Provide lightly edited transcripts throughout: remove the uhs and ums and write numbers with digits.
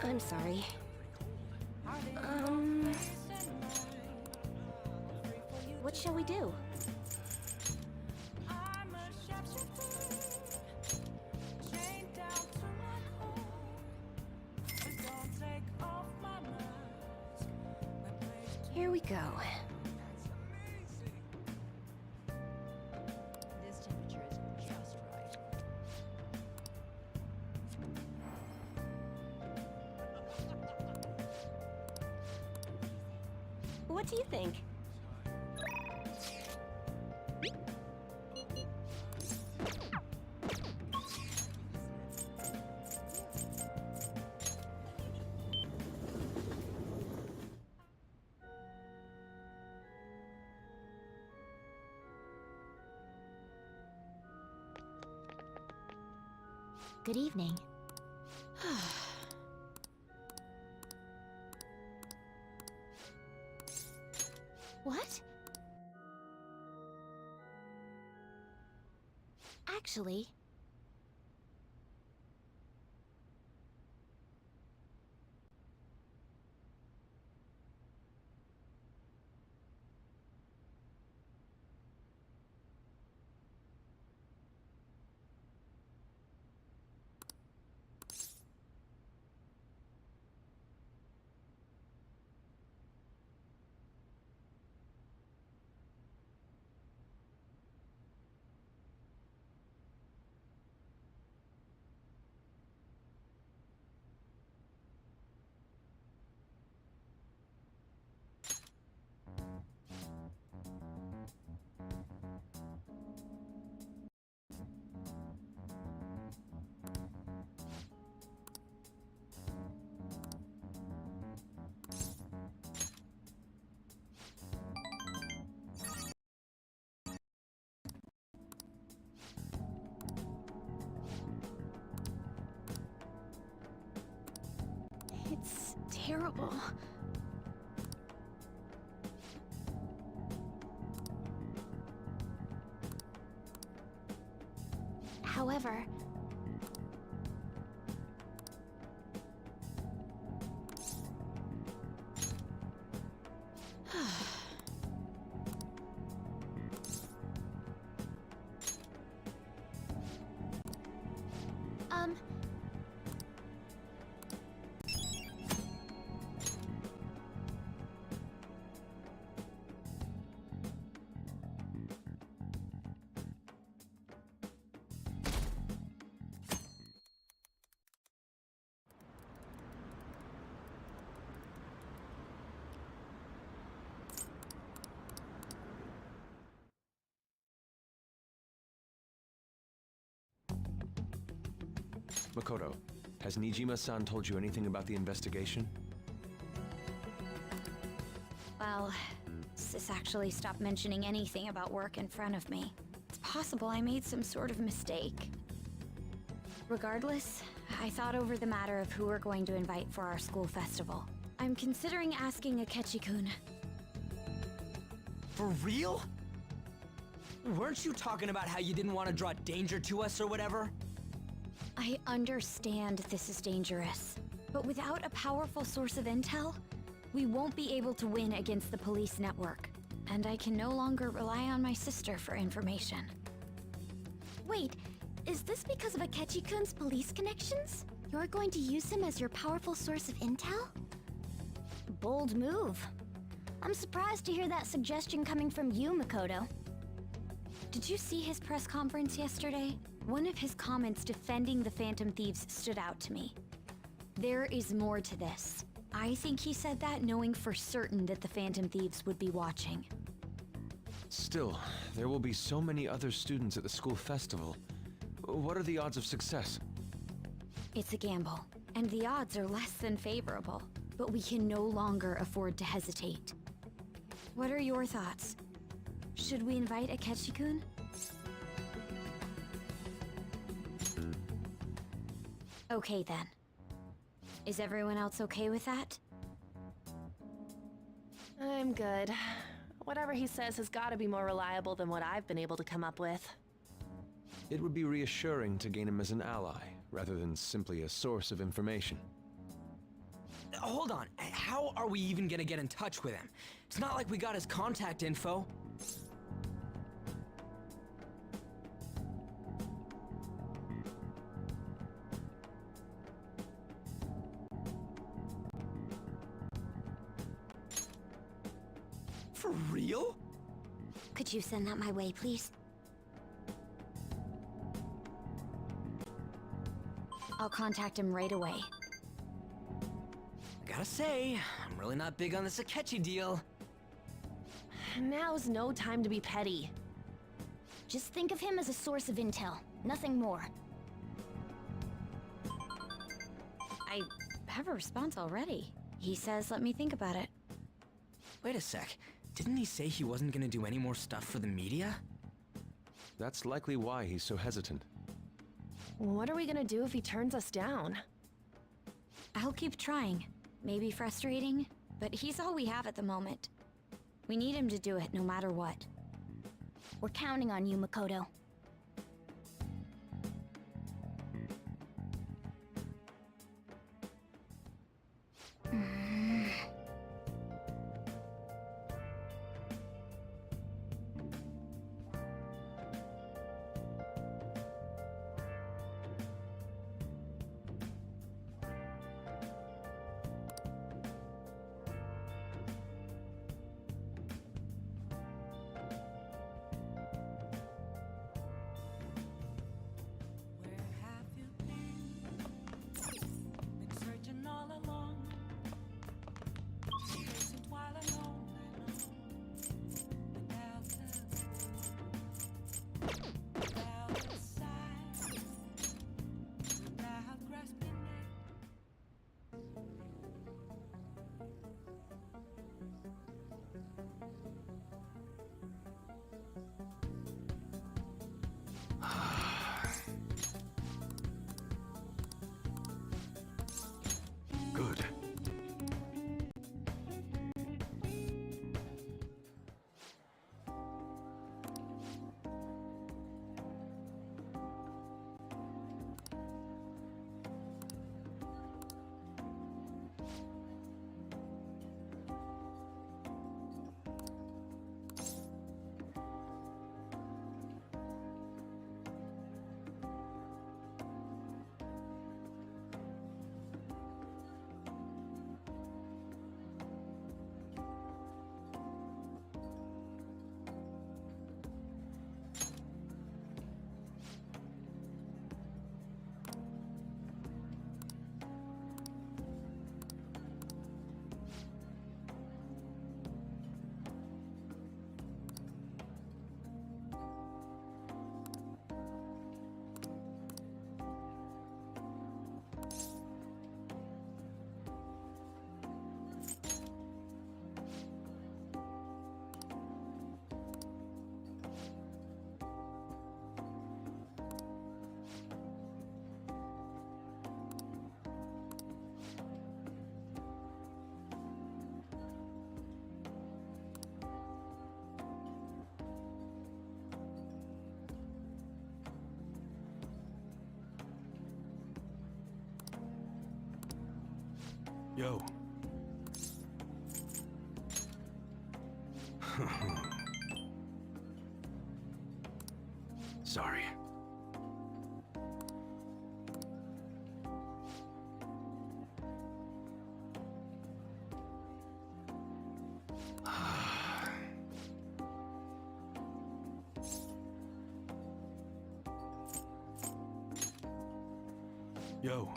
I'm sorry. What shall we do? Here we go. This temperature is just right. What do you think? Good evening. What? Actually... It's terrible. However... um... Makoto, has Nijima-san told you anything about the investigation? Well, Sis actually stopped mentioning anything about work in front of me. It's possible I made some sort of mistake. Regardless, I thought over the matter of who we're going to invite for our school festival. I'm considering asking Akechi-kun. For real? Weren't you talking about how you didn't want to draw danger to us or whatever? I understand this is dangerous, but without a powerful source of intel, we won't be able to win against the police network. And I can no longer rely on my sister for information. Wait, is this because of Akechi-kun's police connections? You're going to use him as your powerful source of intel? Bold move. I'm surprised to hear that suggestion coming from you, Makoto. Did you see his press conference yesterday? One of his comments defending the Phantom Thieves stood out to me. There is more to this. I think he said that knowing for certain that the Phantom Thieves would be watching. Still, there will be so many other students at the school festival. What are the odds of success? It's a gamble, and the odds are less than favorable. But we can no longer afford to hesitate. What are your thoughts? Should we invite Akechi-kun? Okay then. Is everyone else okay with that? I'm good. Whatever he says has got to be more reliable than what I've been able to come up with. It would be reassuring to gain him as an ally, rather than simply a source of information. hold on. How are we even gonna get in touch with him? It's not like we got his contact info. For real? Could you send that my way, please? I'll contact him right away. I gotta say, I'm really not big on the Sakechi deal. Now's no time to be petty. Just think of him as a source of intel, nothing more. I have a response already. He says let me think about it. Wait a sec. Didn't he say he wasn't gonna do any more stuff for the media? That's likely why he's so hesitant. What are we gonna do if he turns us down? I'll keep trying. Maybe frustrating, but he's all we have at the moment. We need him to do it no matter what. We're counting on you, Makoto. Where have you been? Been searching all along. Chasing while alone without a sign, without grasping it. Good. Yo. Sorry. Yo.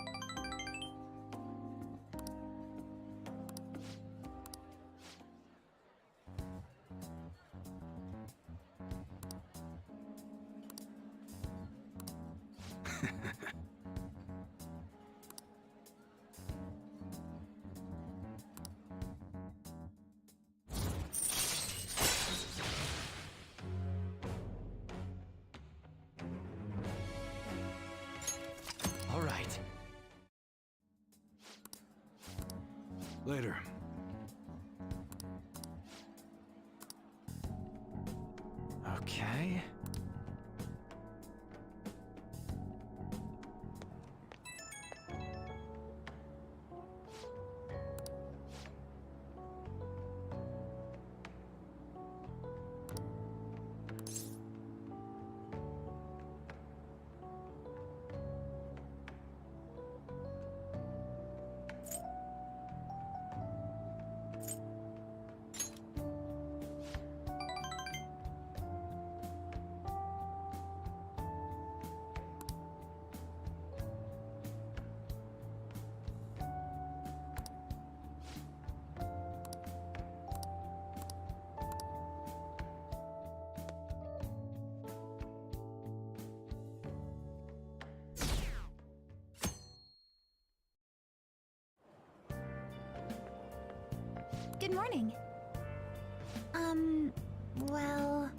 All right. Later. Okay. Good morning. Well...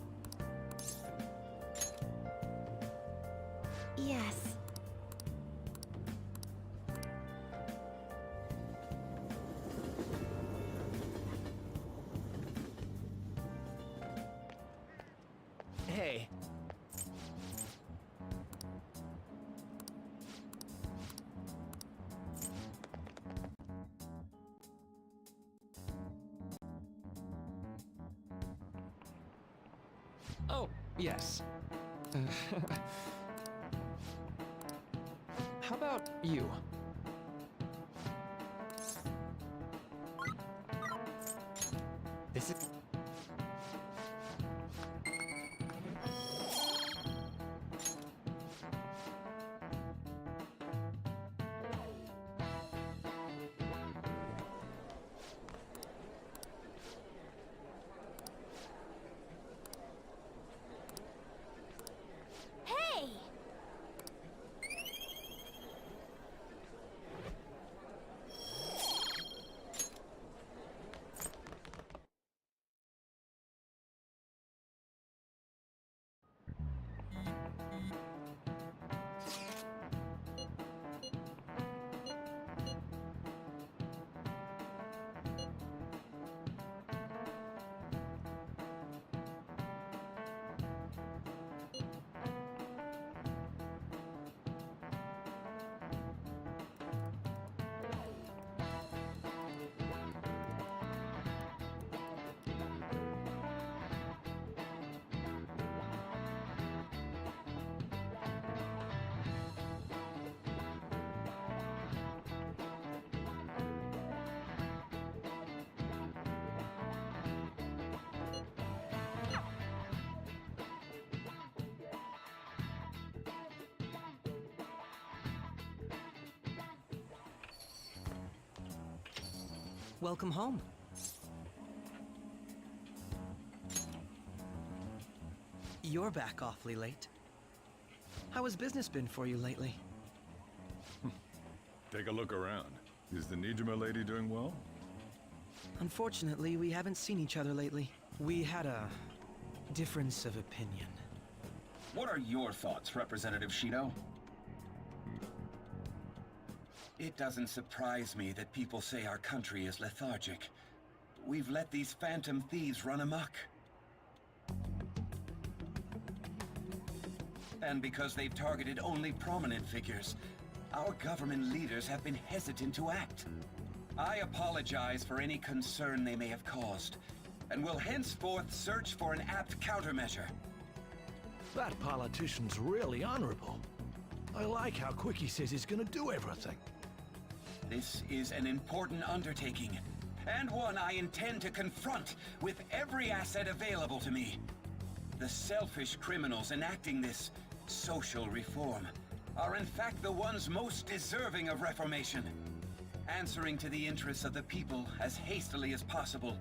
Yes. Hey. Oh, yes. How about you? This is... Hey! Welcome home. You're back awfully late. How has business been for you lately? Take a look around. Is the Nijima lady doing well? Unfortunately, we haven't seen each other lately. We had a difference of opinion. What are your thoughts, Representative Shido? It doesn't surprise me that people say our country is lethargic. We've let these phantom thieves run amok. And because they've targeted only prominent figures, our government leaders have been hesitant to act. I apologize for any concern they may have caused, and will henceforth search for an apt countermeasure. That politician's really honorable. I like how quick he says he's gonna do everything. This is an important undertaking, and one I intend to confront with every asset available to me. The selfish criminals enacting this social reform are in fact the ones most deserving of reformation. Answering to the interests of the people as hastily as possible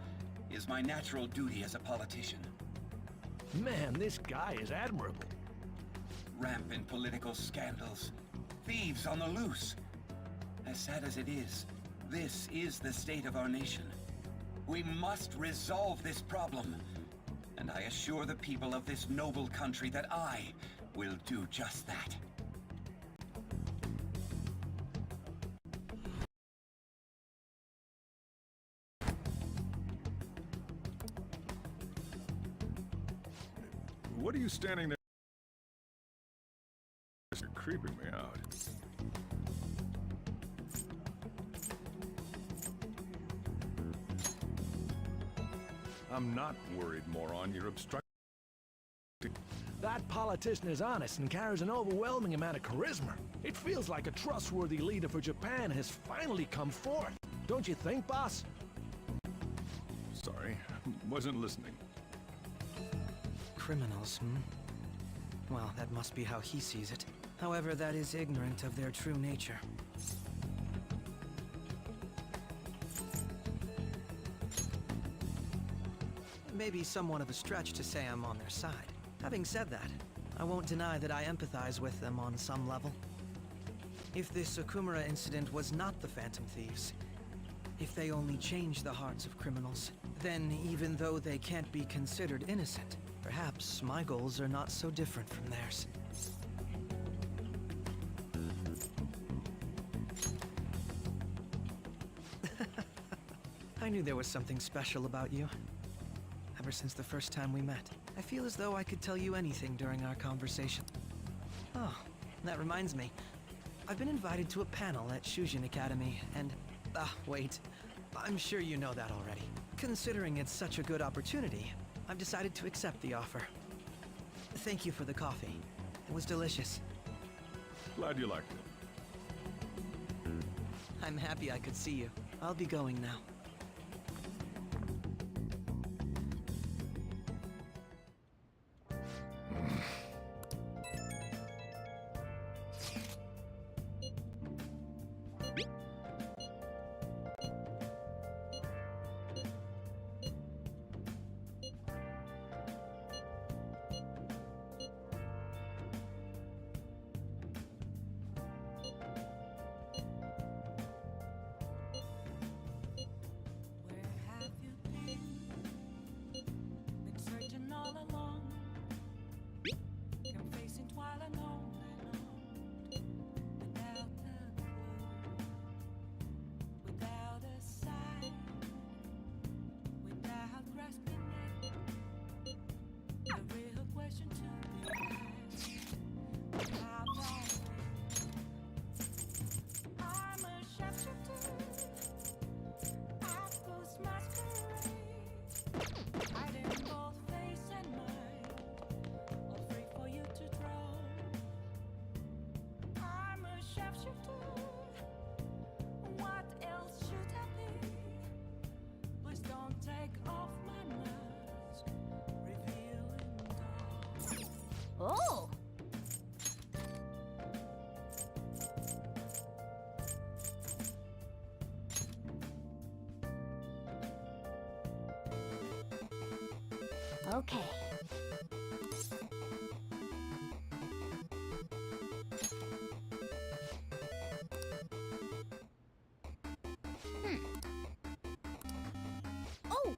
is my natural duty as a politician. Man, this guy is admirable. Rampant political scandals, thieves on the loose. As sad as it is, this is the state of our nation. We must resolve this problem, and I assure the people of this noble country that I will do just that. What are you standing there? You're creeping me out. I'm not worried, moron. You're obstructing. That politician is honest and carries an overwhelming amount of charisma. It feels like a trustworthy leader for Japan has finally come forth. Don't you think, boss? Sorry, wasn't listening. Criminals, hmm? Well, that must be how he sees it. However, that is ignorant of their true nature. Maybe somewhat of a stretch to say I'm on their side. Having said that, I won't deny that I empathize with them on some level. If this Okumura incident was not the Phantom Thieves, If they only change the hearts of criminals, then even though they can't be considered innocent, perhaps my goals are not so different from theirs. I knew there was something special about you. Ever since the first time we met, I feel as though I could tell you anything during our conversation. Oh, that reminds me. I've been invited to a panel at Shujin Academy, and... wait. I'm sure you know that already. Considering it's such a good opportunity, I've decided to accept the offer. Thank you for the coffee. It was delicious. Glad you liked it. I'm happy I could see you. I'll be going now. Where have you been? Been searching all along. Come facing while alone without a clue, without a sign, without grasping it. The real question to be asked: how far? I'm a shapeshifter. I post masquerade, hiding both face and mind, all free for you to draw. I'm a shapeshifter. What else should I be? Please don't take off my mask, revealing dawn. Oh! Okay. Oh!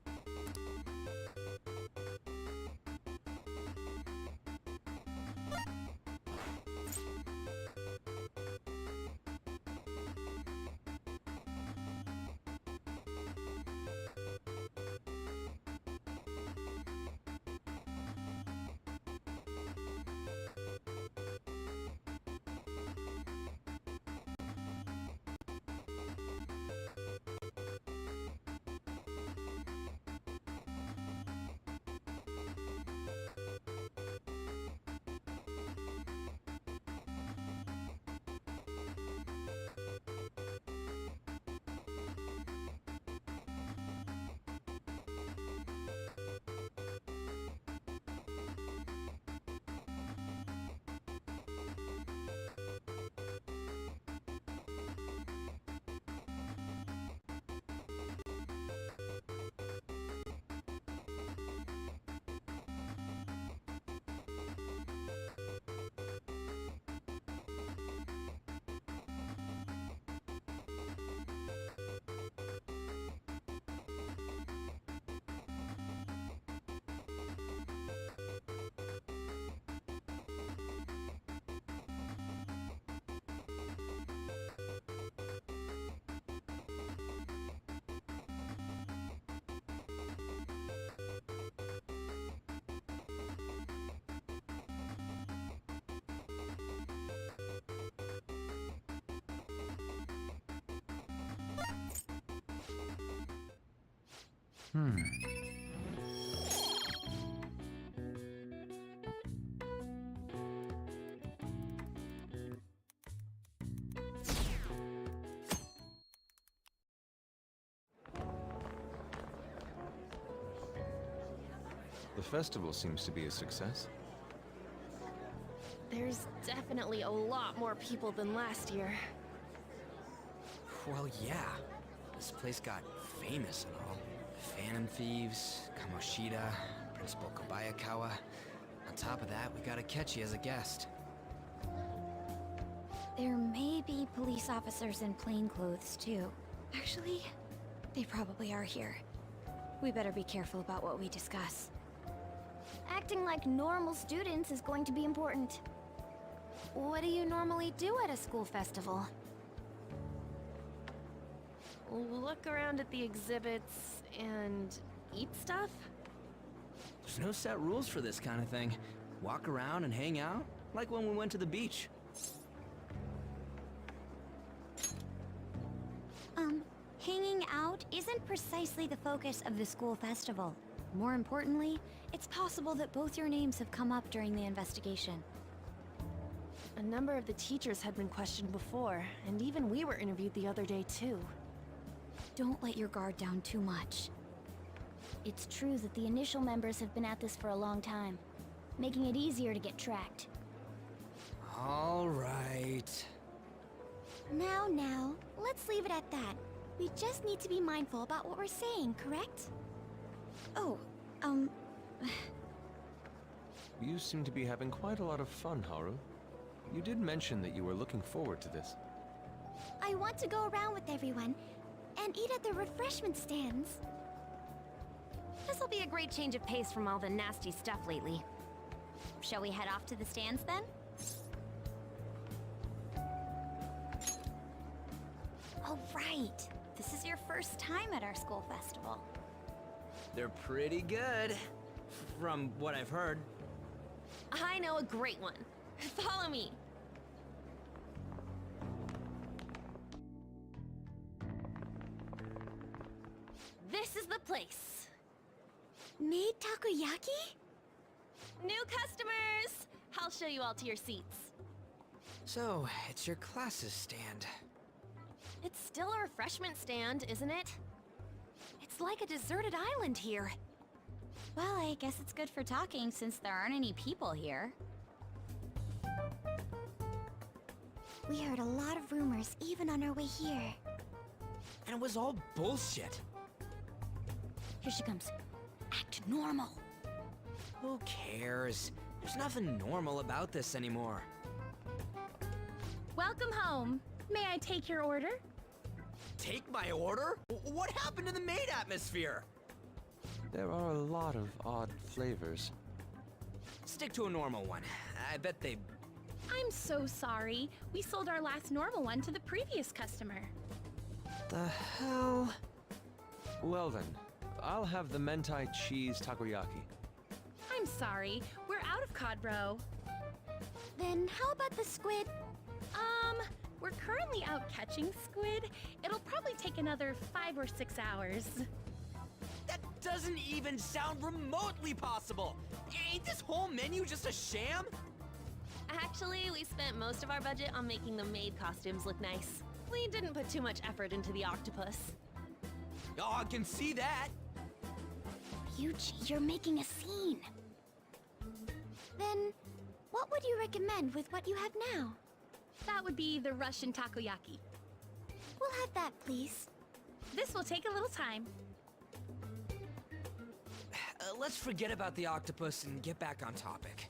The festival seems to be a success. There's definitely a lot more people than last year. Well, yeah. This place got famous and all. Phantom Thieves, Kamoshida, Principal Kobayakawa. On top of that, we got Akechi as a guest. There may be police officers in plain clothes, too. Actually, They probably are here. We better be careful about what we discuss. Acting like normal students is going to be important. What do you normally do at a school festival? Look around at the exhibits and eat stuff? There's no set rules for this kind of thing. Walk around and hang out, like when we went to the beach. Hanging out isn't precisely the focus of the school festival. More importantly, it's possible that both your names have come up during the investigation. A number of the teachers had been questioned before, and even we were interviewed the other day too. Don't let your guard down too much. It's true that the initial members have been at this for a long time, making it easier to get tracked. All right. Now, let's leave it at that. We just need to be mindful about what we're saying, correct? Oh, You seem to be having quite a lot of fun, Haru. You did mention that you were looking forward to this. I want to go around with everyone and eat at the refreshment stands. This'll be a great change of pace from all the nasty stuff lately. Shall we head off to the stands then? Oh, right. This is your first time at our school festival. They're pretty good, from what I've heard. I know a great one. Follow me. This is the place. Made takoyaki? New customers! I'll show you all to your seats. So, it's your class's stand. It's still a refreshment stand, isn't it? It's like a deserted island here. Well, I guess it's good for talking since there aren't any people here. We heard a lot of rumors even on our way here. And it was all bullshit. Here she comes. Act normal. Who cares? There's nothing normal about this anymore. Welcome home. May I take your order? Take my order? What happened to the maid atmosphere? There are a lot of odd flavors. Stick to a normal one. I bet they... I'm so sorry. We sold our last normal one to the previous customer. The hell? Well then, I'll have the mentai cheese takoyaki. I'm sorry. We're out of cod roe. Then how about the squid? We're currently out catching squid. It'll probably take another 5 or 6 hours. That doesn't even sound remotely possible! Ain't this whole menu just a sham? Actually, we spent most of our budget on making the maid costumes look nice. We didn't put too much effort into the octopus. Oh, I can see that! Yuji, you're making a scene. Then, what would you recommend with what you have now? That would be the Russian takoyaki. We'll have that, please. This will take a little time. Let's forget about the octopus and get back on topic.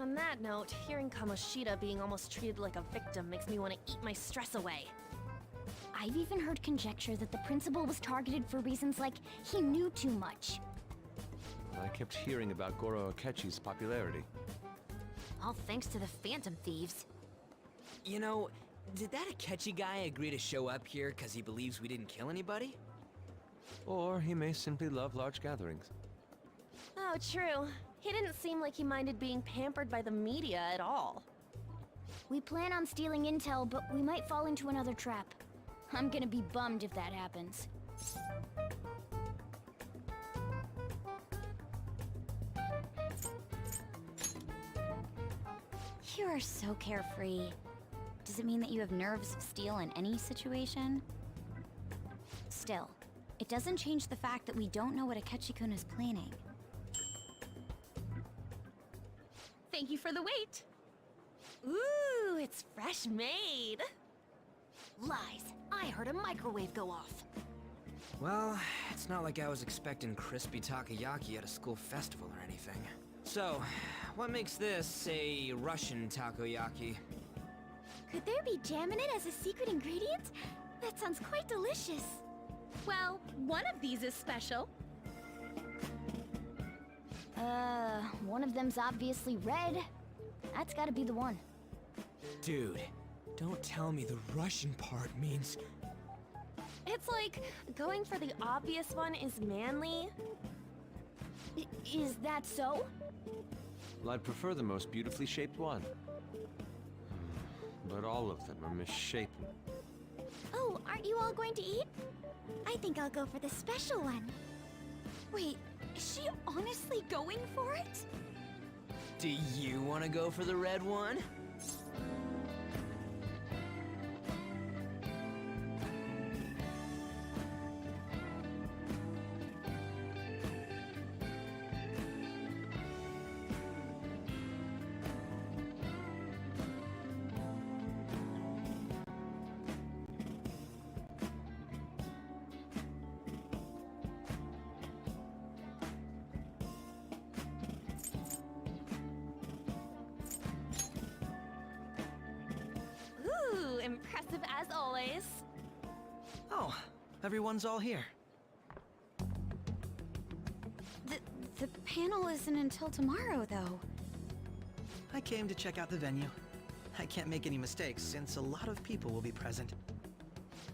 On that note, hearing Kamoshida being almost treated like a victim makes me want to eat my stress away. I've even heard conjecture that the principal was targeted for reasons like he knew too much. I kept hearing about Goro Akechi's popularity. All thanks to the Phantom Thieves. You know, did that Akechi guy agree to show up here because he believes we didn't kill anybody? Or he may simply love large gatherings. Oh, true. He didn't seem like he minded being pampered by the media at all. We plan on stealing intel, but we might fall into another trap. I'm gonna be bummed if that happens. You are so carefree. Does it mean that you have nerves of steel in any situation? Still, it doesn't change the fact that we don't know what Akechi-kun is planning. Thank you for the wait. Ooh, it's fresh made. Lies. I heard a microwave go off. Well, it's not like I was expecting crispy takoyaki at a school festival or anything. So, what makes this a Russian takoyaki? Could there be jam in it as a secret ingredient? That sounds quite delicious. Well, one of these is special. One of them's obviously red. That's gotta be the one. Dude, don't tell me the Russian part means... It's like going for the obvious one is manly. Is that so? Well, I'd prefer the most beautifully shaped one. But all of them are misshapen. Oh, aren't you all going to eat? I think I'll go for the special one. Wait, is she honestly going for it? Do you want to go for the red one? Ooh, impressive as always. Oh, everyone's all here. The panel isn't until tomorrow, though. I came to check out the venue. I can't make any mistakes since a lot of people will be present.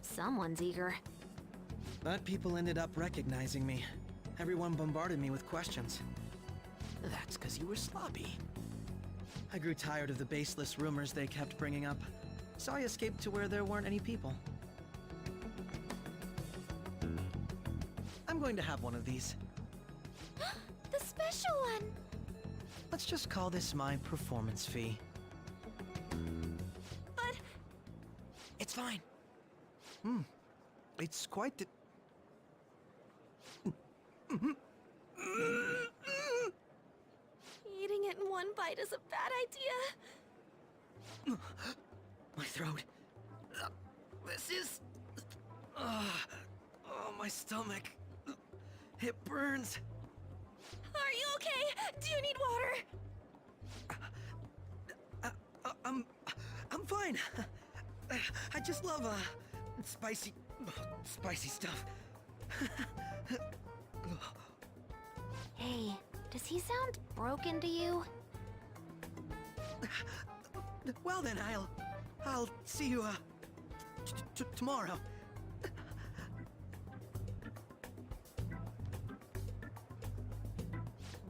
Someone's eager. But people ended up recognizing me. Everyone bombarded me with questions. That's because you were sloppy. I grew tired of the baseless rumors they kept bringing up, so I escaped to where there weren't any people. I'm going to have one of these. The special one! Let's just call this my performance fee. But It's fine. It's quite the... eating it in one bite is a bad idea. My throat. This is... oh, my stomach. It burns. Are you okay? Do you need water? I'm fine. I just love, spicy stuff. Hey, does he sound broken to you? Well then, I'll see you, tomorrow.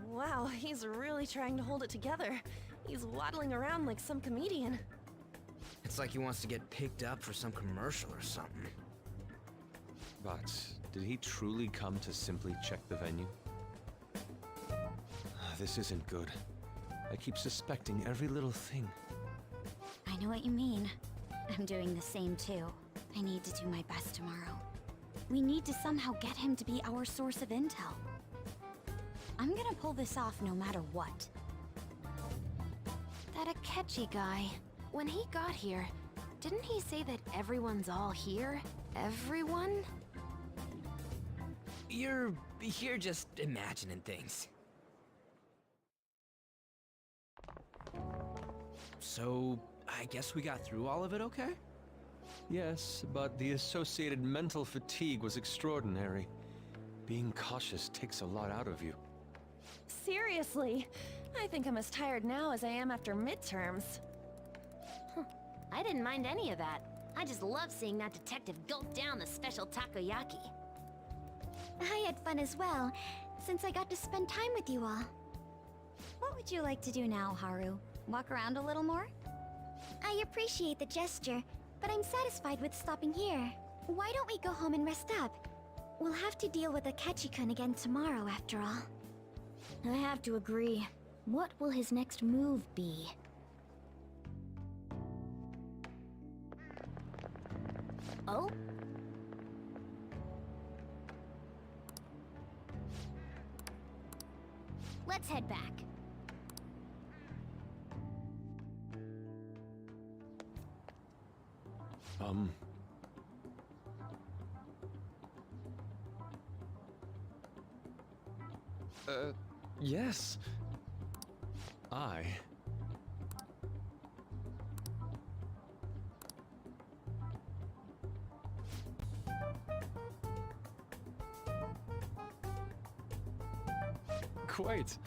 Wow, he's really trying to hold it together. He's waddling around like some comedian. It's like he wants to get picked up for some commercial or something. But did he truly come to simply check the venue? This isn't good. I keep suspecting every little thing. I know what you mean. I'm doing the same too. I need to do my best tomorrow. We need to somehow get him to be our source of intel. I'm gonna pull this off no matter what. That Akechi guy. When he got here, didn't he say that everyone's all here? Everyone? You're just imagining things. So, I guess we got through all of it okay? Yes, but the associated mental fatigue was extraordinary. Being cautious takes a lot out of you. Seriously, I think I'm as tired now as I am after midterms. I didn't mind any of that. I just love seeing that detective gulp down the special takoyaki. I had fun as well, since I got to spend time with you all. What would you like to do now, Haru? Walk around a little more? I appreciate the gesture, but I'm satisfied with stopping here. Why don't we go home and rest up? We'll have to deal with Akechi-kun again tomorrow, after all. I have to agree. What will his next move be? Oh? Let's head back. Yes. I... Quite.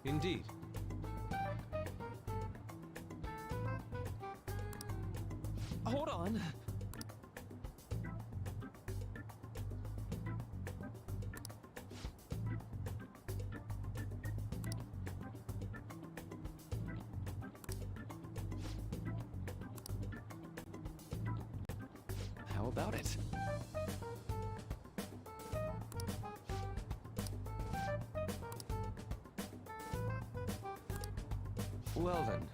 Indeed. Hold on. How about it? Well then.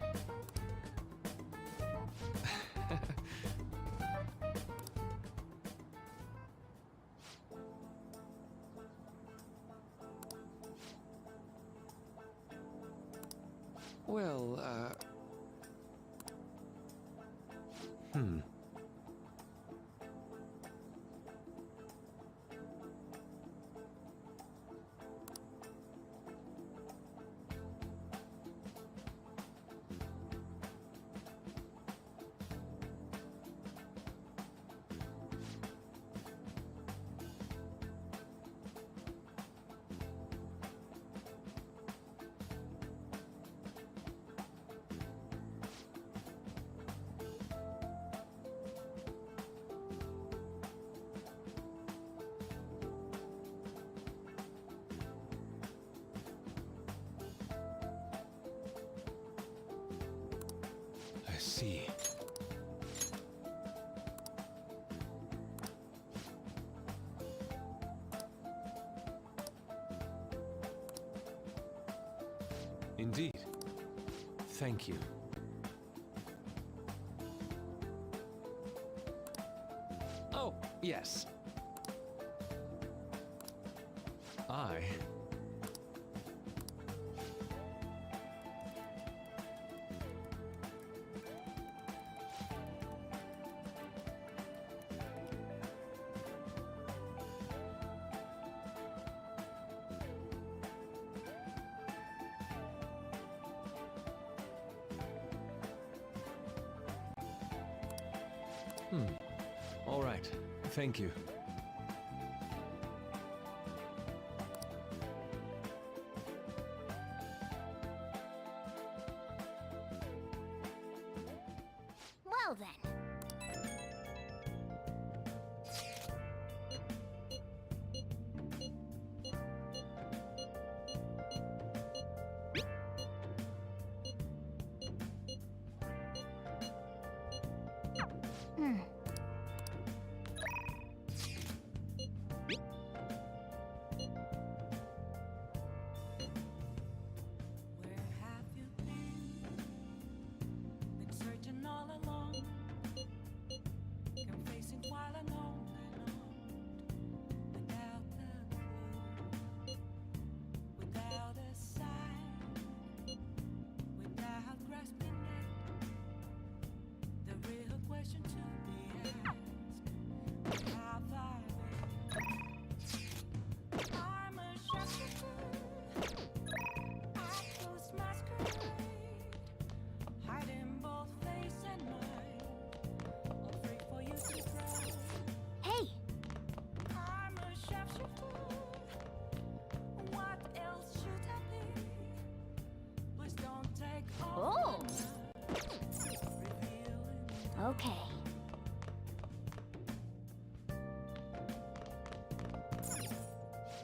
Well, I see. Indeed. Thank you. Oh, yes. I... All right. Thank you. Well then. Where have you been? Been searching all along, confessing while alone without a clue, without a sign, without grasping it. The real question to be asked: where have I been? I'm a shopkeeper. Apples masquerade, hiding both face and mind, afraid for you to throw. Hey, I'm a sharpshooter. What else should I be? Please don't take all Oh. revealing. okay.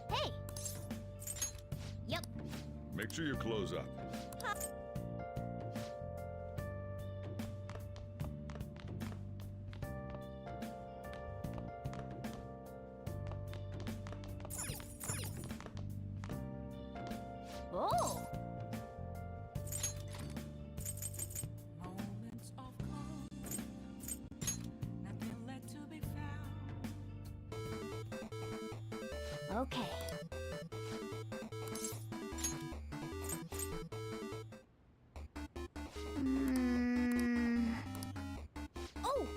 Hey! Yep. Make sure you close up. Oh! Moments of calm, nothing left to be found. Okay. Oh!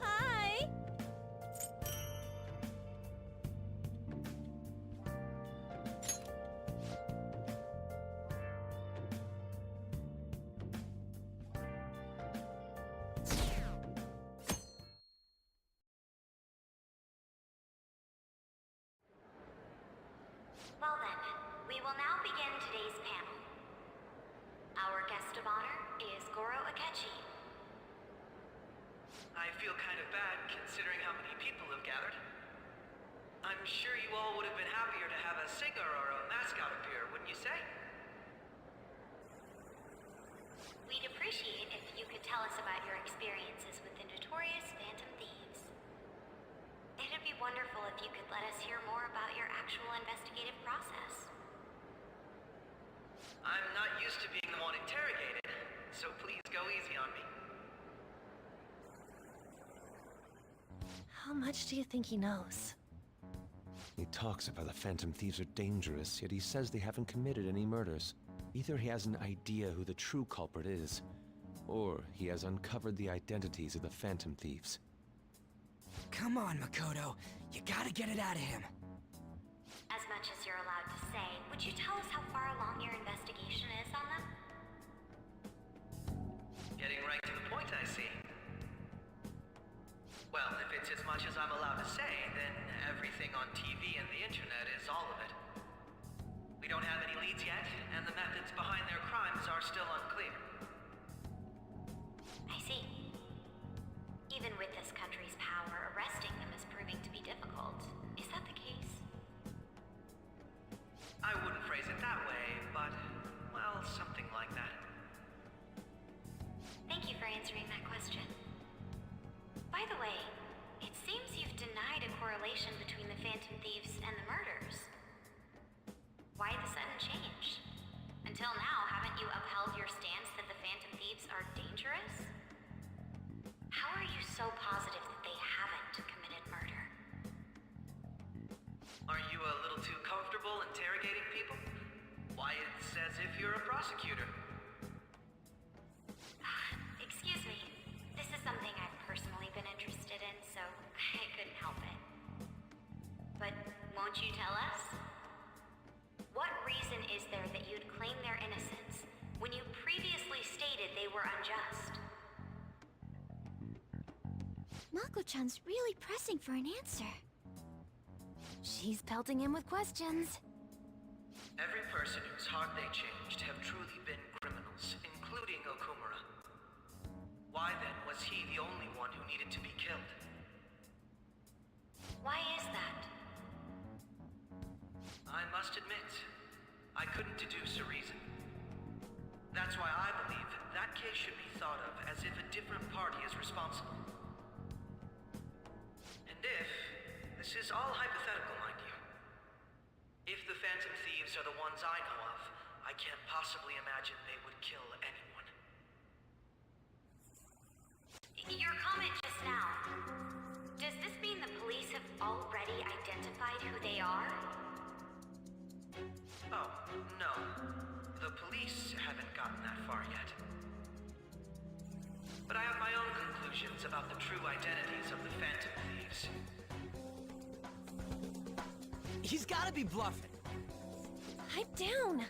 Hi! Well then, we will now begin today's panel. Our guest of honor is Goro Akechi. I feel kind of bad considering how many people have gathered. I'm sure you all would have been happier to have a singer or a mascot appear, wouldn't you say? We'd appreciate if you could tell us about your experiences with the notorious Phantom Thieves. It'd be wonderful if you could let us hear more about your actual investigative process. I'm not used to being the one interrogated, so please go easy on me. How much do you think he knows? He talks about the Phantom Thieves are dangerous, yet he says they haven't committed any murders. Either he has an idea who the true culprit is, or he has uncovered the identities of the Phantom Thieves. Come on, Makoto. You gotta get it out of him. As much as you're allowed to say, would you tell us how far along your investigation is on them? Getting right to the point, I see. Well, if it's as much as I'm allowed to say, then everything on TV and the internet is all of it. We don't have any leads yet, and the methods behind their crimes are still unclear. I see. Even with this country's power, arresting them is proving to be difficult. Is that the case? I wouldn't phrase it that way, but, well, something like that. Thank you for answering that question. By the way, it seems you've denied a correlation between the Phantom Thieves and the murders. Why the sudden change? Until now, haven't you upheld your stance that the Phantom Thieves are dangerous? How are you so positive that they haven't committed murder? Are you a little too comfortable interrogating people? Why, it's as if you're a prosecutor. Excuse me. This is something I've personally been interested in, so I couldn't help it. But won't you tell us? What reason is there that you'd claim their innocence when you previously stated they were unjust? Mako-chan's really pressing for an answer. She's pelting him with questions. Every person whose heart they changed have truly been criminals, including Okumura. Why then was he the only one who needed to be killed? Why is that? That's why I believe that case should be thought of as if a different party is responsible. And if, this is all hypothetical, mind you, if the Phantom Thieves are the ones I know of, I can't possibly imagine they would kill anyone. Your comment just now. Does this mean the police have already identified who they are? Oh, no. The police haven't gotten that far yet. But I have my own conclusions about the true identities of the Phantom Thieves. He's gotta be bluffing. Pipe down.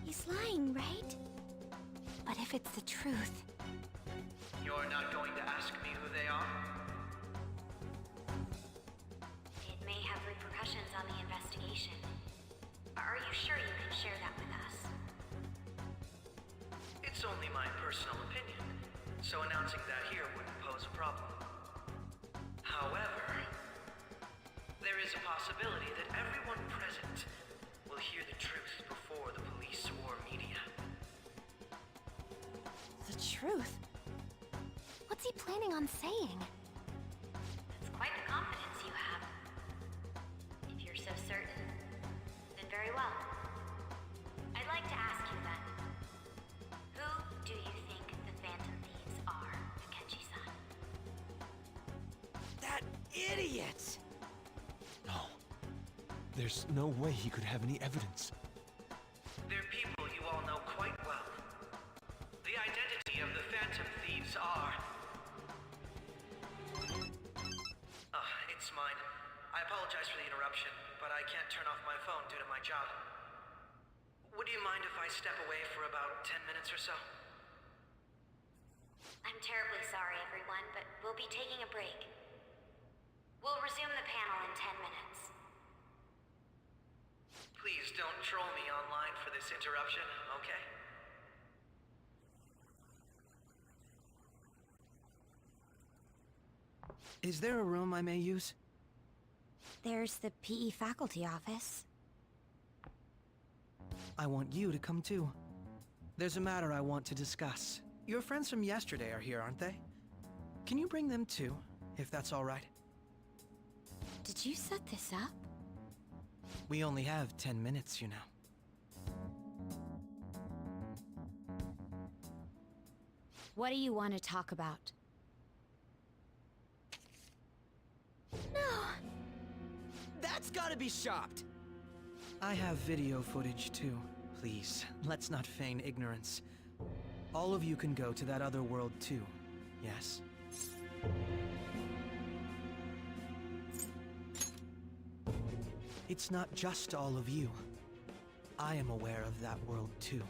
He's lying, right? But if it's the truth, You're not going to ask me who they are? It may have repercussions on the investigation. Are you sure you can share that with us? It's only my personal opinion, so announcing that here wouldn't pose a problem. However, there is a possibility that everyone present will hear the truth before the police or media. the truth. What's he planning on saying? That's quite the confidence you have. If you're so certain, then very well. I'd like to ask you then, who do you think the Phantom Thieves are, Akechi-san? That idiot! No. There's no way he could have any evidence. They're people you all know quite well. The identity of the Phantom Thieves are... it's mine. I apologize for the interruption, but I can't turn off my phone due to my job. Would you mind if I step away for about 10 minutes or so? I'm terribly sorry, everyone, but we'll be taking a break. We'll resume the panel in 10 minutes. Please don't troll me online for this interruption, okay? Is there a room I may use? There's the PE faculty office. I want you to come too. There's a matter I want to discuss. Your friends from yesterday are here, aren't they? Can you bring them too, if that's all right? Did you set this up? We only have 10 minutes, you know. What do you want to talk about? No! That's gotta be shopped! I have video footage too. Please, let's not feign ignorance. All of you can go to that other world too, yes? It's not just all of you. I am aware of that world too.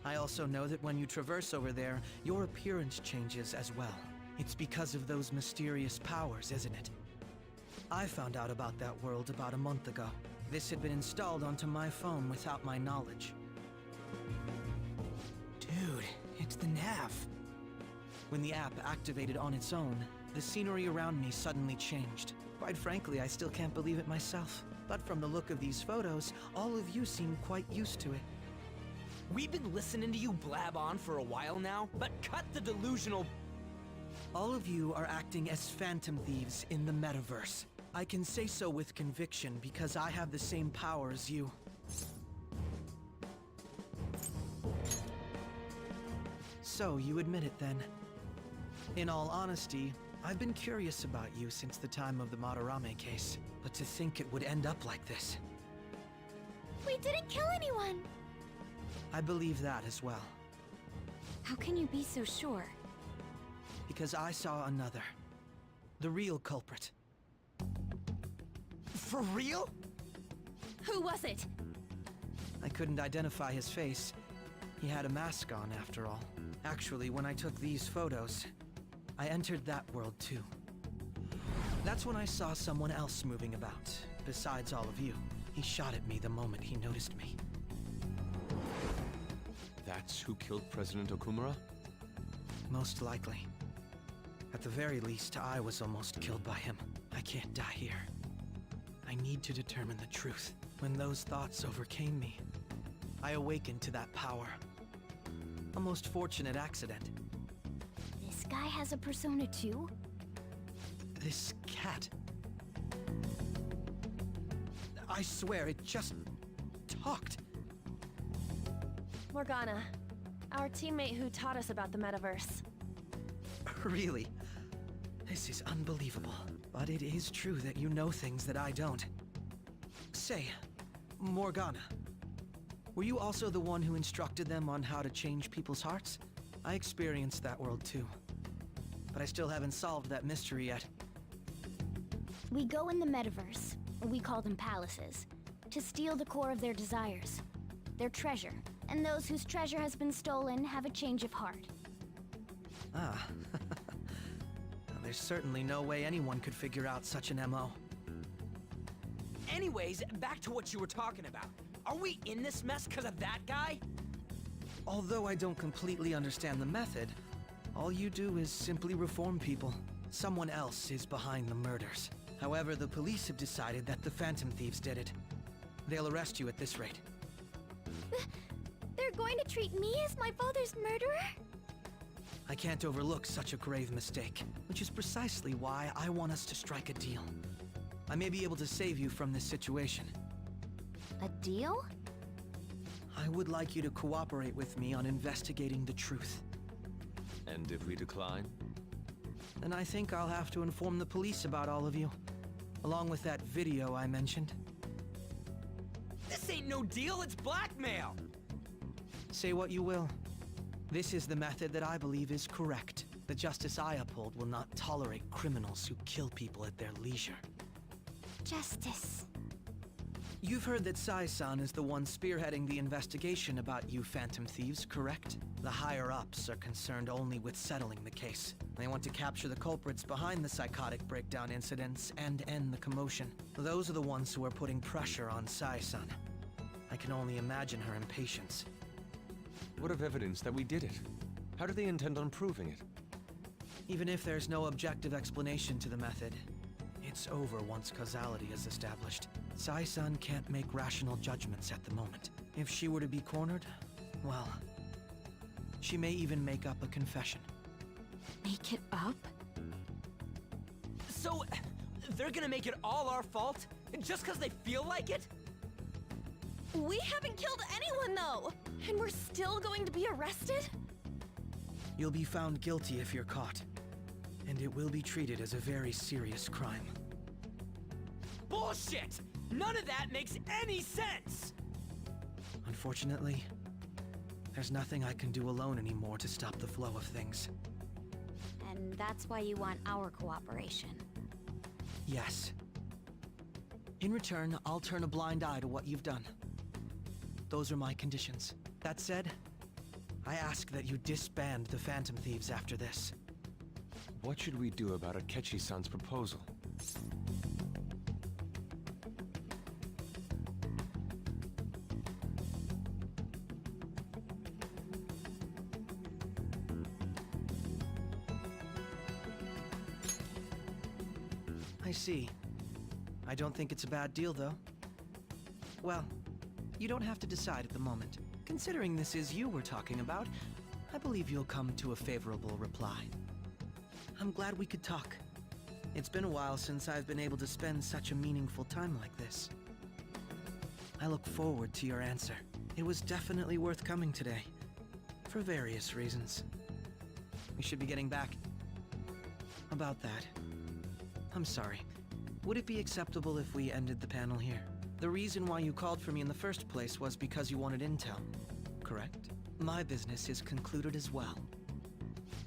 I also know that when you traverse over there, your appearance changes as well. It's because of those mysterious powers, isn't it? I found out about that world about a month ago. This had been installed onto my phone without my knowledge. Dude, it's the nav. When the app activated on its own, the scenery around me suddenly changed. Quite frankly, I still can't believe it myself. But from the look of these photos, all of you seem quite used to it. We've been listening to you blab on for a while now, but cut the delusional... All of you are acting as Phantom Thieves in the metaverse. I can say so with conviction because I have the same power as you. So, you admit it then. In all honesty, I've been curious about you since the time of the Madarame case, but to think it would end up like this. We didn't kill anyone! I believe that as well, How can you be so sure? because I saw another. The real culprit. For real? Who was it? I couldn't identify his face. He had a mask on, after all. Actually, when I took these photos, I entered that world too. That's when I saw someone else moving about, besides all of you. He shot at me the moment he noticed me. That's who killed President Okumura? Most likely. At the very least, I was almost killed by him. I can't die here. I need to determine the truth. When those thoughts overcame me, I awakened to that power. A most fortunate accident. This guy has a persona too? This cat. I swear, it just talked. Morgana, our teammate who taught us about the metaverse. Really? This is unbelievable. But it is true that you know things that I don't. Say, Morgana, were you also the one who instructed them on how to change people's hearts? I experienced that world too. But I still haven't solved that mystery yet. We go in the metaverse, or we call them palaces, to steal the core of their desires, their treasure. And those whose treasure has been stolen have a change of heart. Ah. There's certainly no way anyone could figure out such an MO. Anyways, back to what you were talking about. Are we in this mess because of that guy? Although I don't completely understand the method, all you do is simply reform people. Someone else is behind the murders. However, the police have decided that the Phantom Thieves did it. They'll arrest you at this rate. They're going to treat me as my father's murderer? I can't overlook such a grave mistake, which is precisely why I want us to strike a deal. I may be able to save you from this situation. A deal? I would like you to cooperate with me on investigating the truth. And if we decline? Then I think I'll have to inform the police about all of you, along with that video I mentioned. This ain't no deal, it's blackmail! Say what you will. This is the method that I believe is correct. The justice I uphold will not tolerate criminals who kill people at their leisure. Justice. You've heard that Sai-san is the one spearheading the investigation about you Phantom Thieves, correct? The higher-ups are concerned only with settling the case. They want to capture the culprits behind the psychotic breakdown incidents and end the commotion. Those are the ones who are putting pressure on Sai-san. I can only imagine her impatience. What of evidence that we did it? How do they intend on proving it? Even if there's no objective explanation to the method, it's over once causality is established. Sai-san can't make rational judgments at the moment. If she were to be cornered, well, she may even make up a confession. Make it up? So, they're gonna make it all our fault? Just because they feel like it? We haven't killed anyone, though! And we're still going to be arrested? You'll be found guilty if you're caught, and it will be treated as a very serious crime. Bullshit! None of that makes any sense! Unfortunately, there's nothing I can do alone anymore to stop the flow of things. And that's why you want our cooperation. Yes. In return, I'll turn a blind eye to what you've done. Those are my conditions. That said, I ask that you disband the Phantom Thieves after this. What should we do about Akechi-san's proposal? I see. I don't think it's a bad deal, though. Well, you don't have to decide at the moment. Considering this is you we're talking about, I believe you'll come to a favorable reply. I'm glad we could talk. It's been a while since I've been able to spend such a meaningful time like this. I look forward to your answer. It was definitely worth coming today, for various reasons. We should be getting back. About that, I'm sorry. Would it be acceptable if we ended the panel here? The reason why you called for me in the first place was because you wanted intel, correct? My business is concluded as well.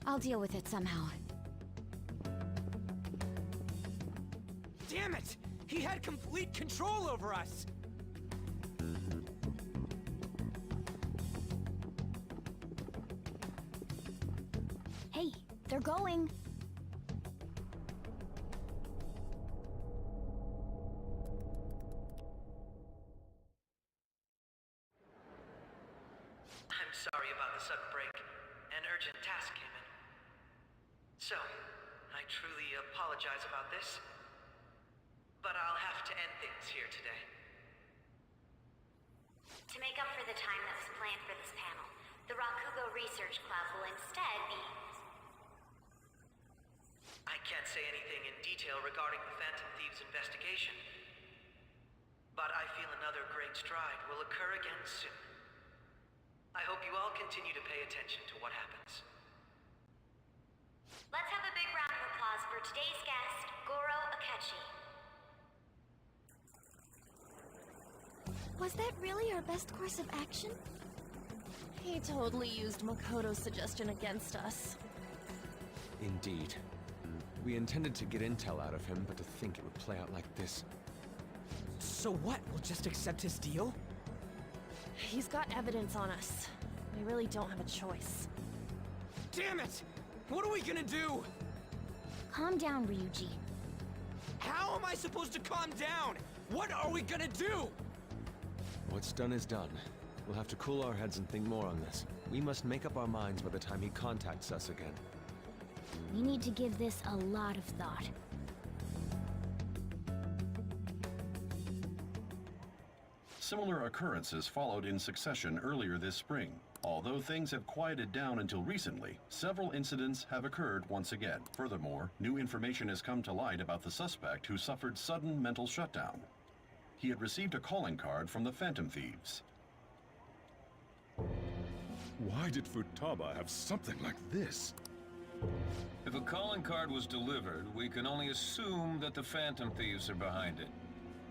I'll deal with it somehow. Damn it! He had complete control over us! Hey, they're going. I'm sorry about the sudden break. An urgent task came in. So, I truly apologize about this, but I'll have to end things here today. To make up for the time that was planned for this panel, the Rakugo Research Club will instead be... I can't say anything in detail regarding the Phantom Thieves investigation, but I feel another great stride will occur again soon. I hope you all continue to pay attention to what happens. Let's have a big round of applause for today's guest, Goro Akechi. Was that really our best course of action? He totally used Makoto's suggestion against us. Indeed. We intended to get intel out of him, but to think it would play out like this. So what? We'll just accept his deal? He's got evidence on us. We really don't have a choice. Damn it! What are we gonna do? Calm down, Ryuji. How am I supposed to calm down? What are we gonna do? What's done is done. We'll have to cool our heads and think more on this. We must make up our minds by the time he contacts us again. We need to give this a lot of thought. Similar occurrences followed in succession earlier this spring. Although things have quieted down until recently, several incidents have occurred once again. Furthermore, new information has come to light about the suspect who suffered sudden mental shutdown. He had received a calling card from the Phantom Thieves. Why did Futaba have something like this? If a calling card was delivered, we can only assume that the Phantom Thieves are behind it.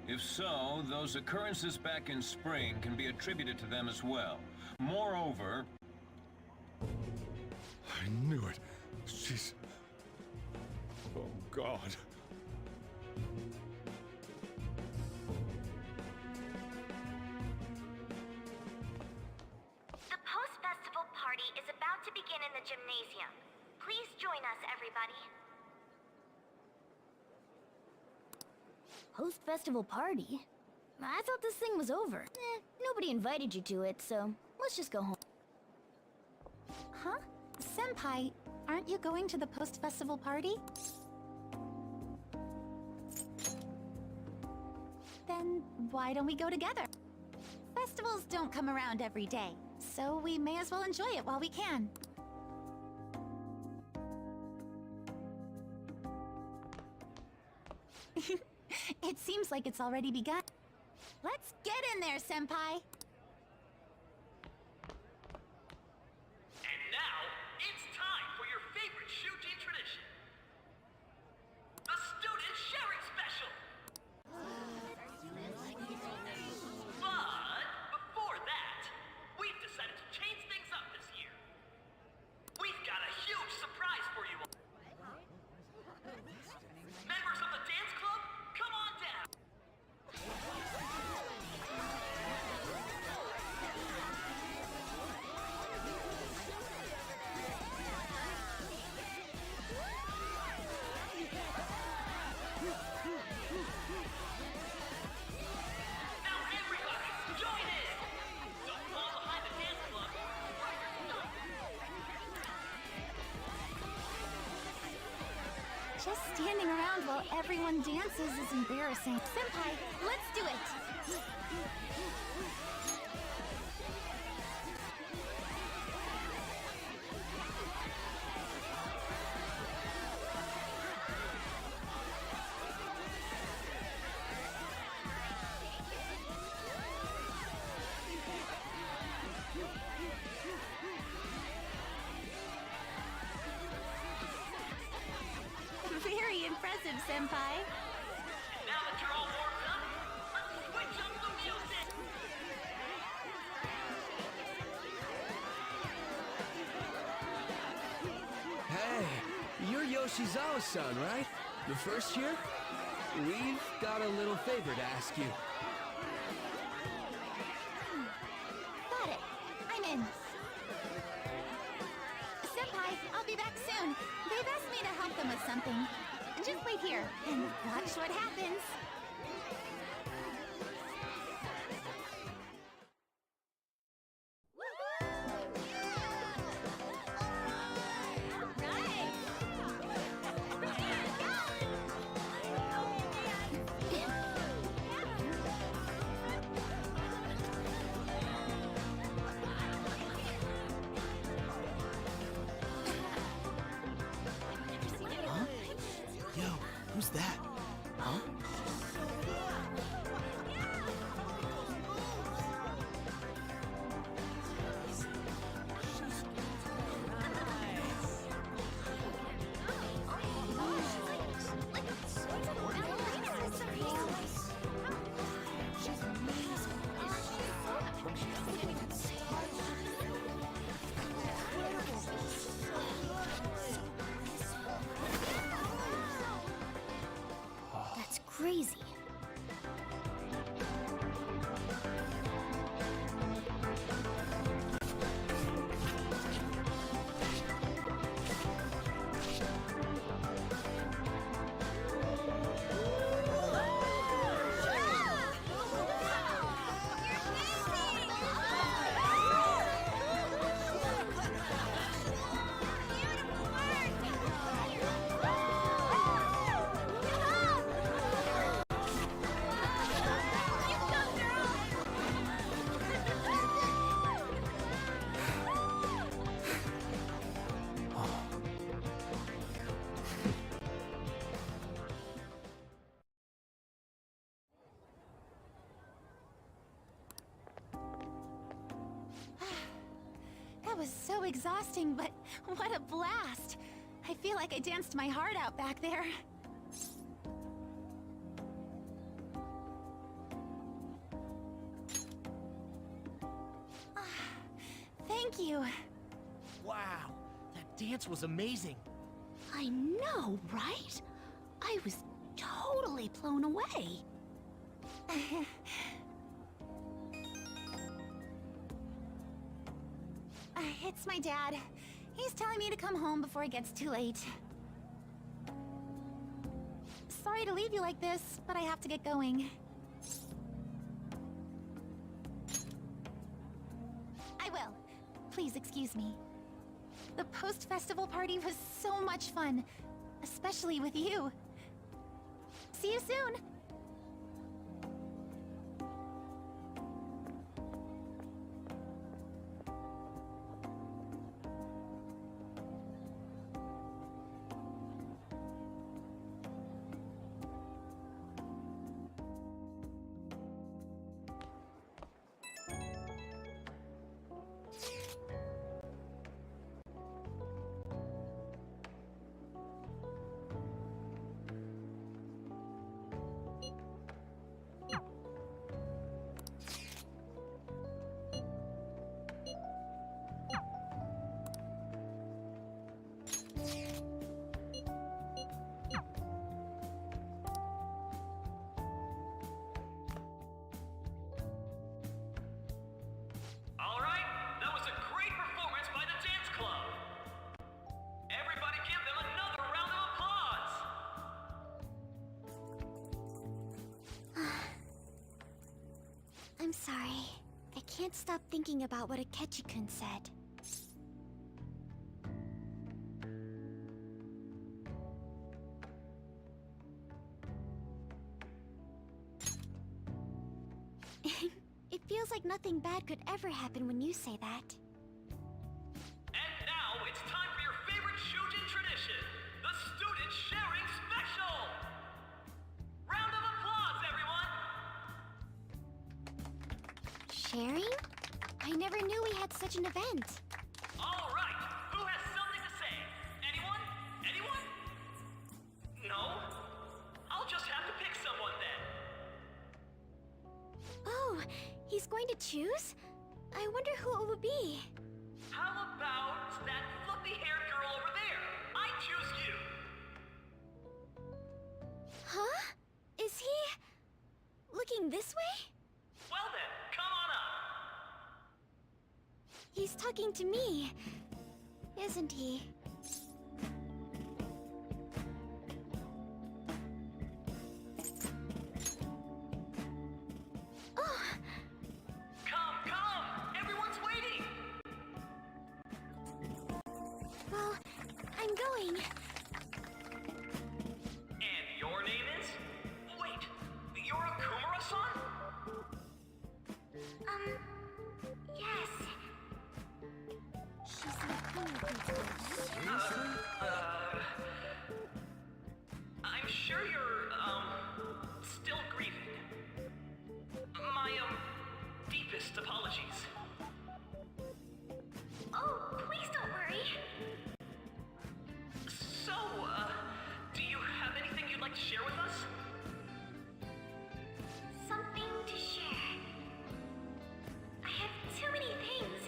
If so, those occurrences back in spring can be attributed to them as well. Moreover... I knew it. She's... Oh, God. The post-festival party is about to begin in the gymnasium. Please join us, everybody. Post-festival party? I thought this thing was over. Nobody invited you to it, so let's just go home. Huh? Senpai, aren't you going to the post-festival party? Then why don't we go together? Festivals don't come around every day, so we may as well enjoy it while we can. It seems like it's already begun. Let's get in there, Senpai! And now, it's time for your favorite shooting tradition. The Student Sharing Special! But before that, we've decided to change things up this year. We've got a huge surprise for you all. Members of the dance club, come on down! Now everybody, join in! Don't fall behind the dance club, or you're stuck! Just standing around while everyone dances is embarrassing. Senpai, let's do it! Very impressive, Senpai. Now that you're all warmed up, let's switch up the music! Hey, you're Yoshizawa-san, right? The first year? We've got a little favor to ask you. Got it. I'm in. Senpai, I'll be back soon. They've asked me to help them with something. Just wait here and watch what happens. Who's that? Huh? That's crazy. That was so exhausting, but what a blast! I feel like I danced my heart out back there. Thank you. Wow, that dance was amazing. I know, right? I was totally blown away. It's my dad. He's telling me to come home before it gets too late. Sorry to leave you like this, but I have to get going. I will. Please excuse me. The post-festival party was so much fun, especially with you. See you soon! All right, that was a great performance by the dance club. Everybody give them another round of applause. I'm sorry. I can't stop thinking about what Akechi-kun said. It feels like nothing bad could ever happen when you say that. And now it's time for your favorite Shujin tradition, the Student Sharing Special! Round of applause, everyone! Sharing? I never knew we had such an event. All right, who has something to say? Anyone? Anyone? No? I'll just have to pick someone then. Oh, he's going to choose? I wonder who it would be. How about that fluffy-haired girl over there? I choose you! Huh? Is he... looking this way? Well then, come on up! He's talking to me, isn't he? Oh, Come, come! Everyone's waiting! well, I'm going. And your name is? Wait, you're Akumura-san? Yes. She's like, I'm sure you're, still grieving? My, deepest apologies. Oh, please don't worry. So, do you have anything you'd like to share with us? Something to share. I have too many things.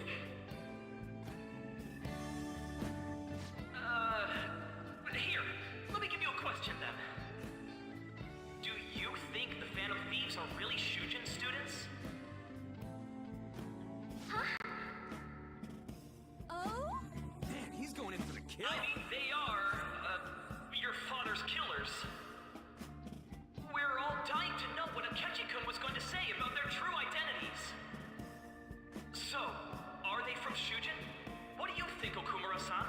Here, let me give you a question then. Do you think the Phantom Thieves are really Shujin students? Oh? Man, he's going in for the kill. I mean, they are, your father's killers. We're all dying to know what Akechi-kun was going to say about their true identities. So, are they from Shujin? What do you think, Okumura-san?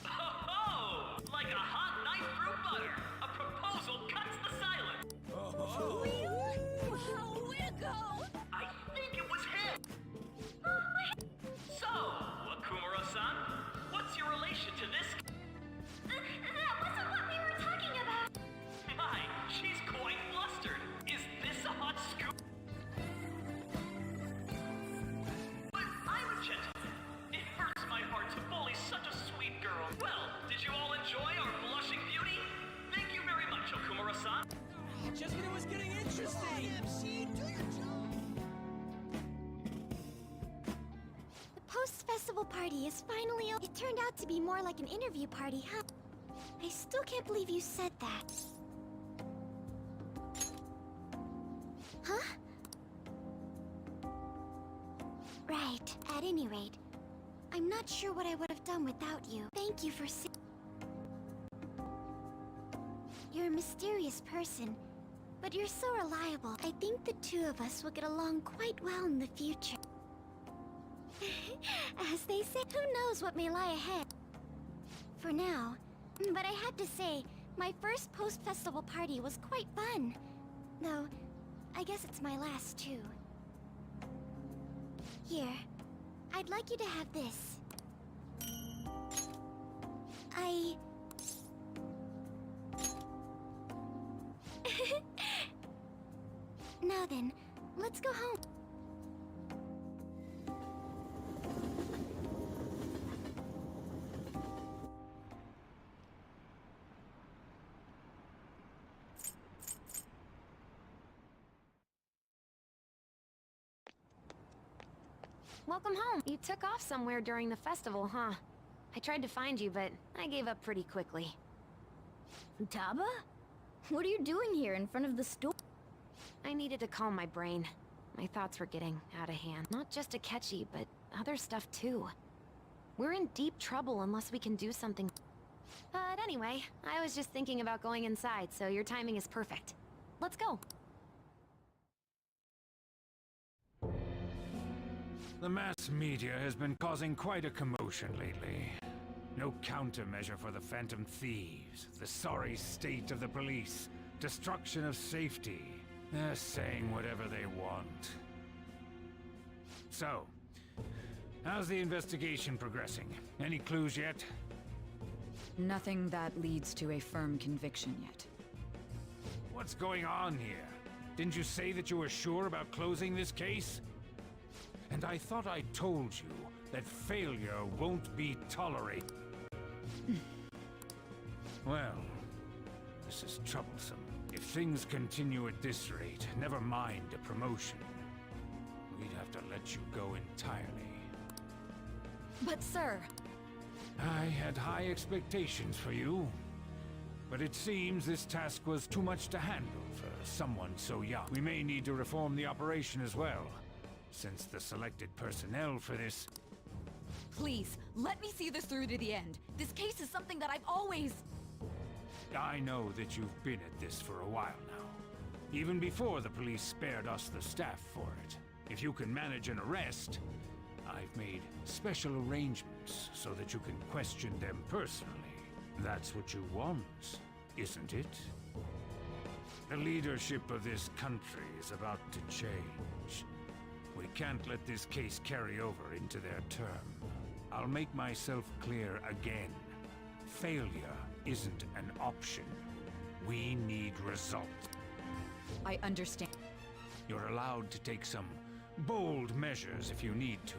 Oh, like a hot knife through butter. A proposal cuts the silence. Really? Wow, way to go! I think it was him. So, Akumura-san, what's your relation to this? That wasn't what we were talking about. My, she's quite flustered. Is this a hot scoop? But I'm a gentleman. It hurts my heart to bully such a sweet girl. Well, did you all enjoy our blushing beauty? Thank you very much, Okumura-san. Just when it was getting interesting. MC, do your job! The post-festival party is finally over. It turned out to be more like an interview party, huh? I still can't believe you said that. Huh? Right. At any rate, I'm not sure what I would have done without you. Thank you for You're a mysterious person, but you're so reliable. I think the two of us will get along quite well in the future. As they say, who knows what may lie ahead? For now. But I have to say, my first post-festival party was quite fun. Though, I guess it's my last too. Here, I'd like you to have this. Now then, let's go home. Welcome home. You took off somewhere during the festival, huh? I tried to find you, but I gave up pretty quickly. Taba? What are you doing here in front of the store? I needed to calm my brain. My thoughts were getting out of hand. Not just Akechi, but other stuff too. We're in deep trouble unless we can do something. But anyway, I was just thinking about going inside, so your timing is perfect. Let's go. The mass media has been causing quite a commotion lately. No countermeasure for the Phantom Thieves, the sorry state of the police, destruction of safety. They're saying whatever they want. So, how's the investigation progressing? Any clues yet? Nothing that leads to a firm conviction yet. What's going on here? Didn't you say that you were sure about closing this case? And I thought I told you that failure won't be tolerated. Well, this is troublesome. If things continue at this rate, never mind a promotion. We'd have to let you go entirely. But sir... I had high expectations for you. But it seems this task was too much to handle for someone so young. We may need to reform the operation as well, since the selected personnel for this... Please, let me see this through to the end. This case is something that I've always... I know that you've been at this for a while now. Even before the police spared us the staff for it. If you can manage an arrest, I've made special arrangements so that you can question them personally. That's what you want, isn't it? The leadership of this country is about to change. We can't let this case carry over into their term. I'll make myself clear again. Failure isn't an option. We need results. I understand. You're allowed to take some bold measures if you need to.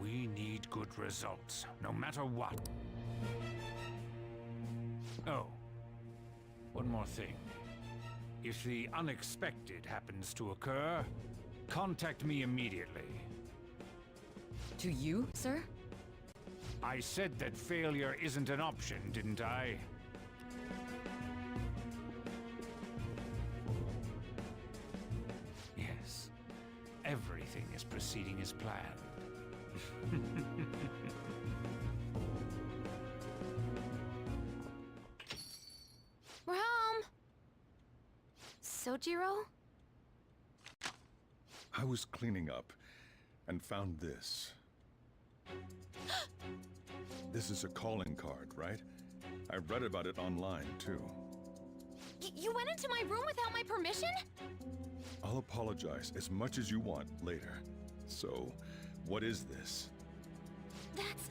We need good results, no matter what. Oh, one more thing. If the unexpected happens to occur, contact me immediately. To you, sir? I said that failure isn't an option, didn't I? Yes. Everything is proceeding as planned. We're home! Sojiro? I was cleaning up and found this. This is a calling card, right? I read about it online, too. You went into my room without my permission? I'll apologize as much as you want later. So, what is this? That's...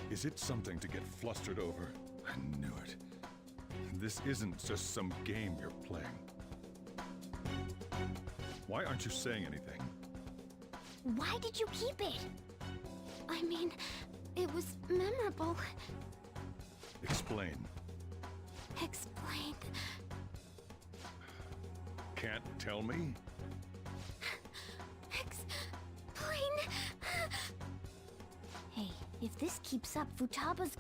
Is it something to get flustered over? I knew it. This isn't just some game you're playing. Why aren't you saying anything? Why did you keep it? I mean, it was memorable. Explain. Explain. Can't tell me? Explain. Hey, if this keeps up, Futaba's...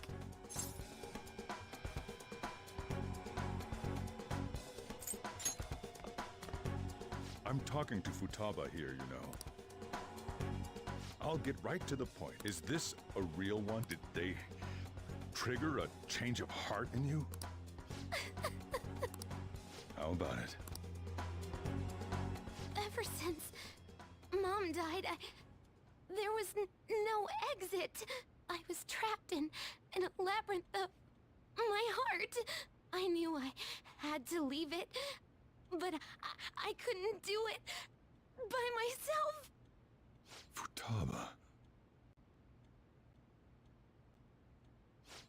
I'm talking to Futaba here, you know. I'll get right to the point. Is this a real one? Did they trigger a change of heart in you? How about it? Ever since Mom died, there was no exit. I was trapped in a labyrinth of my heart. I knew I had to leave it, but I couldn't do it by myself. Futaba.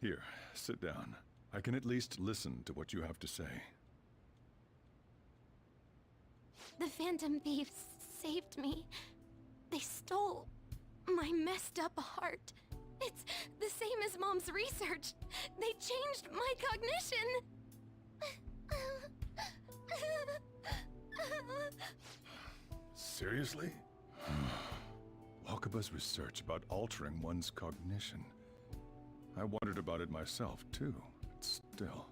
Here, sit down. I can at least listen to what you have to say. The Phantom Thieves saved me. They stole my messed up heart. It's the same as Mom's research. They changed my cognition. Seriously? Wakaba's research about altering one's cognition. I wondered about it myself, too, but still.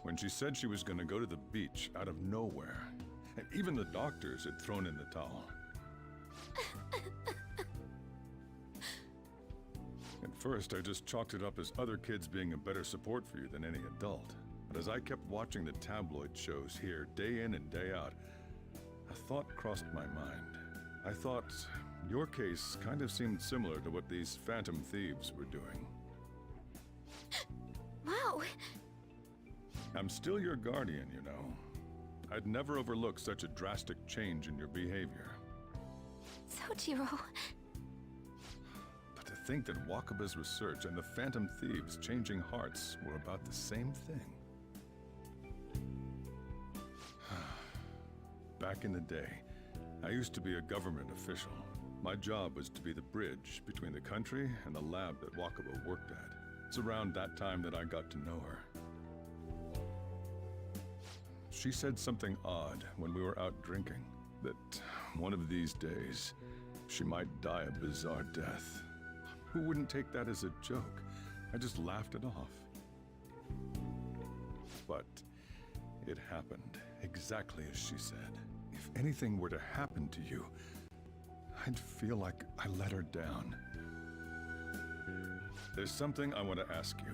When she said she was going to go to the beach out of nowhere, and even the doctors had thrown in the towel. At first, I just chalked it up as other kids being a better support for you than any adult. But as I kept watching the tabloid shows here, day in and day out, a thought crossed my mind. I thought your case kind of seemed similar to what these Phantom Thieves were doing. Wow. I'm still your guardian, you know. I'd never overlook such a drastic change in your behavior. Sojiro. But to think that Wakaba's research and the Phantom Thieves changing hearts were about the same thing. Back in the day, I used to be a government official. My job was to be the bridge between the country and the lab that Wakaba worked at. It's around that time that I got to know her. She said something odd when we were out drinking, that one of these days, she might die a bizarre death. Who wouldn't take that as a joke? I just laughed it off. But it happened exactly as she said. If anything were to happen to you, I'd feel like I let her down. There's something I want to ask you.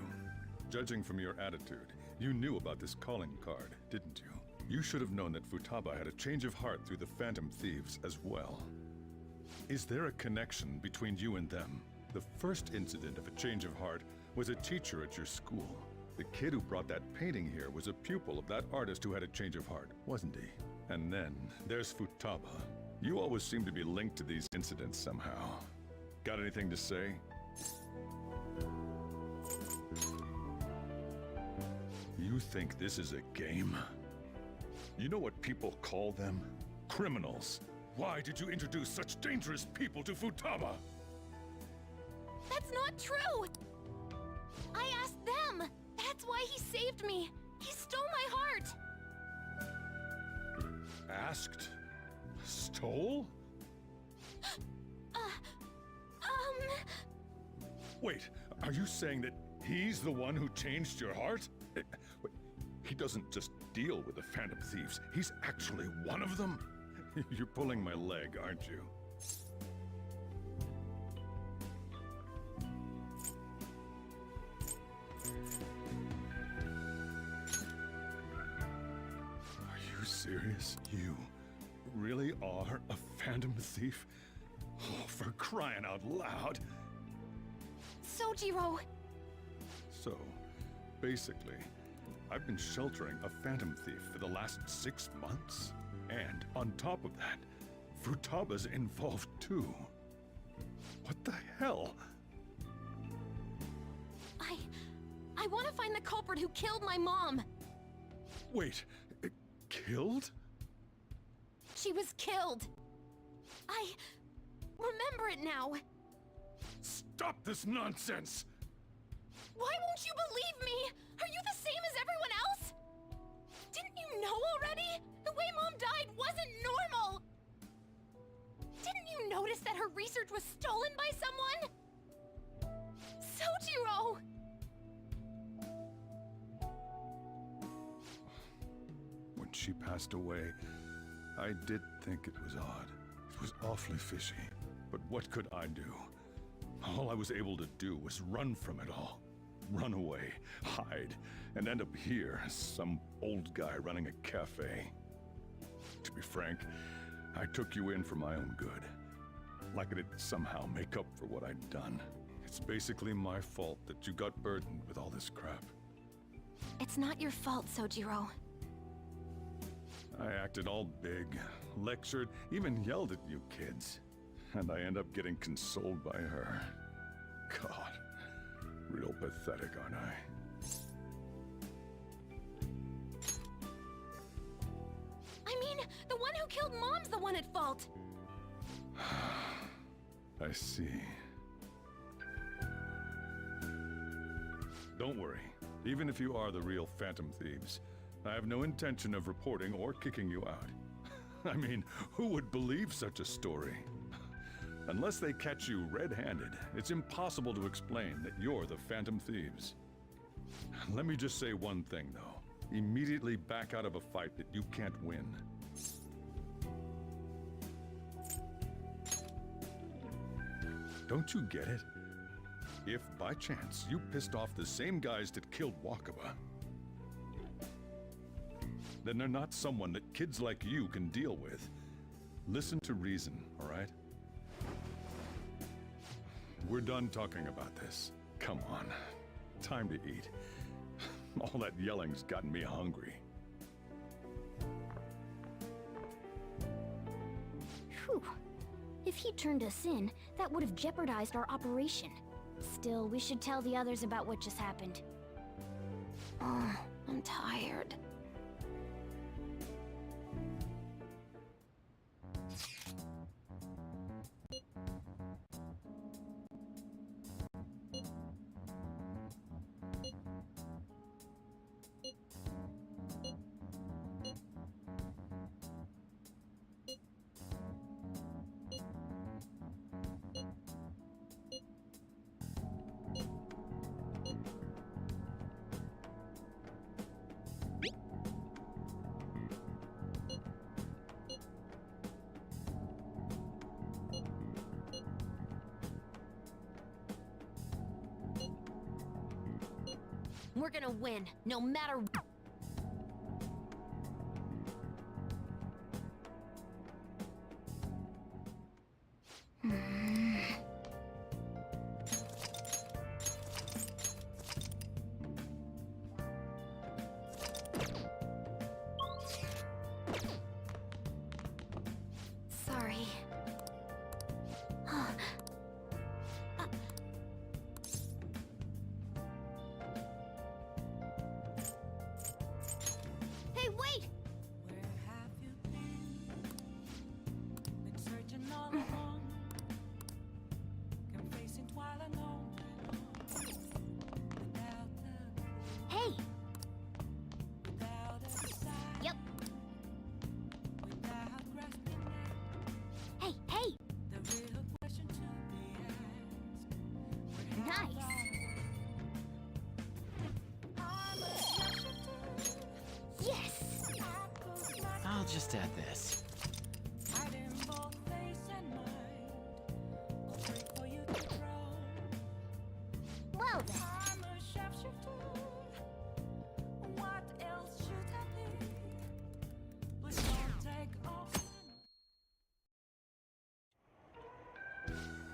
Judging from your attitude, you knew about this calling card, didn't you? You should have known that Futaba had a change of heart through the Phantom Thieves as well. Is there a connection between you and them? The first incident of a change of heart was a teacher at your school. The kid who brought that painting here was a pupil of that artist who had a change of heart, wasn't he? And then there's Futaba. You always seem to be linked to these incidents somehow. Got anything to say? You think this is a game? You know what people call them? Criminals. Why did you introduce such dangerous people to Futaba? That's not true! I asked them! That's why he saved me! He stole my heart! Asked? Stole? Wait, are you saying that he's the one who changed your heart? Wait, he doesn't just deal with the Phantom Thieves, he's actually one of them? You're pulling my leg, aren't you? Are you serious? You really are a Phantom Thief? Oh, for crying out loud! Sojiro! So, basically, I've been sheltering a Phantom Thief for the last 6 months. And on top of that, Futaba's involved too. What the hell? I want to find the culprit who killed my mom! Wait, killed? She was killed! I remember it now! Stop this nonsense! Why won't you believe me? Are you the same as everyone else? Didn't you know already? The way Mom died wasn't normal! Didn't you notice that her research was stolen by someone? Sojiro! When she passed away, I did think it was odd. It was awfully fishy. But what could I do? All I was able to do was run from it all. Run away, hide, and end up here as some old guy running a cafe. To be frank, I took you in for my own good. Like it'd somehow make up for what I'd done. It's basically my fault that you got burdened with all this crap. It's not your fault, Sojiro. I acted all big, lectured, even yelled at you kids. And I end up getting consoled by her. God, real pathetic, aren't I? I mean, the one who killed Mom's the one at fault! I see. Don't worry. Even if you are the real Phantom Thieves, I have no intention of reporting or kicking you out. I mean, who would believe such a story? Unless they catch you red-handed, it's impossible to explain that you're the Phantom Thieves. Let me just say one thing, though. Immediately back out of a fight that you can't win. Don't you get it? If, by chance, you pissed off the same guys that killed Wakaba, then they're not someone that kids like you can deal with. Listen to reason, all right? We're done talking about this. Come on. Time to eat. All that yelling's gotten me hungry. Whew. If he turned us in, that would have jeopardized our operation. Still, we should tell the others about what just happened. Oh, I'm tired. We're gonna win, no matter what. best at this. Hiding both face and mind. I'll wait for you to draw. Well then. I'm a sharpshooter. What else should I be? Please don't take off.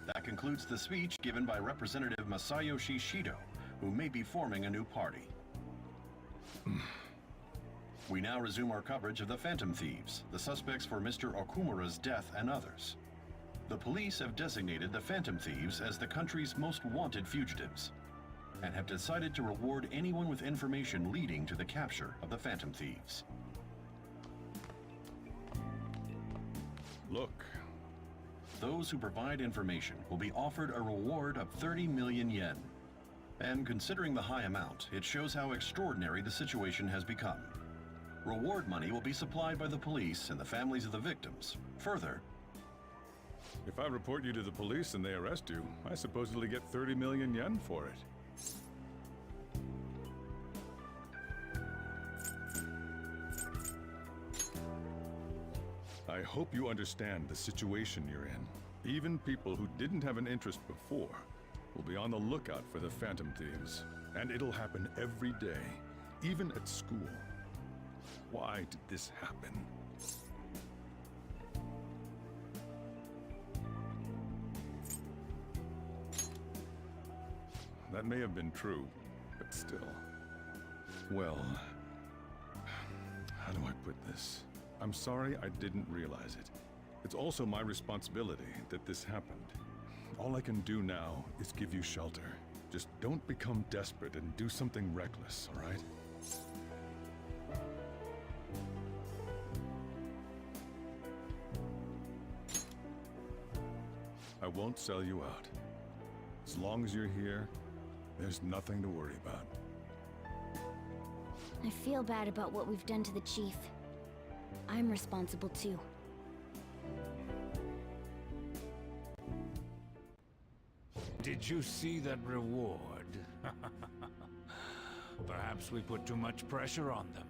That concludes the speech given by Representative Masayoshi Shido, who may be forming a new party. We now resume our coverage of the Phantom Thieves, the suspects for Mr. Okumura's death and others. The police have designated the Phantom Thieves as the country's most wanted fugitives, and have decided to reward anyone with information leading to the capture of the Phantom Thieves. Look. Those who provide information will be offered a reward of 30 million yen. And considering the high amount, it shows how extraordinary the situation has become. Reward money will be supplied by the police and the families of the victims. Further, If I report you to the police and they arrest you, I supposedly get 30 million yen for it. I hope you understand the situation you're in. Even people who didn't have an interest before will be on the lookout for the Phantom Thieves. And it'll happen every day, even at school. Why did this happen? That may have been true, but still. Well, how do I put this? I'm sorry I didn't realize it. It's also my responsibility that this happened. All I can do now is give you shelter. Just don't become desperate and do something reckless, all right? I won't sell you out. As long as you're here, there's nothing to worry about. I feel bad about what we've done to the chief. I'm responsible too. Did you see that reward? Perhaps we put too much pressure on them.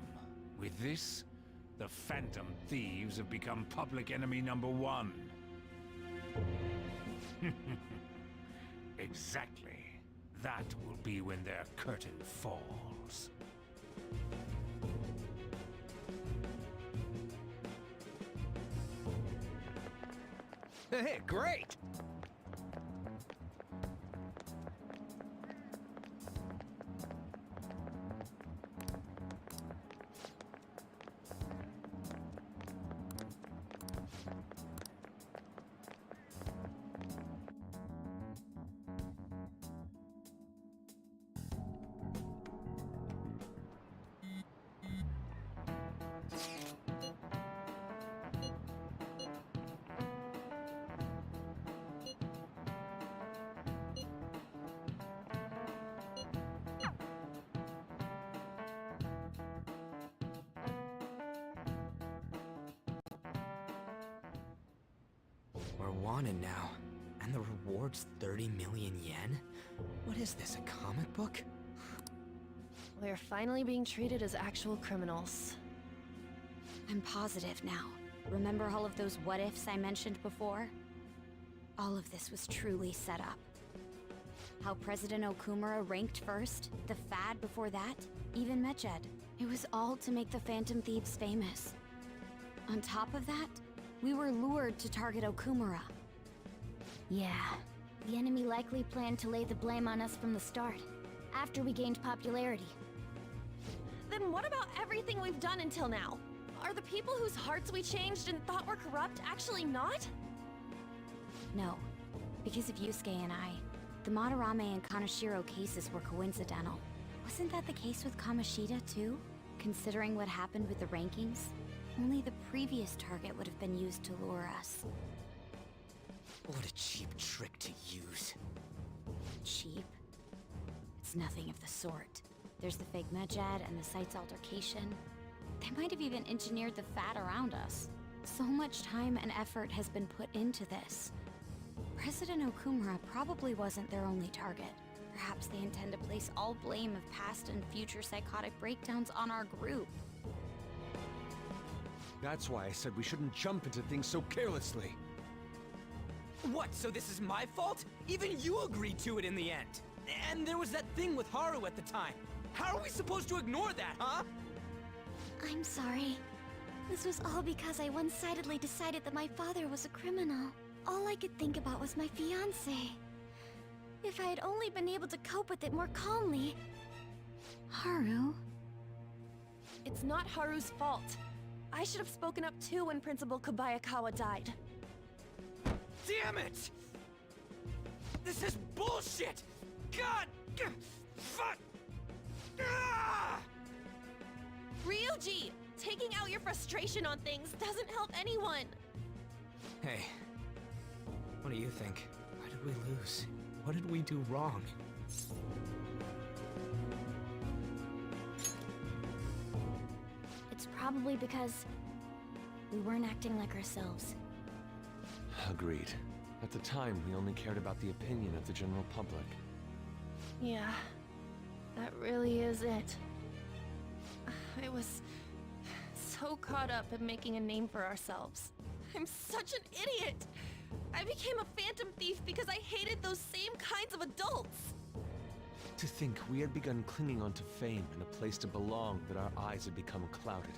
With this, the Phantom Thieves have become public enemy #1. Exactly. That will be when their curtain falls. Hey, great! We're wanted now, and the reward's 30 million yen? What is this, a comic book? We're finally being treated as actual criminals. I'm positive now. Remember all of those what-ifs I mentioned before? All of this was truly set up. How President Okumura ranked first, the Fad before that, even Mechad. It was all to make the Phantom Thieves famous. On top of that, we were lured to target Okumura. Yeah, the enemy likely planned to lay the blame on us from the start, after we gained popularity. Then what about everything we've done until now? Are the people whose hearts we changed and thought were corrupt actually not? No, because of Yusuke and I, the Madarame and Kaneshiro cases were coincidental. Wasn't that the case with Kamoshida too? Considering what happened with the rankings, only the previous target would have been used to lure us. What a cheap trick to use. Cheap? It's nothing of the sort. There's the fake Mechad and the site's altercation. They might have even engineered the Fat around us. So much time and effort has been put into this. President Okumura probably wasn't their only target. Perhaps they intend to place all blame of past and future psychotic breakdowns on our group. That's why I said we shouldn't jump into things so carelessly. What, so this is my fault? Even you agreed to it in the end. And there was that thing with Haru at the time. How are we supposed to ignore that, huh? I'm sorry. This was all because I one-sidedly decided that my father was a criminal. All I could think about was my fiancé. If I had only been able to cope with it more calmly... Haru? It's not Haru's fault. I should have spoken up too when Principal Kobayakawa died. Damn it! This is bullshit! God! Fuck! Ah! Ryuji! Taking out your frustration on things doesn't help anyone! Hey, what do you think? Why did we lose? What did we do wrong? It's probably because we weren't acting like ourselves. Agreed. At the time, we only cared about the opinion of the general public. Yeah, that really is it. I was so caught up in making a name for ourselves. I'm such an idiot! I became a phantom thief because I hated those same kinds of adults! To think we had begun clinging onto fame and a place to belong, that our eyes had become clouded.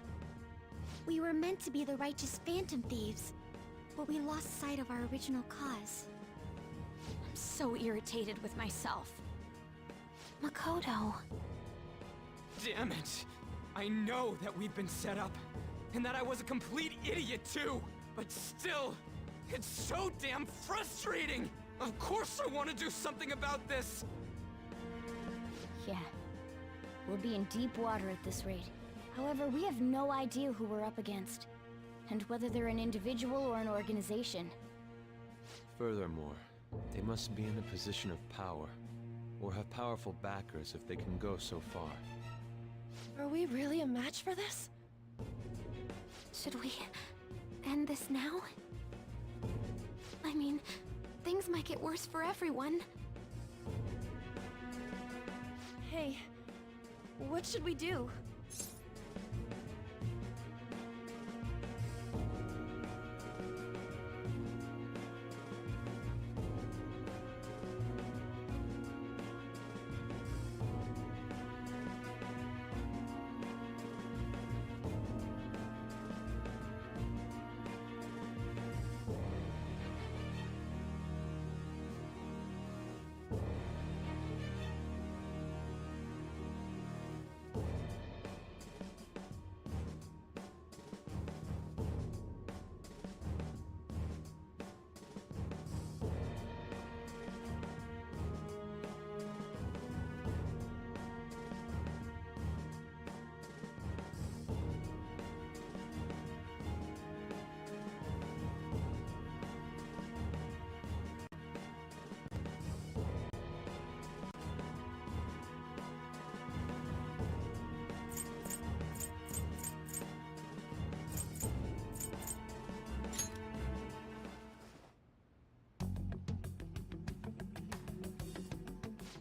We were meant to be the righteous phantom thieves, but we lost sight of our original cause. I'm so irritated with myself. Makoto. Damn it! I know that we've been set up, and that I was a complete idiot too! But still, it's so damn frustrating! Of course I want to do something about this! Yeah. We'll be in deep water at this rate. However, we have no idea who we're up against, and whether they're an individual or an organization. Furthermore, they must be in a position of power, or have powerful backers if they can go so far. Are we really a match for this? Should we end this now? I mean, things might get worse for everyone. Hey, what should we do?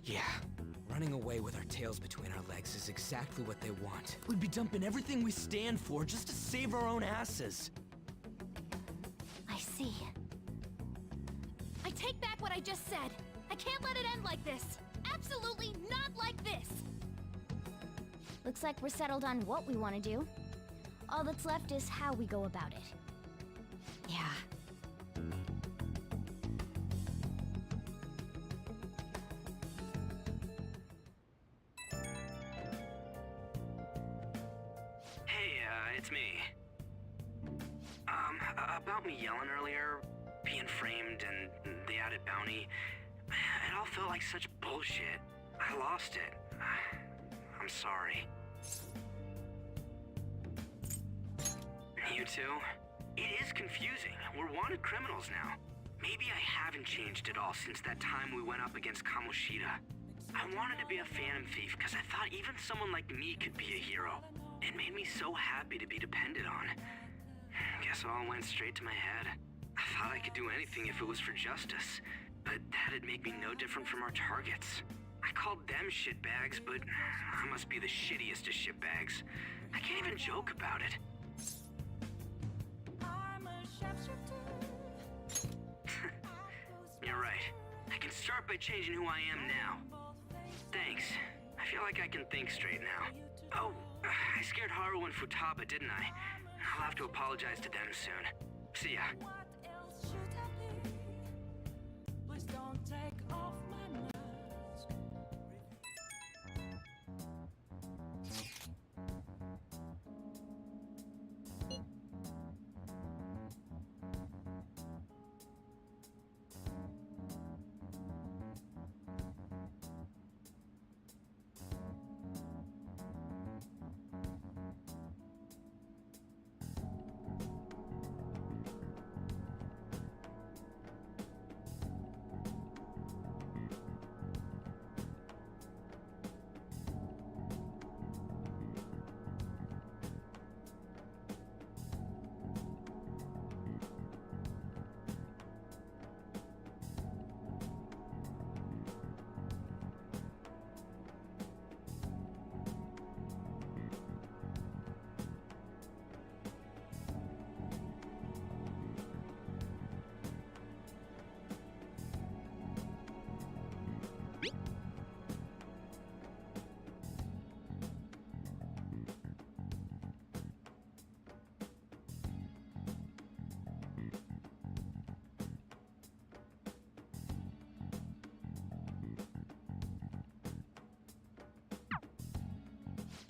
Yeah, running away with our tails between our legs is exactly what they want. We'd be dumping everything we stand for just to save our own asses. I see. I take back what I just said. I can't let it end like this. Absolutely not like this. Looks like we're settled on what we want to do. All that's left is how we go about it. Yeah. Hey, it's me. About me yelling earlier, being framed, and the added bounty, it all felt like such bullshit. I lost it. I'm sorry. You too? It is confusing. We're wanted criminals now. Maybe I haven't changed at all since that time we went up against Kamoshida. I wanted to be a phantom thief because I thought even someone like me could be a hero. It made me so happy to be depended on. Guess it all went straight to my head. I thought I could do anything if it was for justice, but that'd make me no different from our targets. I called them shitbags, but I must be the shittiest of shitbags. I can't even joke about it. Start by changing who I am now. Thanks. I feel like I can think straight now. Oh, I scared Haru and Futaba, didn't I? I'll have to apologize to them soon. See ya. What else should I be? Please don't take off my mask.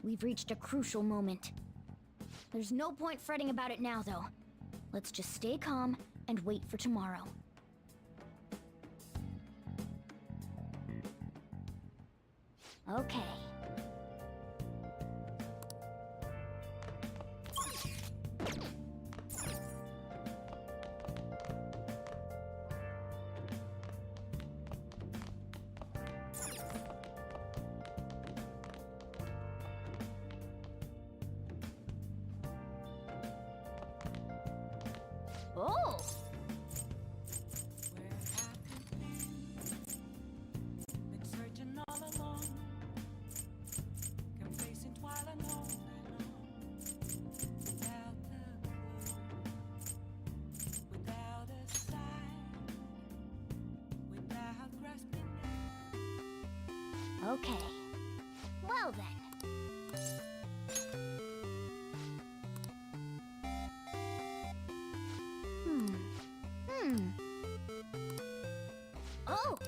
We've reached a crucial moment. There's no point fretting about it now, though. Let's just stay calm and wait for tomorrow. Okay. Oh! Been searching all along, confessing while alone, without a clue, without a sign, without grasping. Okay. Well then. Oh!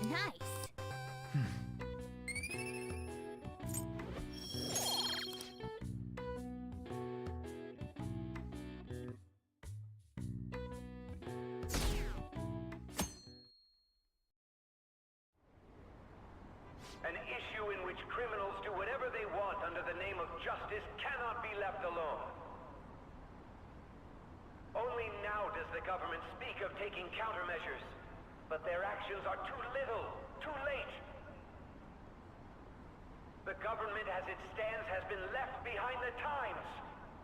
Nice. An issue in which criminals do whatever they want under the name of justice cannot be left alone. Only now does the government speak of taking countermeasures. But their actions are too little, too late. The government as it stands has been left behind the times.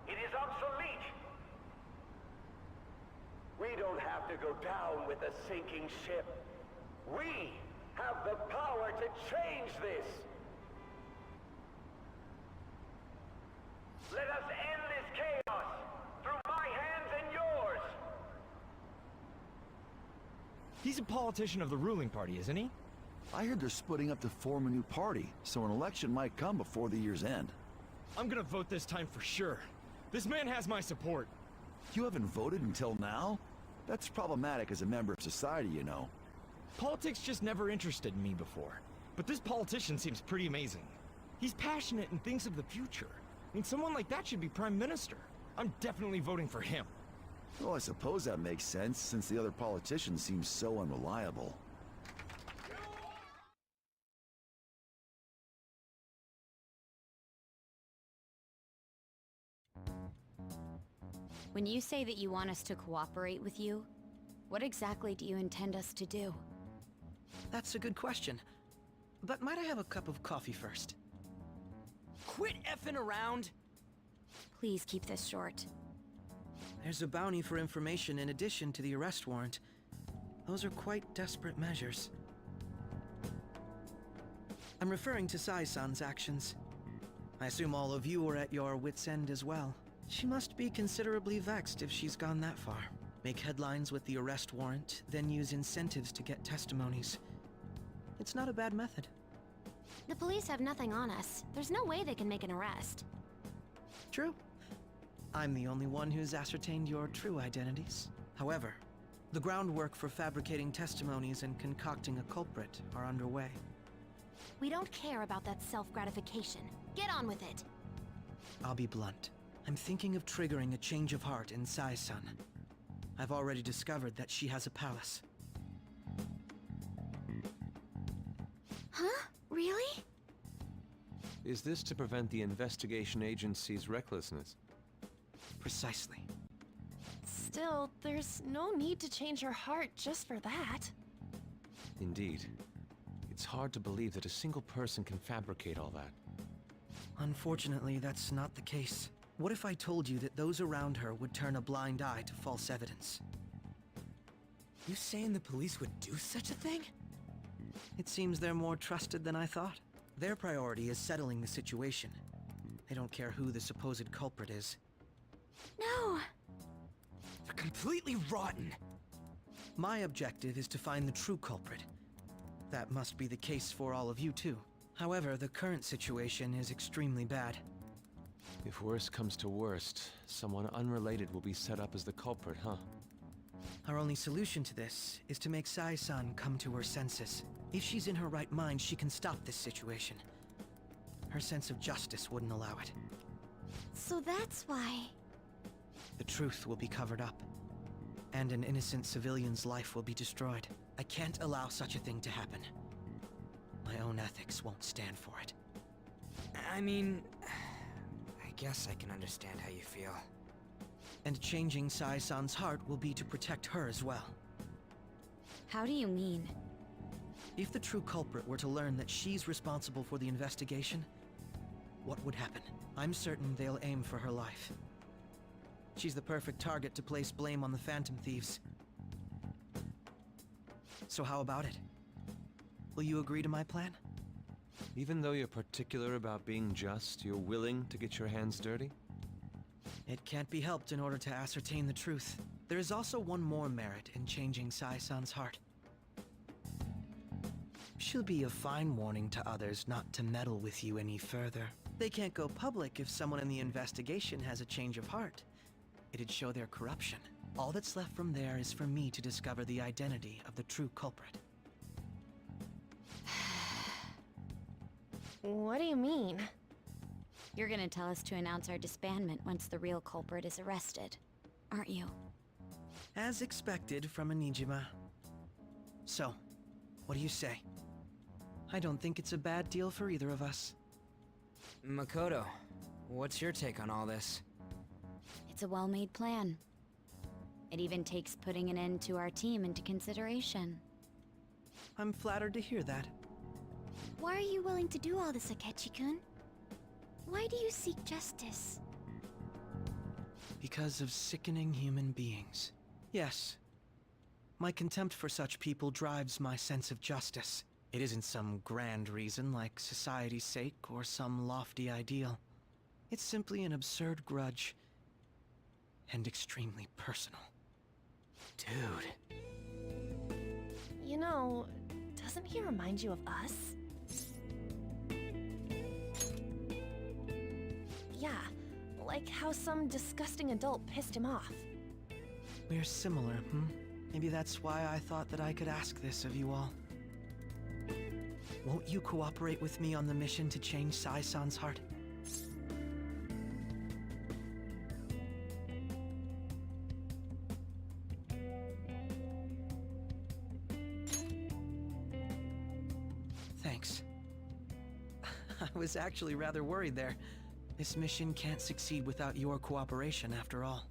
It is obsolete. We don't have to go down with a sinking ship. We have the power to change this. Let us end this chaos through my hands and yours. He's a politician of the ruling party, isn't he? I heard they're splitting up to form a new party, so an election might come before the year's end. I'm gonna vote this time for sure. This man has my support. You haven't voted until now? That's problematic as a member of society, you know. Politics just never interested me before. But this politician seems pretty amazing. He's passionate and thinks of the future. I mean, someone like that should be prime minister. I'm definitely voting for him. Well, I suppose that makes sense, since the other politicians seem so unreliable. When you say that you want us to cooperate with you, what exactly do you intend us to do? That's a good question. But might I have a cup of coffee first? Quit effing around! Please keep this short. There's a bounty for information in addition to the arrest warrant. Those are quite desperate measures. I'm referring to Sai-san's actions. I assume all of you are at your wits' end as well. She must be considerably vexed if she's gone that far. Make headlines with the arrest warrant, then use incentives to get testimonies. It's not a bad method. The police have nothing on us. There's no way they can make an arrest. True. I'm the only one who's ascertained your true identities. However, the groundwork for fabricating testimonies and concocting a culprit are underway. We don't care about that self-gratification. Get on with it. I'll be blunt. I'm thinking of triggering a change of heart in Sai-san. I've already discovered that she has a palace. Huh? Really? Is this to prevent the investigation agency's recklessness? Precisely. Still, there's no need to change her heart just for that. Indeed. It's hard to believe that a single person can fabricate all that. Unfortunately, that's not the case. What if I told you that those around her would turn a blind eye to false evidence? You saying the police would do such a thing? It seems they're more trusted than I thought. Their priority is settling the situation. They don't care who the supposed culprit is. No! They're completely rotten! My objective is to find the true culprit. That must be the case for all of you too. However, the current situation is extremely bad. If worst comes to worst, someone unrelated will be set up as the culprit, huh? Our only solution to this is to make Sai-san come to her senses. If she's in her right mind, she can stop this situation. Her sense of justice wouldn't allow it. So that's why... The truth will be covered up, and an innocent civilian's life will be destroyed. I can't allow such a thing to happen. My own ethics won't stand for it. I mean... I guess I can understand how you feel. And changing Sai-san's heart will be to protect her as well. How do you mean? If the true culprit were to learn that she's responsible for the investigation, what would happen? I'm certain they'll aim for her life. She's the perfect target to place blame on the Phantom Thieves. So how about it? Will you agree to my plan? Even though you're particular about being just, you're willing to get your hands dirty? It can't be helped in order to ascertain the truth. There is also one more merit in changing Sai-san's heart. She'll be a fine warning to others not to meddle with you any further. They can't go public if someone in the investigation has a change of heart. It'd show their corruption. All that's left from there is for me to discover the identity of the true culprit. What do you mean? You're gonna tell us to announce our disbandment once the real culprit is arrested, aren't you? As expected from a Nijima. So, what do you say? I don't think it's a bad deal for either of us. Makoto, what's your take on all this? It's a well-made plan. It even takes putting an end to our team into consideration. I'm flattered to hear that. Why are you willing to do all this, Akechi-kun? Why do you seek justice? Because of sickening human beings. Yes. My contempt for such people drives my sense of justice. It isn't some grand reason like society's sake or some lofty ideal. It's simply an absurd grudge. And extremely personal. Dude. You know, doesn't he remind you of us? Yeah, like how some disgusting adult pissed him off. We're similar, Maybe that's why I thought that I could ask this of you all. Won't you cooperate with me on the mission to change Sai-san's heart? Thanks. I was actually rather worried there. This mission can't succeed without your cooperation, after all.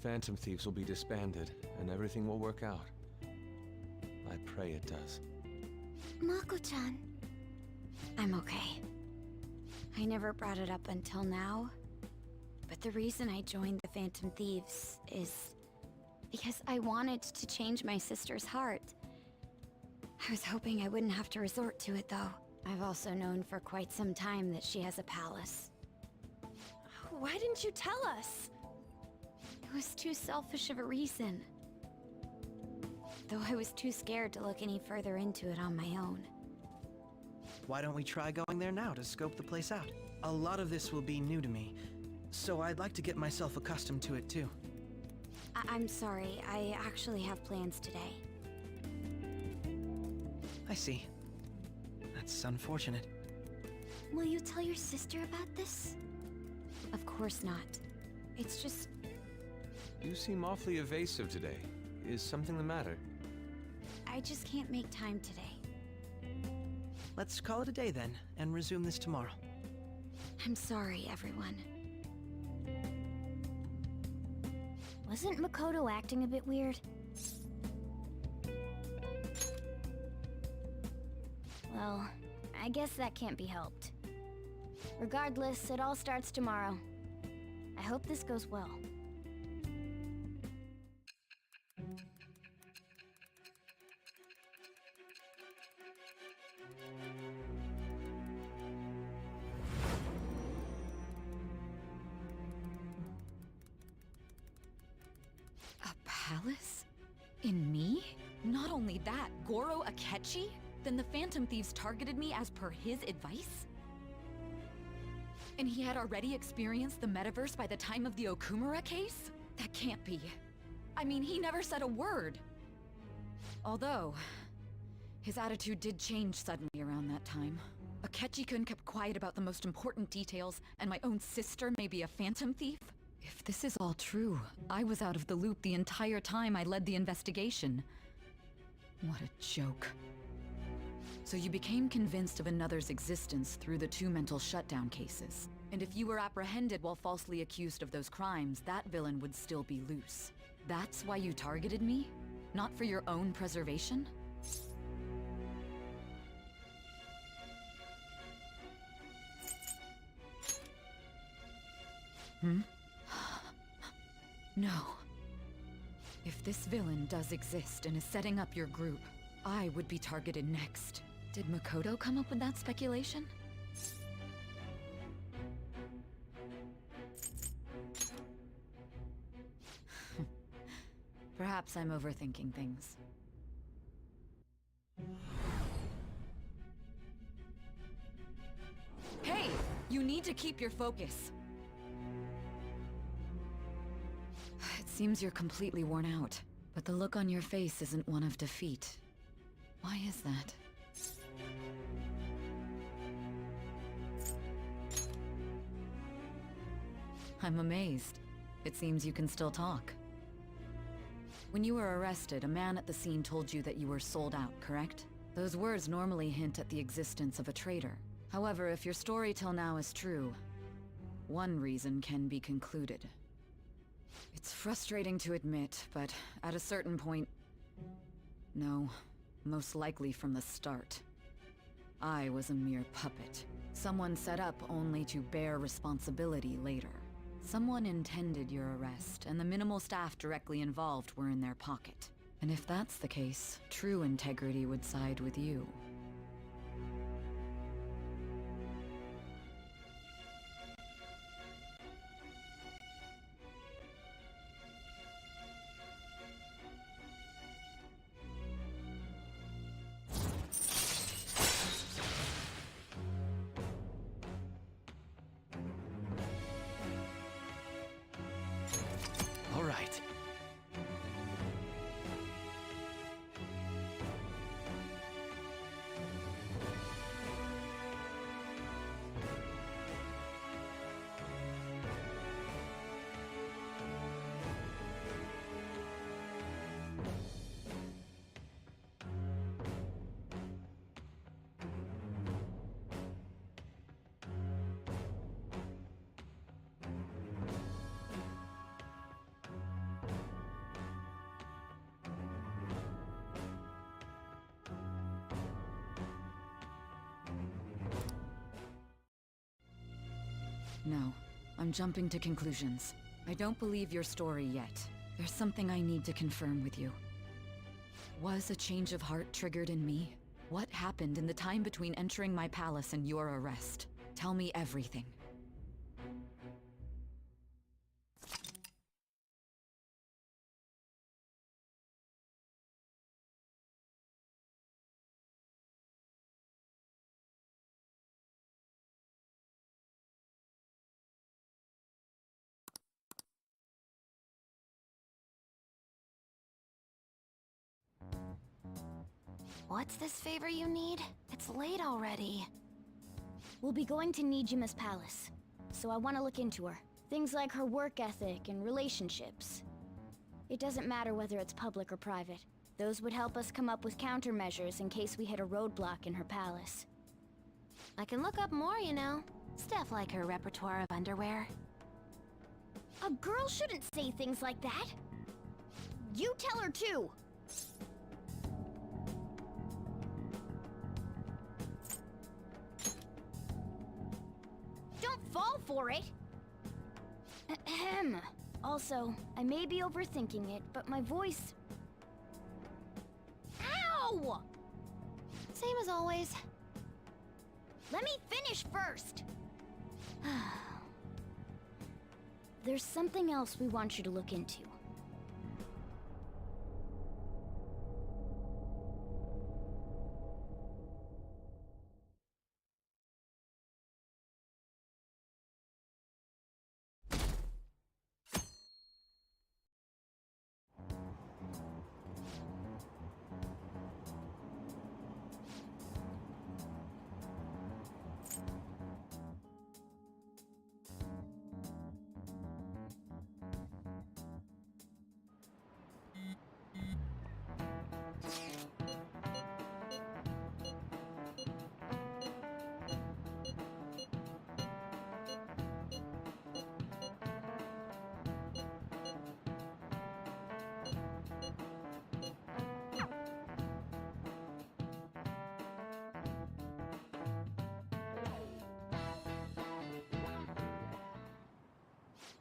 Phantom Thieves will be disbanded, and everything will work out. I pray it does. Mako-chan. I'm okay. I never brought it up until now, but the reason I joined the Phantom Thieves is because I wanted to change my sister's heart. I was hoping I wouldn't have to resort to it, though. I've also known for quite some time that she has a palace. Why didn't you tell us? It was too selfish of a reason. Though I was too scared to look any further into it on my own. Why don't we try going there now to scope the place out? A lot of this will be new to me, so I'd like to get myself accustomed to it too. I'm sorry, I actually have plans today. I see. That's unfortunate. Will you tell your sister about this? Of course not. It's just... You seem awfully evasive today. Is something the matter? I just can't make time today. Let's call it a day then, and resume this tomorrow. I'm sorry, everyone. Wasn't Makoto acting a bit weird? Well, I guess that can't be helped. Regardless, it all starts tomorrow. I hope this goes well. A palace? In me? Not only that, Goro Akechi? Then the Phantom Thieves targeted me as per his advice? And he had already experienced the metaverse by the time of the Okumura case? That can't be. I mean, he never said a word. Although, his attitude did change suddenly around that time. Akechi-kun kept quiet about the most important details, and my own sister may be a Phantom Thief? If this is all true, I was out of the loop the entire time I led the investigation. What a joke. So you became convinced of another's existence through the 2 mental shutdown cases. And if you were apprehended while falsely accused of those crimes, that villain would still be loose. That's why you targeted me? Not for your own preservation? No. If this villain does exist and is setting up your group, I would be targeted next. Did Makoto come up with that speculation? Perhaps I'm overthinking things. Hey! You need to keep your focus. It seems you're completely worn out, but the look on your face isn't one of defeat. Why is that? I'm amazed. It seems you can still talk. When you were arrested, a man at the scene told you that you were sold out, correct? Those words normally hint at the existence of a traitor. However, if your story till now is true, one reason can be concluded. It's frustrating to admit, but at a certain point... No, most likely from the start. I was a mere puppet. Someone set up only to bear responsibility later. Someone intended your arrest, and the minimal staff directly involved were in their pocket. And if that's the case, true integrity would side with you. All right. No, I'm jumping to conclusions. I don't believe your story yet. There's something I need to confirm with you. Was a change of heart triggered in me? What happened in the time between entering my palace and your arrest? Tell me everything. What's this favor you need? It's late already. We'll be going to Nijima's palace, so I want to look into her. Things like her work ethic and relationships. It doesn't matter whether it's public or private. Those would help us come up with countermeasures in case we hit a roadblock in her palace. I can look up more, you know. Stuff like her repertoire of underwear. A girl shouldn't say things like that. You tell her too. Don't fall for it. Ahem. Also, I may be overthinking it, but my voice... Ow! Same as always. Let me finish first. There's something else we want you to look into.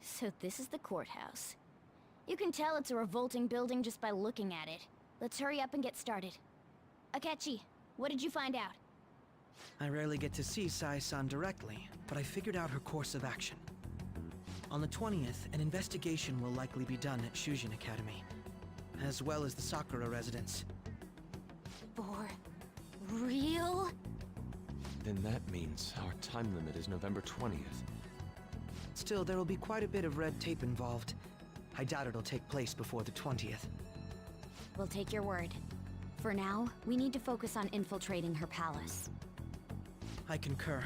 So this is the courthouse. You can tell it's a revolting building just by looking at it. Let's hurry up and get started. Akechi, what did you find out? I rarely get to see Sai-san directly, but I figured out her course of action. On the 20th, an investigation will likely be done at Shujin Academy, as well as the Sakura residence. For real? Then that means our time limit is November 20th. Still, there will be quite a bit of red tape involved. I doubt it'll take place before the 20th. We'll take your word. For now, we need to focus on infiltrating her palace. I concur.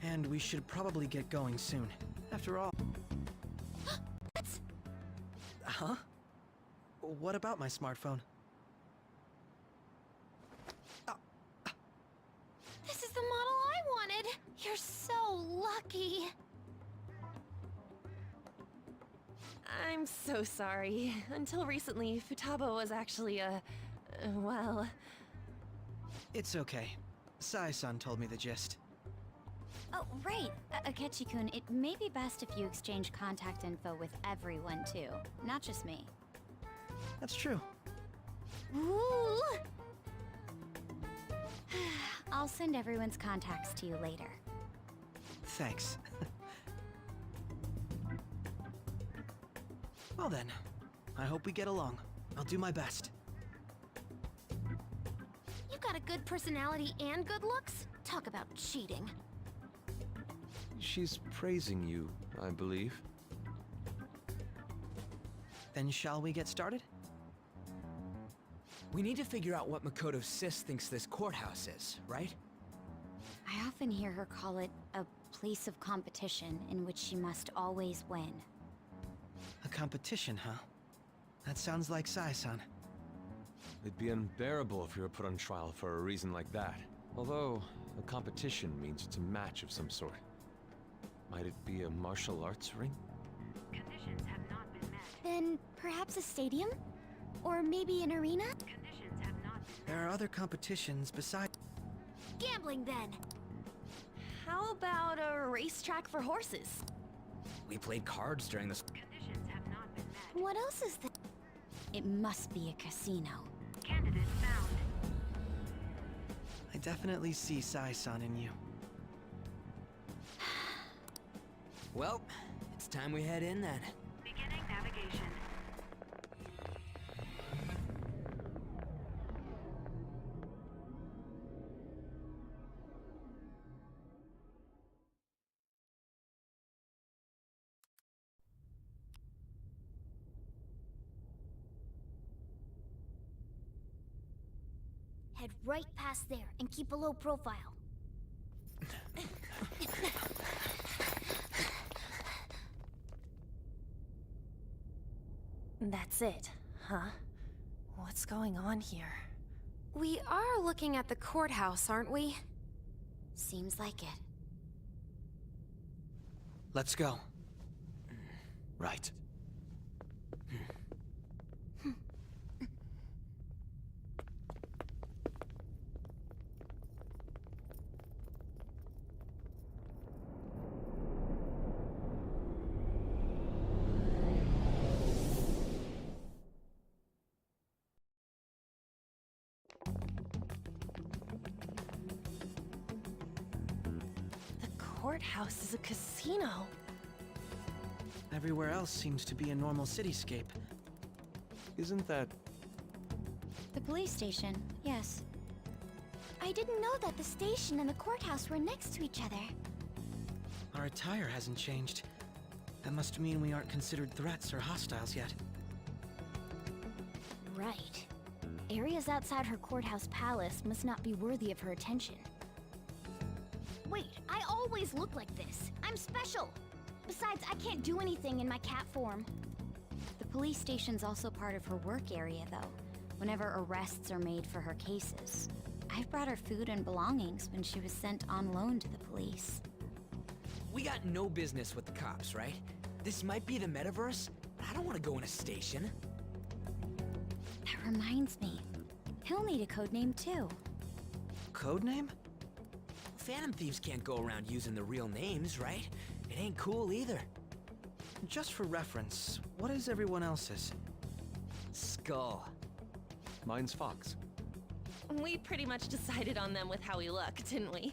And we should probably get going soon. After all... Huh? What about my smartphone? This is the model I wanted! You're so lucky! I'm so sorry. Until recently, Futaba was actually well... It's okay. Sai-san told me the gist. Oh, right. Akechi-kun, it may be best if you exchange contact info with everyone, too. Not just me. That's true. Ooh! I'll send everyone's contacts to you later. Thanks. Well then, I hope we get along. I'll do my best. You've got a good personality and good looks? Talk about cheating. She's praising you, I believe. Then shall we get started? We need to figure out what Makoto Sis thinks this courthouse is, right? I often hear her call it a place of competition in which she must always win. A competition, huh? That sounds like Sai-san. It'd be unbearable if you were put on trial for a reason like that. Although, a competition means it's a match of some sort. Might it be a martial arts ring? Conditions have not been met. Then perhaps a stadium? Or maybe an arena? Conditions have not been met. There are other competitions besides... Gambling, then! How about a racetrack for horses. We played cards during this. What else is there? It must be a casino. Candidate found. I definitely see Sai-san in you. Well, it's time we head in then. Beginning navigation. Head right past there and keep a low profile. That's it, huh? What's going on here? We are looking at the courthouse, aren't we? Seems like it. Let's go. Right. The courthouse is a casino. Everywhere else seems to be a normal cityscape. Isn't that... The police station, yes. I didn't know that the station and the courthouse were next to each other. Our attire hasn't changed. That must mean we aren't considered threats or hostiles yet. Right. Areas outside her courthouse palace must not be worthy of her attention. Wait, I always look like this. I'm special. Besides, I can't do anything in my cat form. The police station's also part of her work area, though, whenever arrests are made for her cases. I've brought her food and belongings when she was sent on loan to the police. We got no business with the cops, right? This might be the metaverse, but I don't want to go in a station. That reminds me. He'll need a codename, too. Codename? Phantom thieves can't go around using the real names, right? It ain't cool either. Just for reference, what is everyone else's? Skull. Mine's Fox. We pretty much decided on them with how we look, didn't we?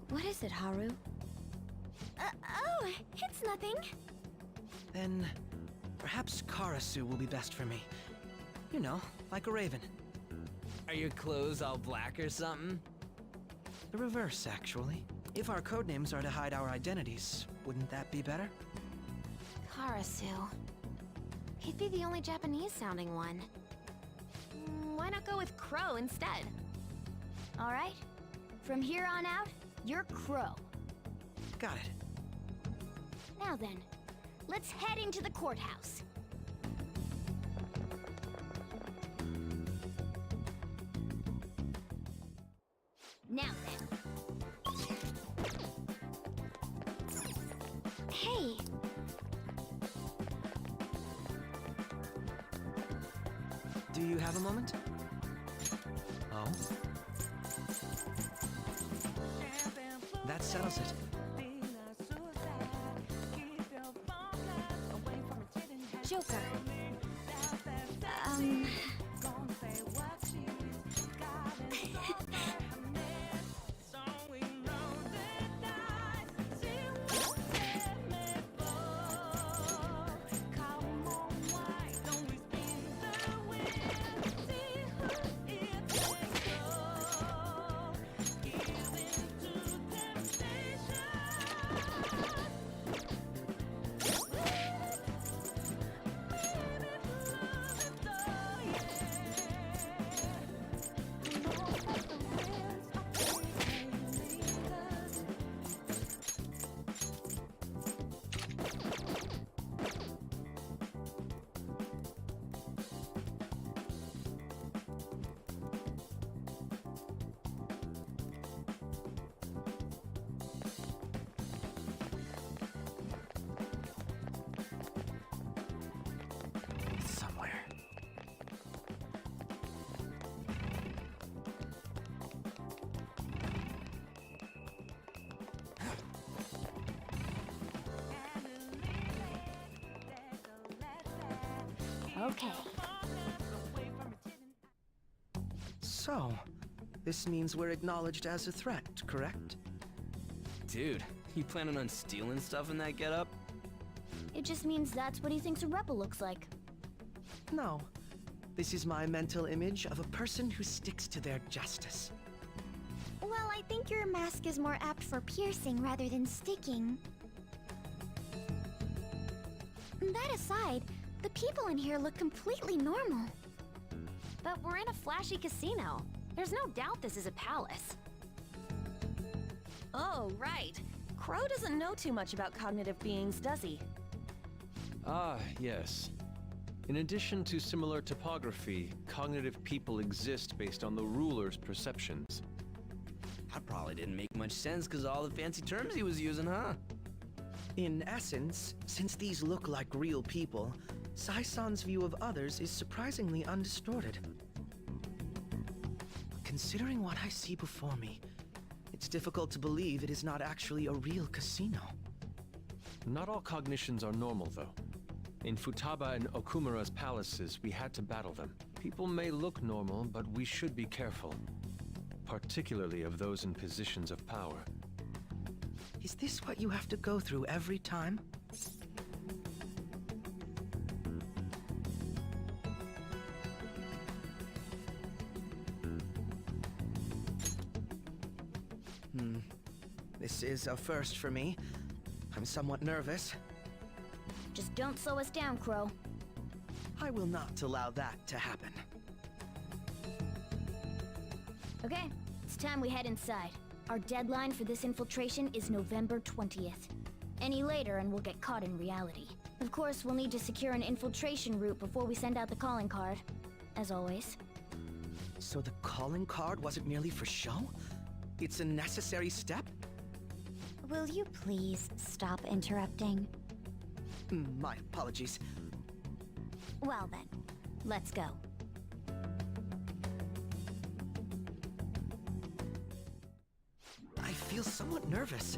What is it, Haru? Oh, it's nothing. Then, perhaps Karasu will be best for me. You know, like a raven. Are your clothes all black or something? The reverse, actually. If our codenames are to hide our identities, wouldn't that be better? Karasu. He'd be the only Japanese-sounding one. Why not go with Crow instead? All right. From here on out, you're Crow. Got it. Now then, let's head into the courthouse. Now then. Hey! Do you have a moment? Oh? That settles it. Joker. okay. So, this means we're acknowledged as a threat, correct? Dude, you planning on stealing stuff in that getup? It just means that's what he thinks a rebel looks like. No. This is my mental image of a person who sticks to their justice. Well, I think your mask is more apt for piercing rather than sticking. That aside, the people in here look completely normal. But we're in a flashy casino. There's no doubt this is a palace. Oh, right. Crow doesn't know too much about cognitive beings, does he? Ah, yes. In addition to similar topography, cognitive people exist based on the ruler's perceptions. That probably didn't make much sense because of all the fancy terms he was using, huh? In essence, since these look like real people, Sai-san's view of others is surprisingly undistorted. Considering what I see before me, it's difficult to believe it is not actually a real casino. Not all cognitions are normal, though. In Futaba and Okumura's palaces, we had to battle them. People may look normal, but we should be careful. Particularly of those in positions of power. Is this what you have to go through every time? This is a first for me. I'm somewhat nervous. Just don't slow us down, Crow. I will not allow that to happen. Okay, it's time we head inside. Our deadline for this infiltration is November 20th. Any later and we'll get caught in reality. Of course, we'll need to secure an infiltration route before we send out the calling card. As always. So the calling card wasn't merely for show? It's a necessary step? Will you please stop interrupting? My apologies. Well then, let's go. I feel somewhat nervous.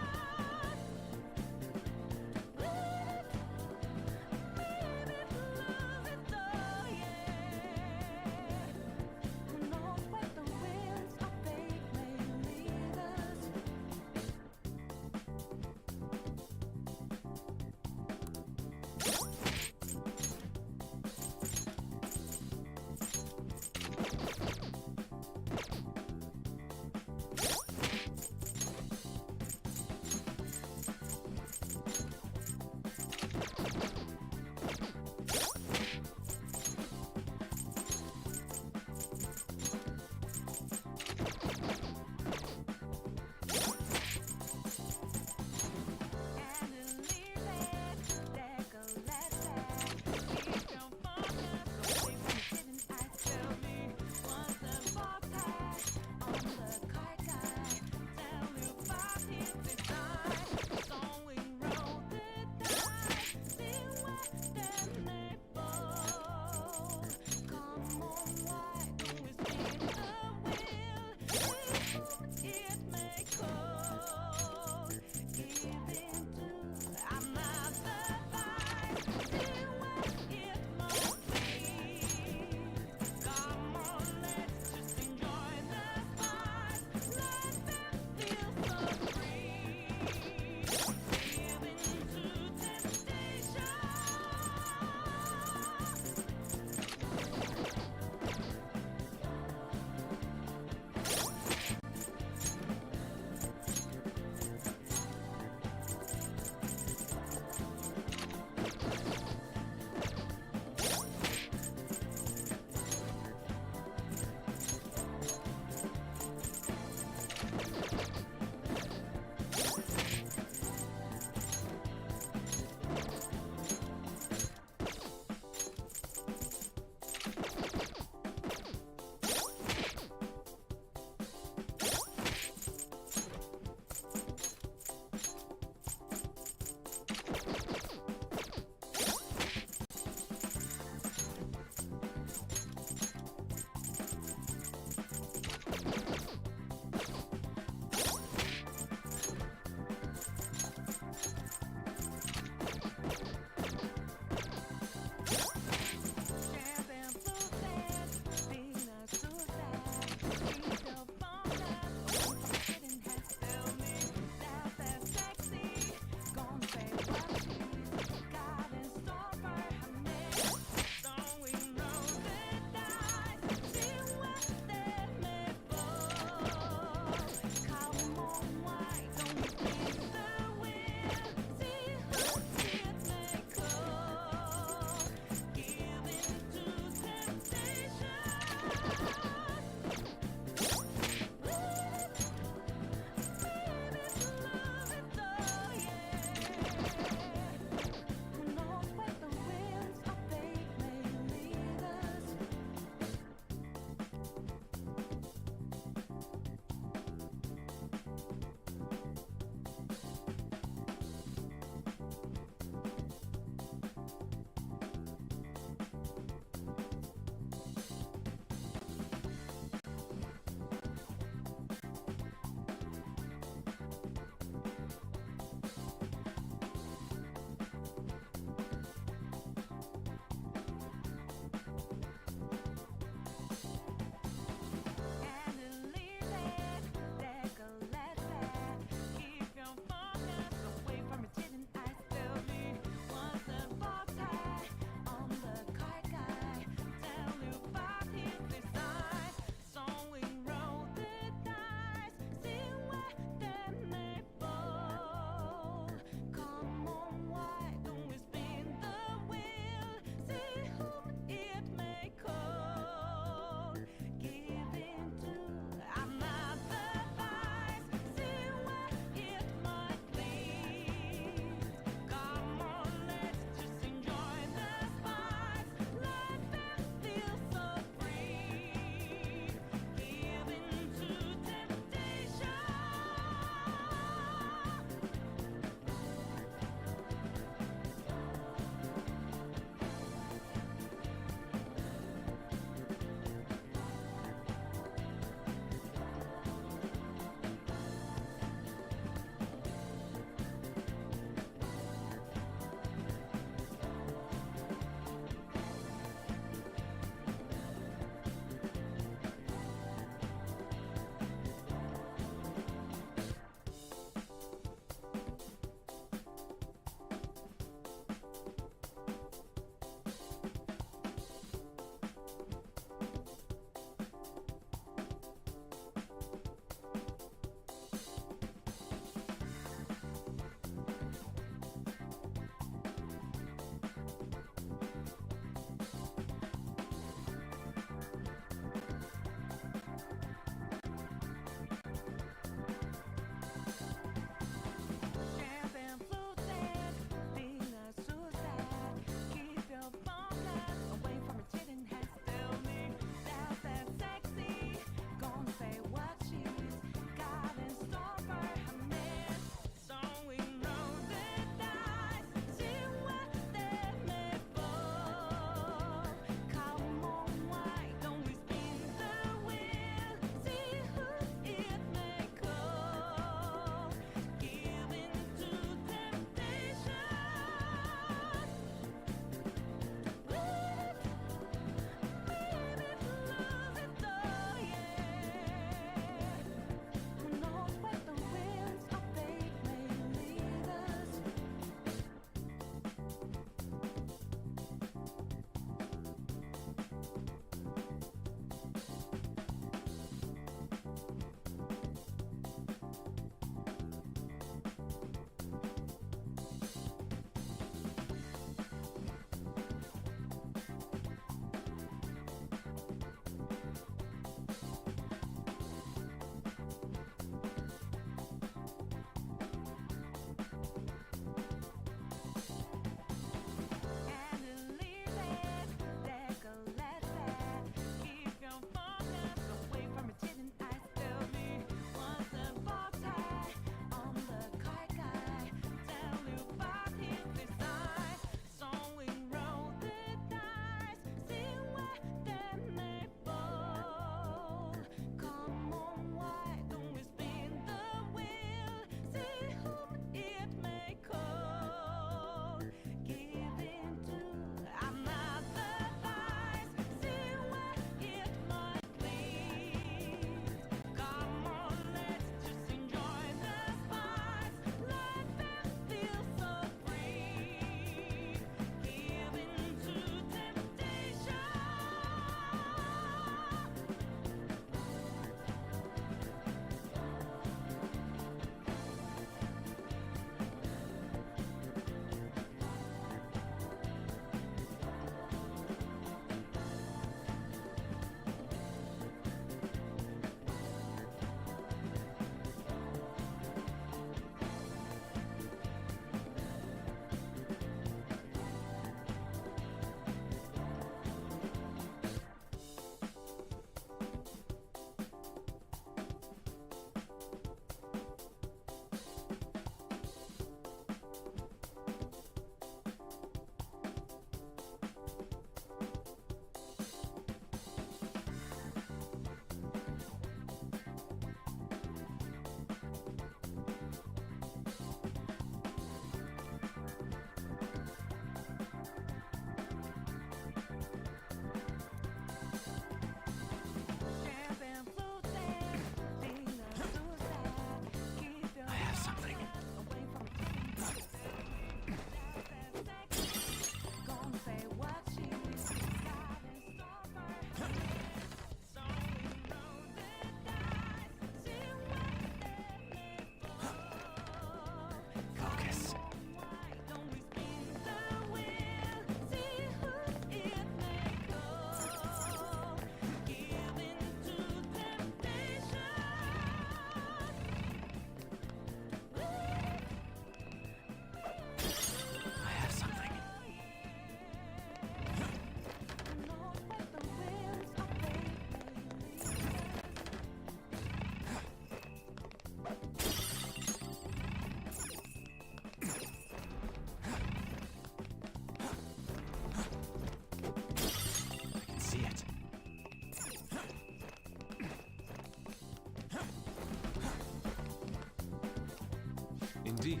Indeed.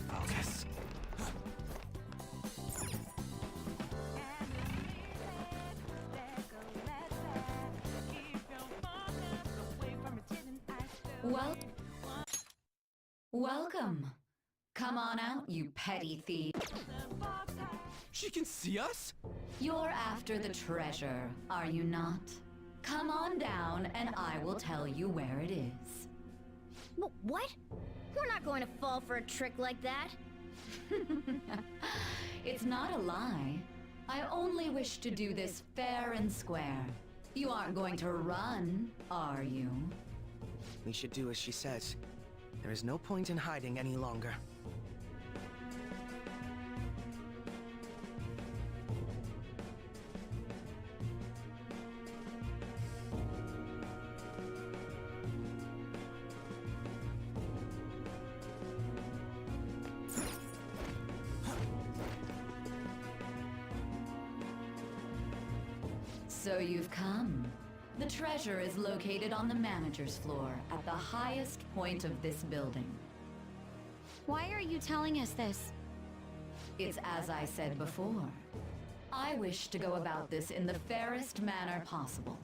Focus. Well, welcome. Come on out, you petty thief. She can see us? You're after the treasure, are you not? Come on down and I will tell you where it is. What? We're not going to fall for a trick like that. It's not a lie. I only wish to do this fair and square. You aren't going to run, are you? We should do as she says. There is no point in hiding any longer. So you've come. The treasure is located on the manager's floor, at the highest point of this building. Why are you telling us this? It's as I said before. I wish to go about this in the fairest manner possible.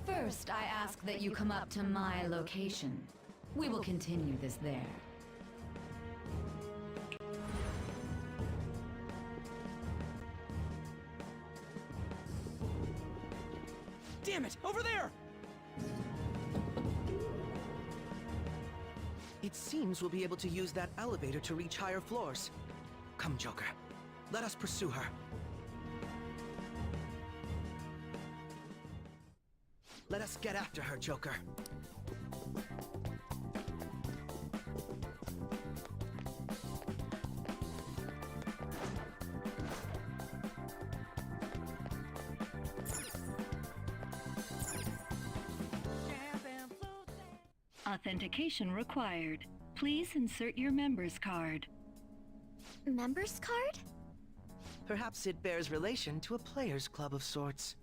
First, I ask that you come up to my location. We will continue this there. Damn it! Over there! It seems we'll be able to use that elevator to reach higher floors. Come, Joker. Let us pursue her. Let us get after her, Joker. Authentication required. Please insert your member's card. Member's card? Perhaps it bears relation to a players' club of sorts.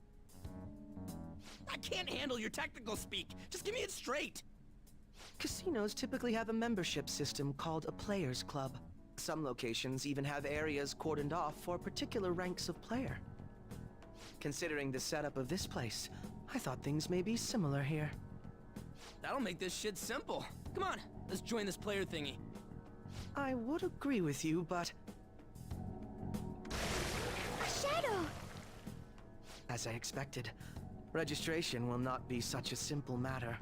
I can't handle your technical speak. Just give me it straight. Casinos typically have a membership system called a players' club. Some locations even have areas cordoned off for particular ranks of player. Considering the setup of this place, I thought things may be similar here. That'll make this shit simple. Come on, let's join this player thingy. I would agree with you, but... A shadow! As I expected, registration will not be such a simple matter.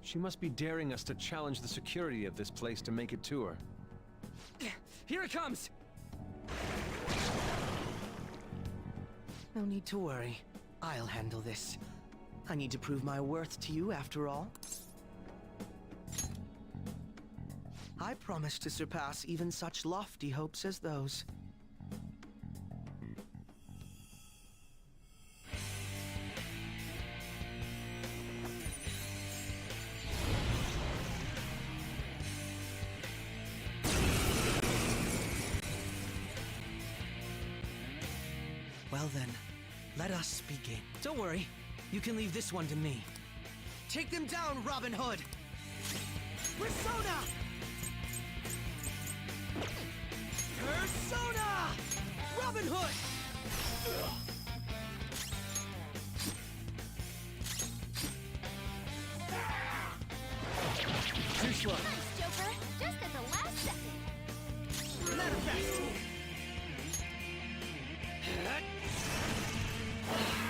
She must be daring us to challenge the security of this place to make it to her. Here it comes! No need to worry. I'll handle this. I need to prove my worth to you, after all. I promise to surpass even such lofty hopes as those. Well then, let us begin. Don't worry. You can leave this one to me. Take them down, Robin Hood! Persona! Persona! Robin Hood! Too slow. Nice, Joker! Just at the last second! Manifest!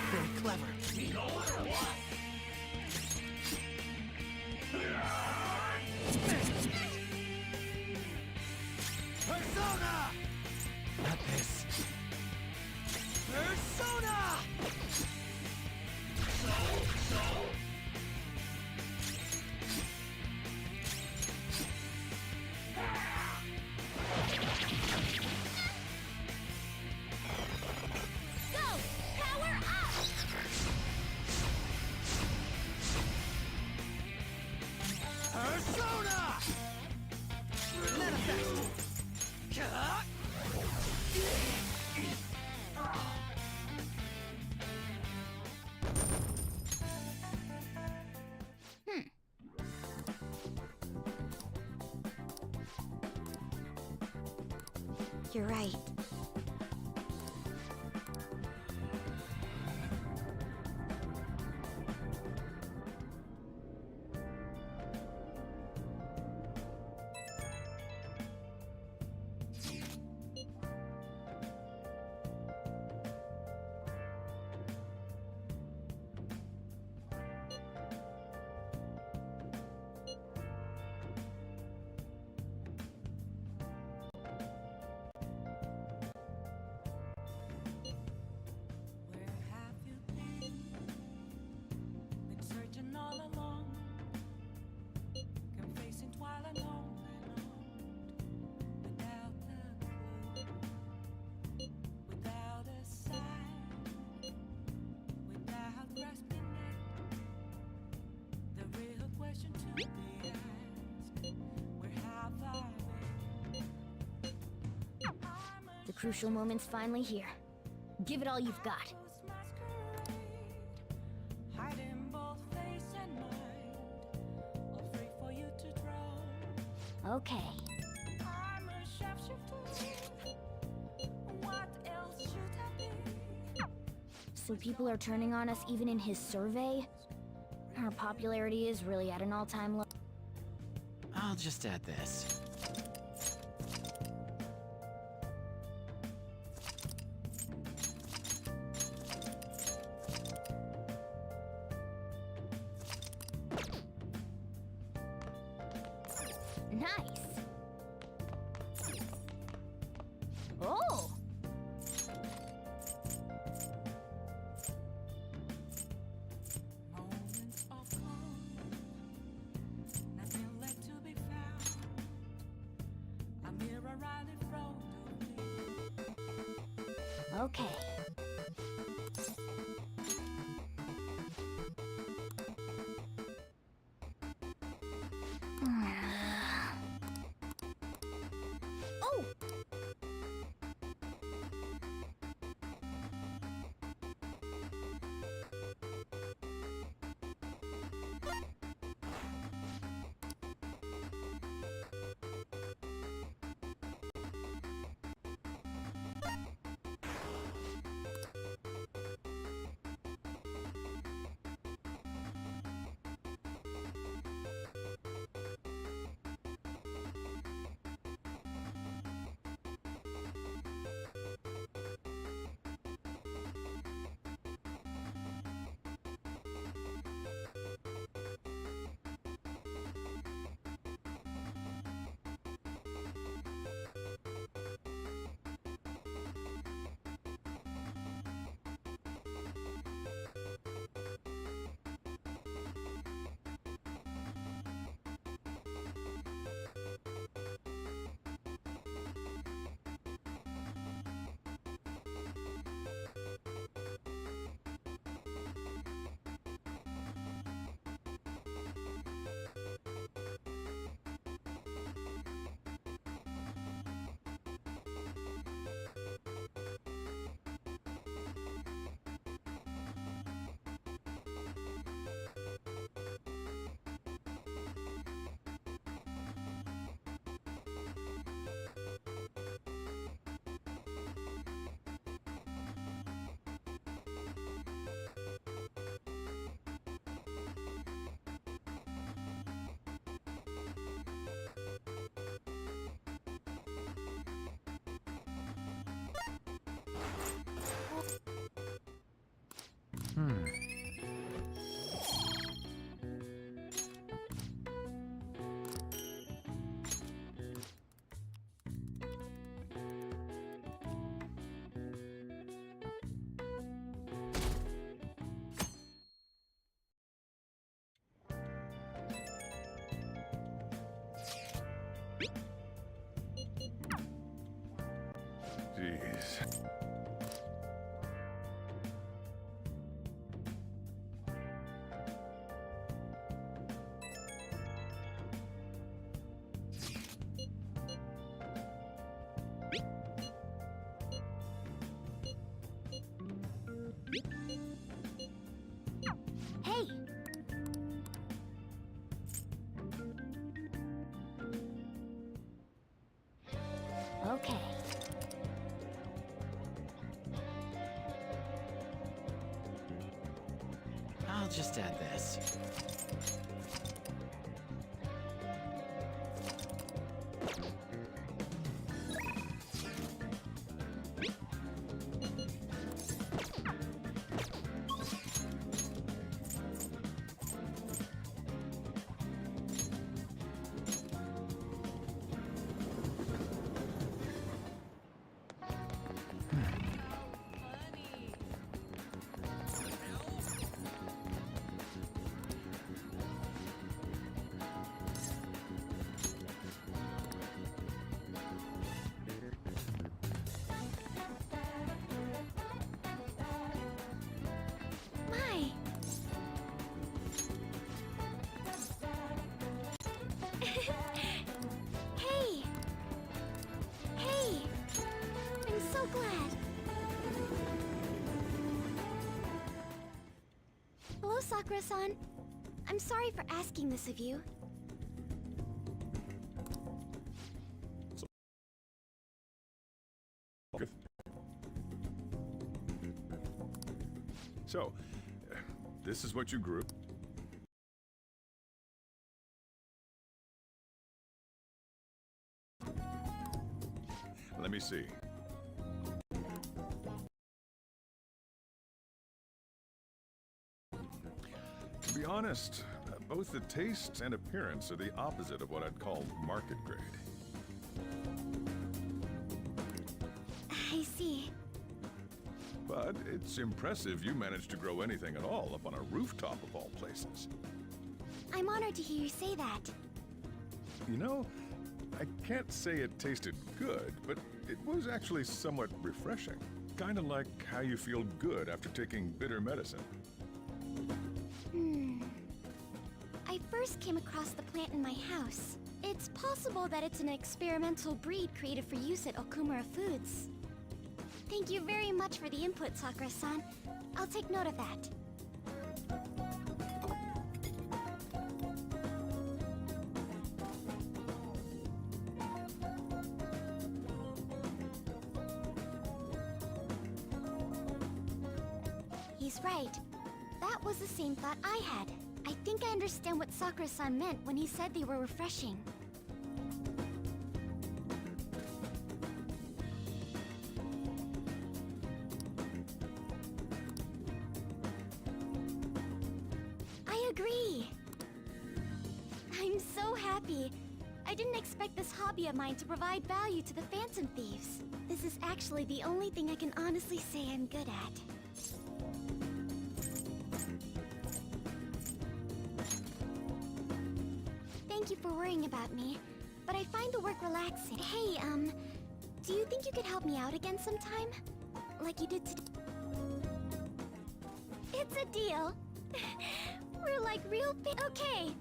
Very clever. You know what? Persona! Not this. Persona! Go! Power up! you're right. Where have you been? Been searching all along, confessing while alone and on, without a clue, without a sign, without grasping it. The real question to be asked: where have I been? The crucial moment's finally here. Give it all you've got. Hiding both face and mind, all free for you to draw. Okay. I'm a shapeshifter. What else should I be? So people are turning on us even in his survey? Our popularity is really at an all-time low. I'll just add this. Nice. Oh! Moments of calm, nothing left to be found. A mirror right in front of me. Okay. Oh! Jeez. I'll just add this. My! Hey! Hey! I'm so glad. Hello, Sakura-san. I'm sorry for asking this of you. So, this is what you grew. Let me see. To be honest, both the taste and appearance are the opposite of what I'd call market grade. I see. But it's impressive you managed to grow anything at all up on a rooftop of all places. I'm honored to hear you say that. You know, I can't say it tasted good, but it was actually somewhat refreshing. Kinda like how you feel good after taking bitter medicine. I first came across the plant in my house. It's possible that it's an experimental breed created for use at Okumura Foods. Thank you very much for the input, Sakura-san. I'll take note of that. He's right. That was the same thought I had. I think I understand what Sakura-san meant when he said they were refreshing. I agree. I'm so happy. I didn't expect this hobby of mine to provide value to the Phantom Thieves. This is actually the only thing I can honestly say I'm good at. Thank you for worrying about me, but I find the work relaxing. Hey, do you think you could help me out again sometime? Like you did today? It's a deal. We're like real okay.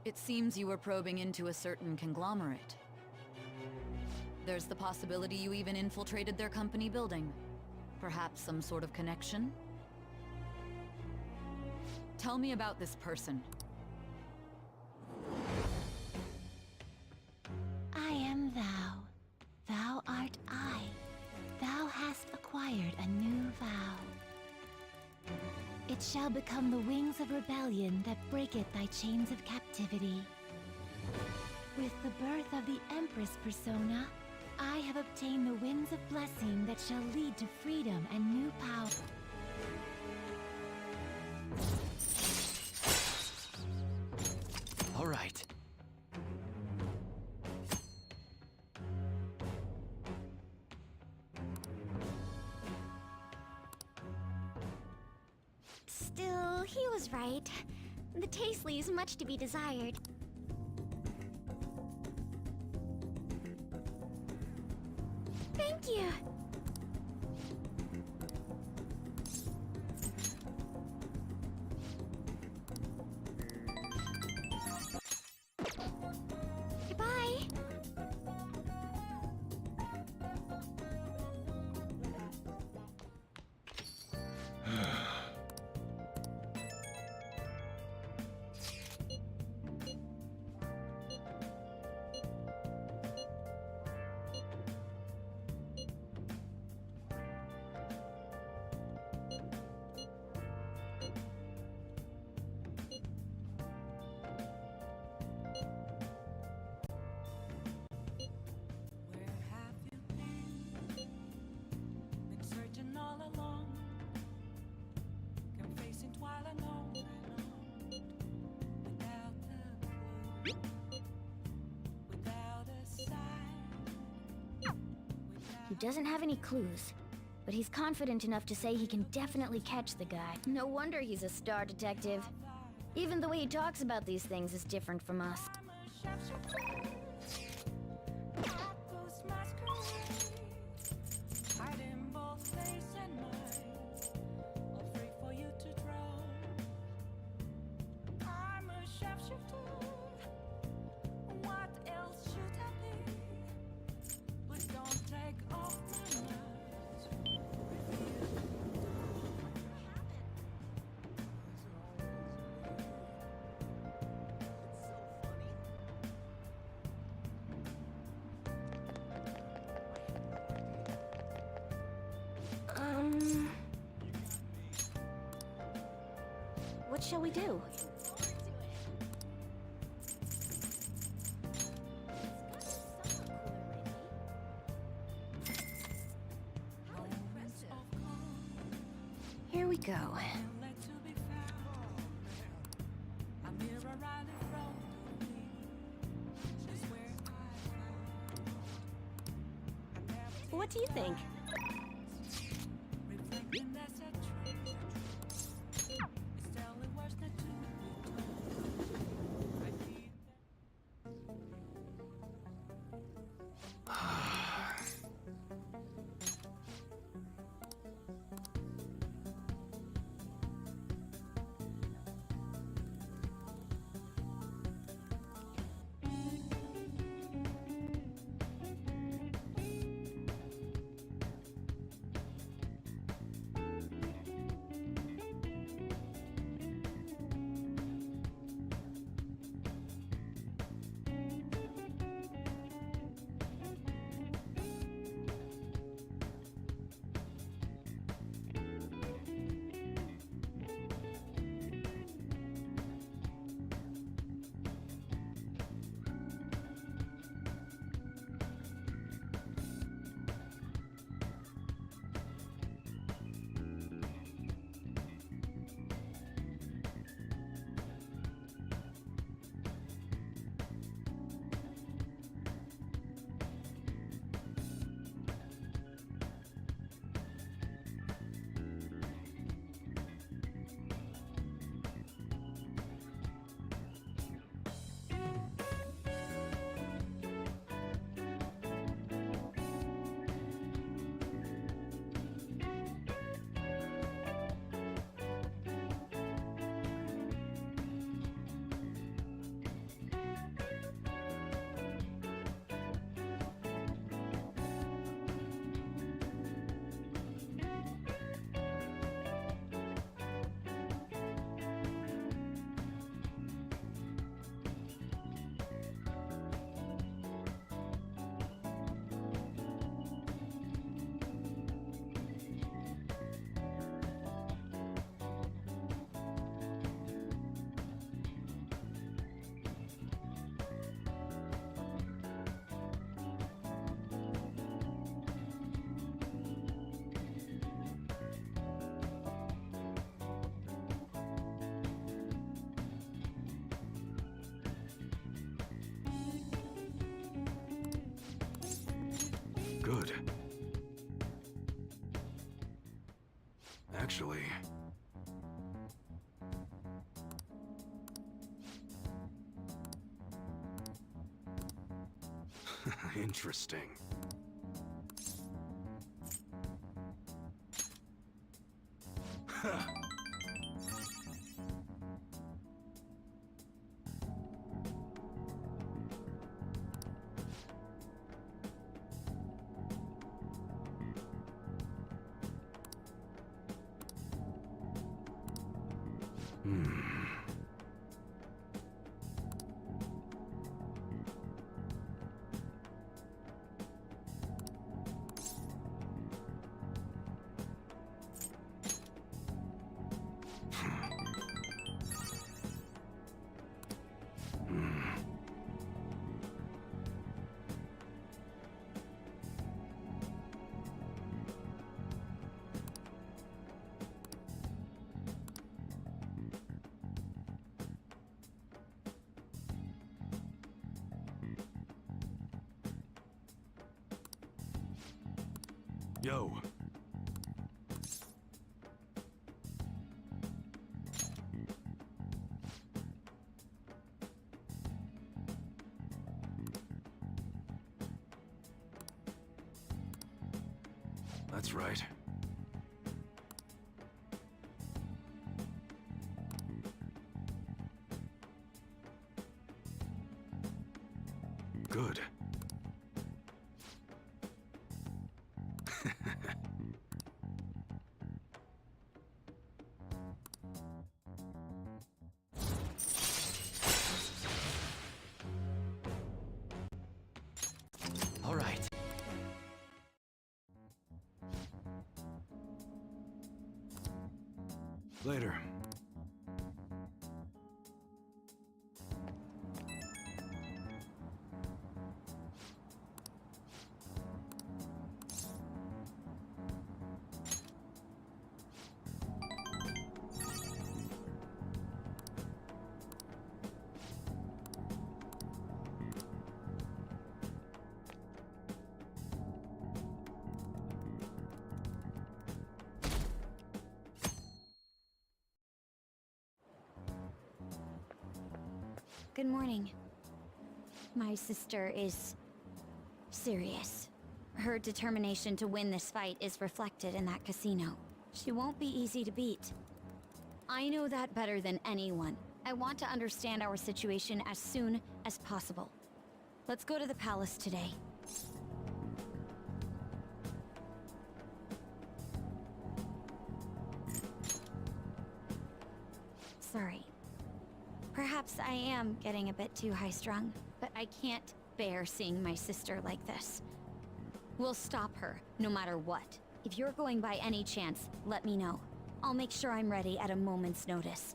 It seems you were probing into a certain conglomerate. There's the possibility you even infiltrated their company building. Perhaps some sort of connection? Tell me about this person. I am thou. Thou art I. Thou hast acquired a new vow. It shall become the wings of rebellion that breaketh thy chains of captivity. With the birth of the Empress persona, I have obtained the winds of blessing that shall lead to freedom and new power. All right. Still, he was right. The taste leaves much to be desired. Thank you! Goodbye! He doesn't have any clues, but he's confident enough to say he can definitely catch the guy. No wonder he's a star detective. Even the way he talks about these things is different from us. Hiding both face and mind, all free for you to draw. I'm a shapeshifter. What else should I be? Please don't take off my mind. What shall we do? Here we go. What do you think? Good. Actually... Interesting. Yo. That's right. Good. All right. Later. Good morning. My sister is serious. Her determination to win this fight is reflected in that casino. She won't be easy to beat. I know that better than anyone. I want to understand our situation as soon as possible. Let's go to the palace today. Sorry. Perhaps I am getting a bit too high-strung, but I can't bear seeing my sister like this. We'll stop her, no matter what. If you're going by any chance, let me know. I'll make sure I'm ready at a moment's notice.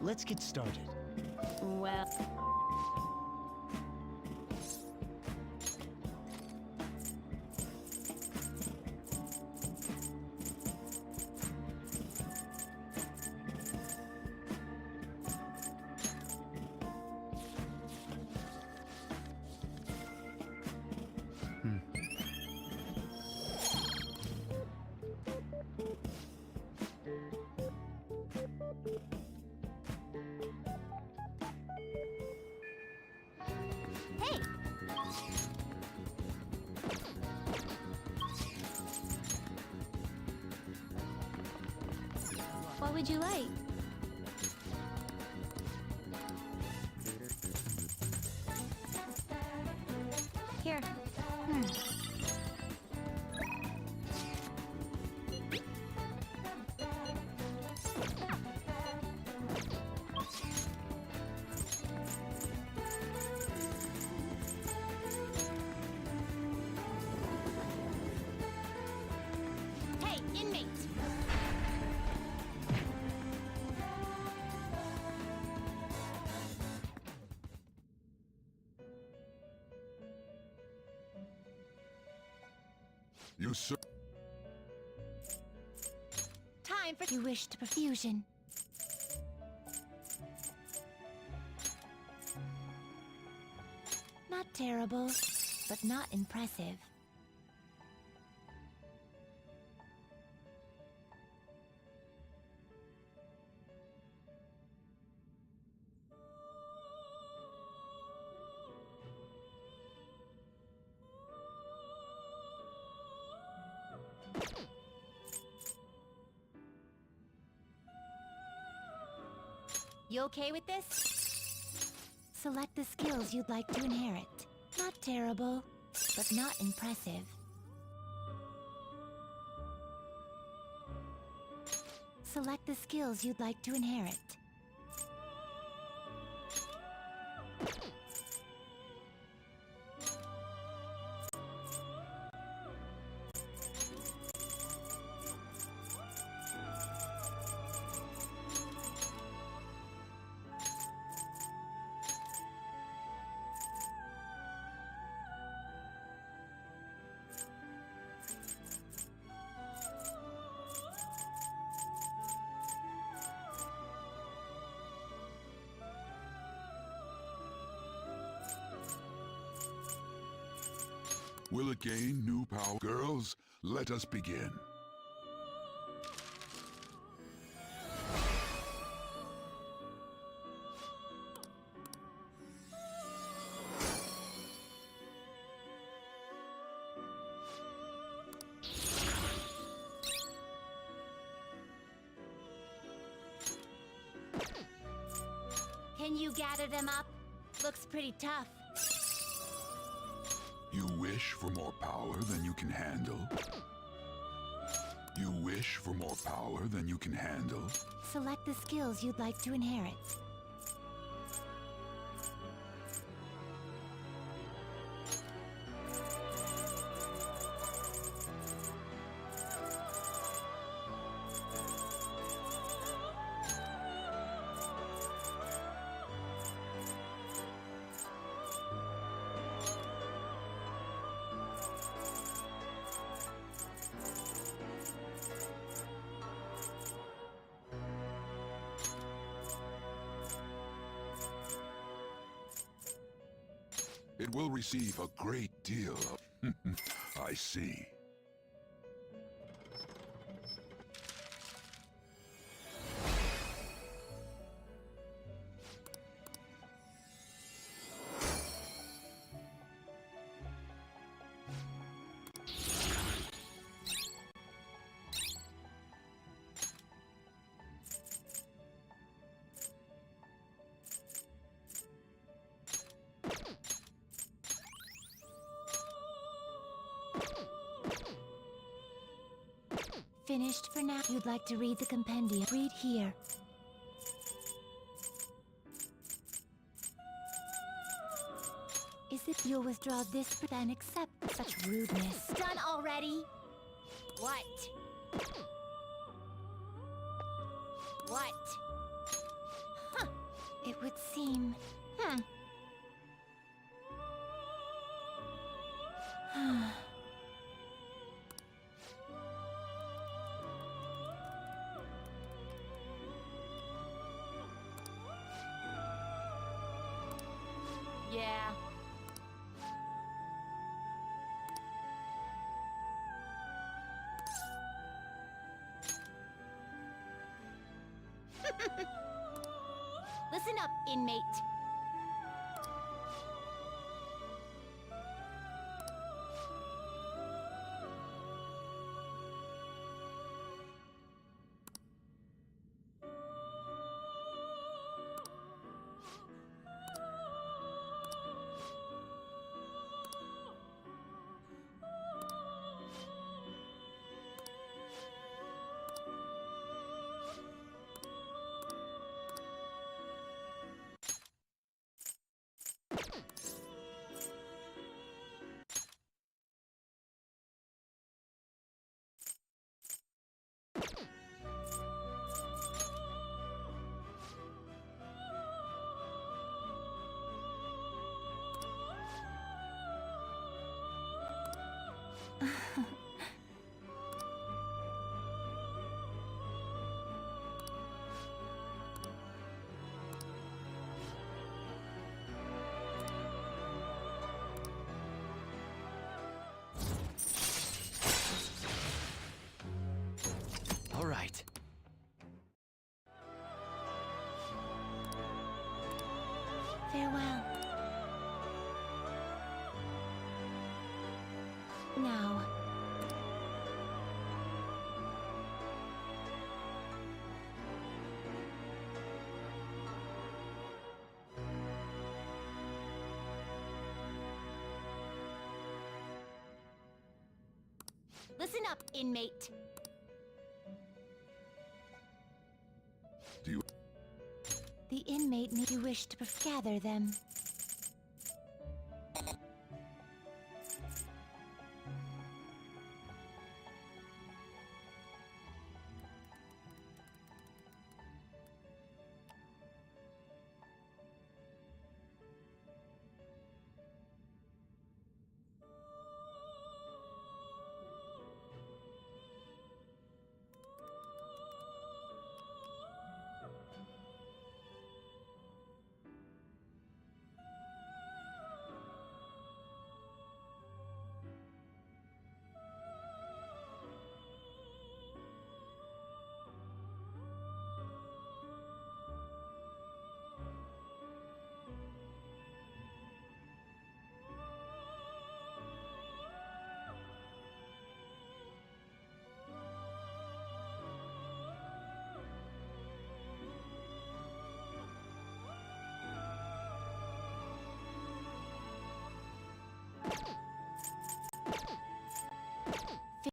Let's get started. Well... Hey! What would you like? Here. Hey, inmate! You sir. Time for you wish to perfusion. Not terrible, but not impressive. You okay with this? Select the skills you'd like to inherit. Not terrible, but not impressive. Select the skills you'd like to inherit. Will it gain new power? Girls, let us begin. Can you gather them up? Looks pretty tough. You wish for more power than you can handle? You wish for more power than you can handle? Select the skills you'd like to inherit. It will receive a great deal of... I see. Finished for now. You'd like to read the compendium? Read here. Is it you'll withdraw this then accept such rudeness? Done already? What? What? Huh. It would seem... Yeah. Listen up, inmate. All right. Farewell. Now. Listen up, inmate. Do you... The inmate need you wish to gather them.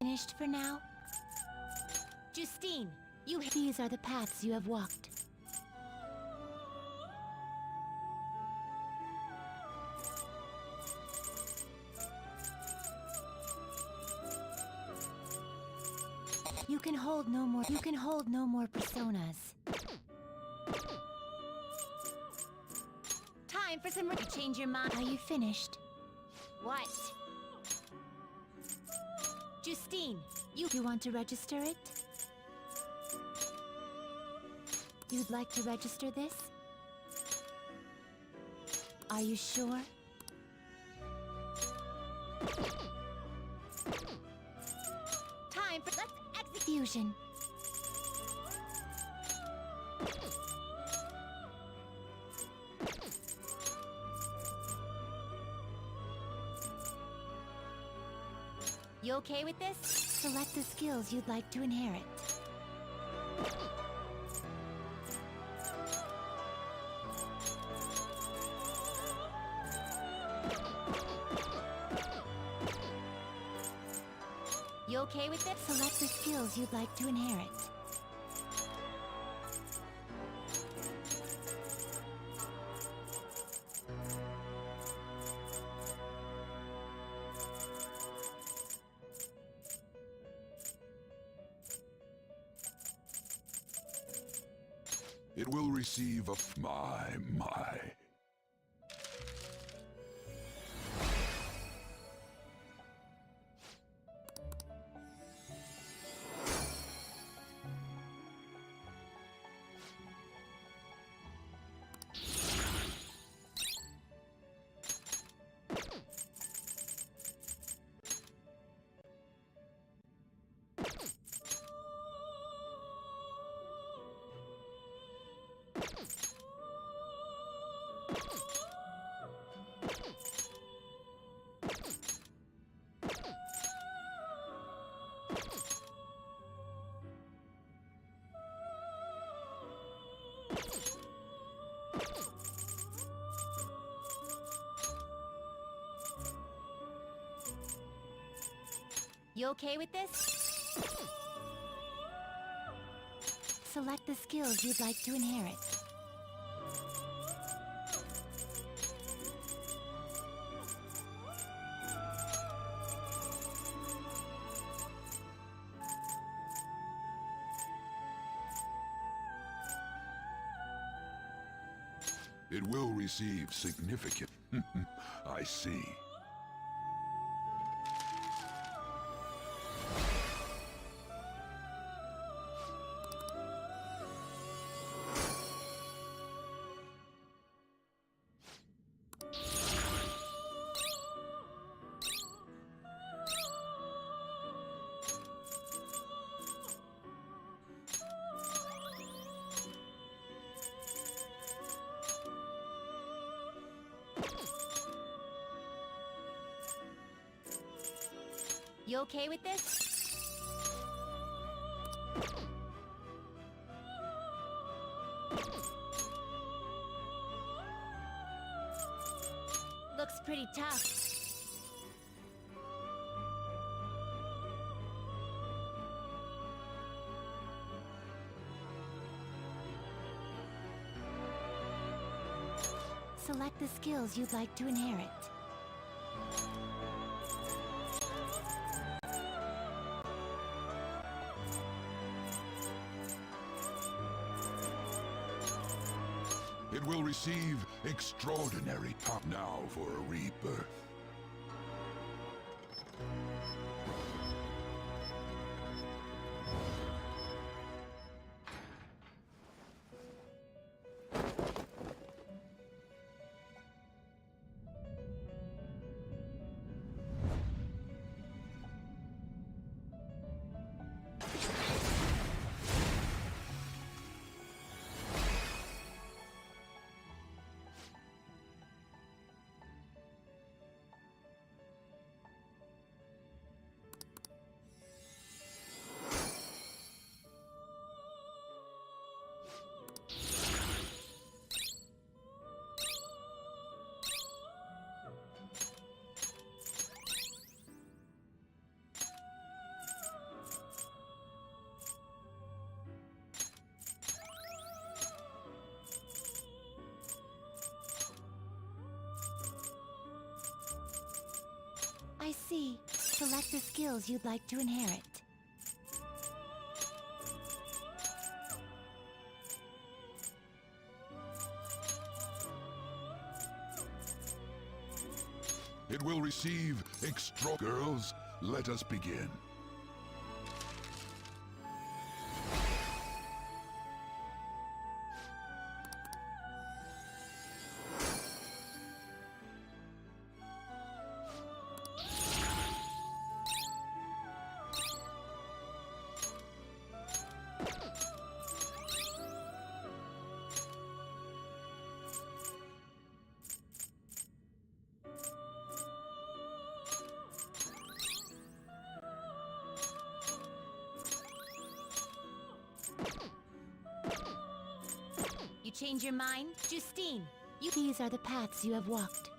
Finished for now? Justine, These are the paths you have walked. You can hold no more personas. Time for some. You change your mind. Are you finished? What? Justine, you want to register it? You'd like to register this? Are you sure? Time for execution. You okay with this? Select the skills you'd like to inherit. You okay with it? Select the skills you'd like to inherit. It will receive a... My. You okay with this? Select the skills you'd like to inherit. It will receive significant... I see. You okay with this? Looks pretty tough. Select the skills you'd like to inherit. It will receive extraordinary top now for a rebirth. see. Select the skills you'd like to inherit. It will receive extra... Girls, let us begin. You change your mind? Justine, These are the paths you have walked.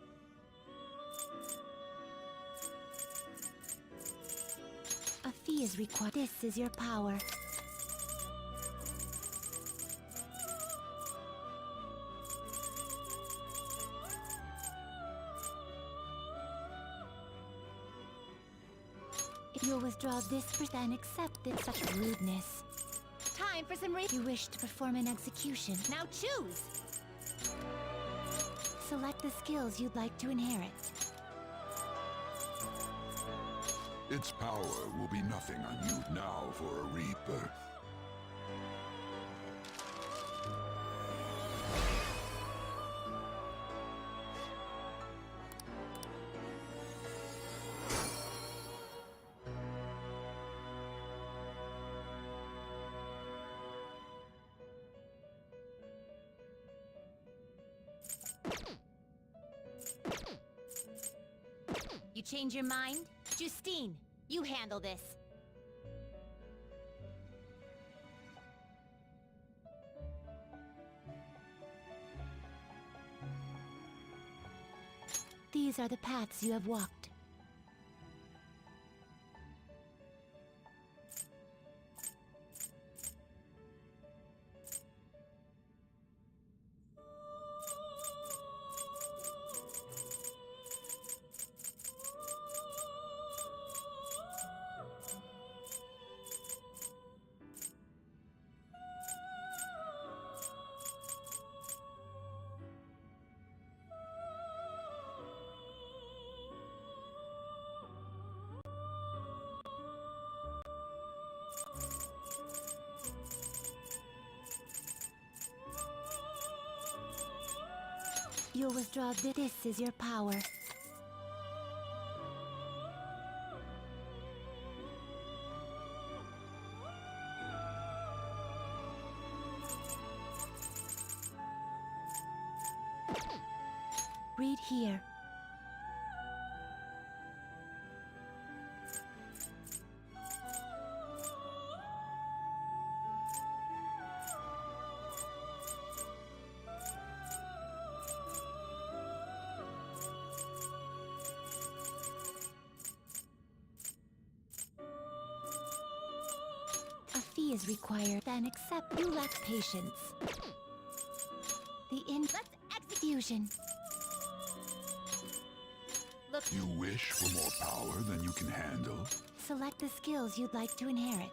A fee is required. This is your power. If you'll withdraw this, then accept it. Such rudeness. Time for some You wish to perform an execution. Now choose! Select the skills you'd like to inherit. Its power will be nothing on you now for a rebirth. You change your mind? Justine, you handle this. These are the paths you have walked. You'll withdraw this is your power. Read here. A fee is required, then accept. You lack patience. Let's execution. Look. You wish for more power than you can handle? Select the skills you'd like to inherit.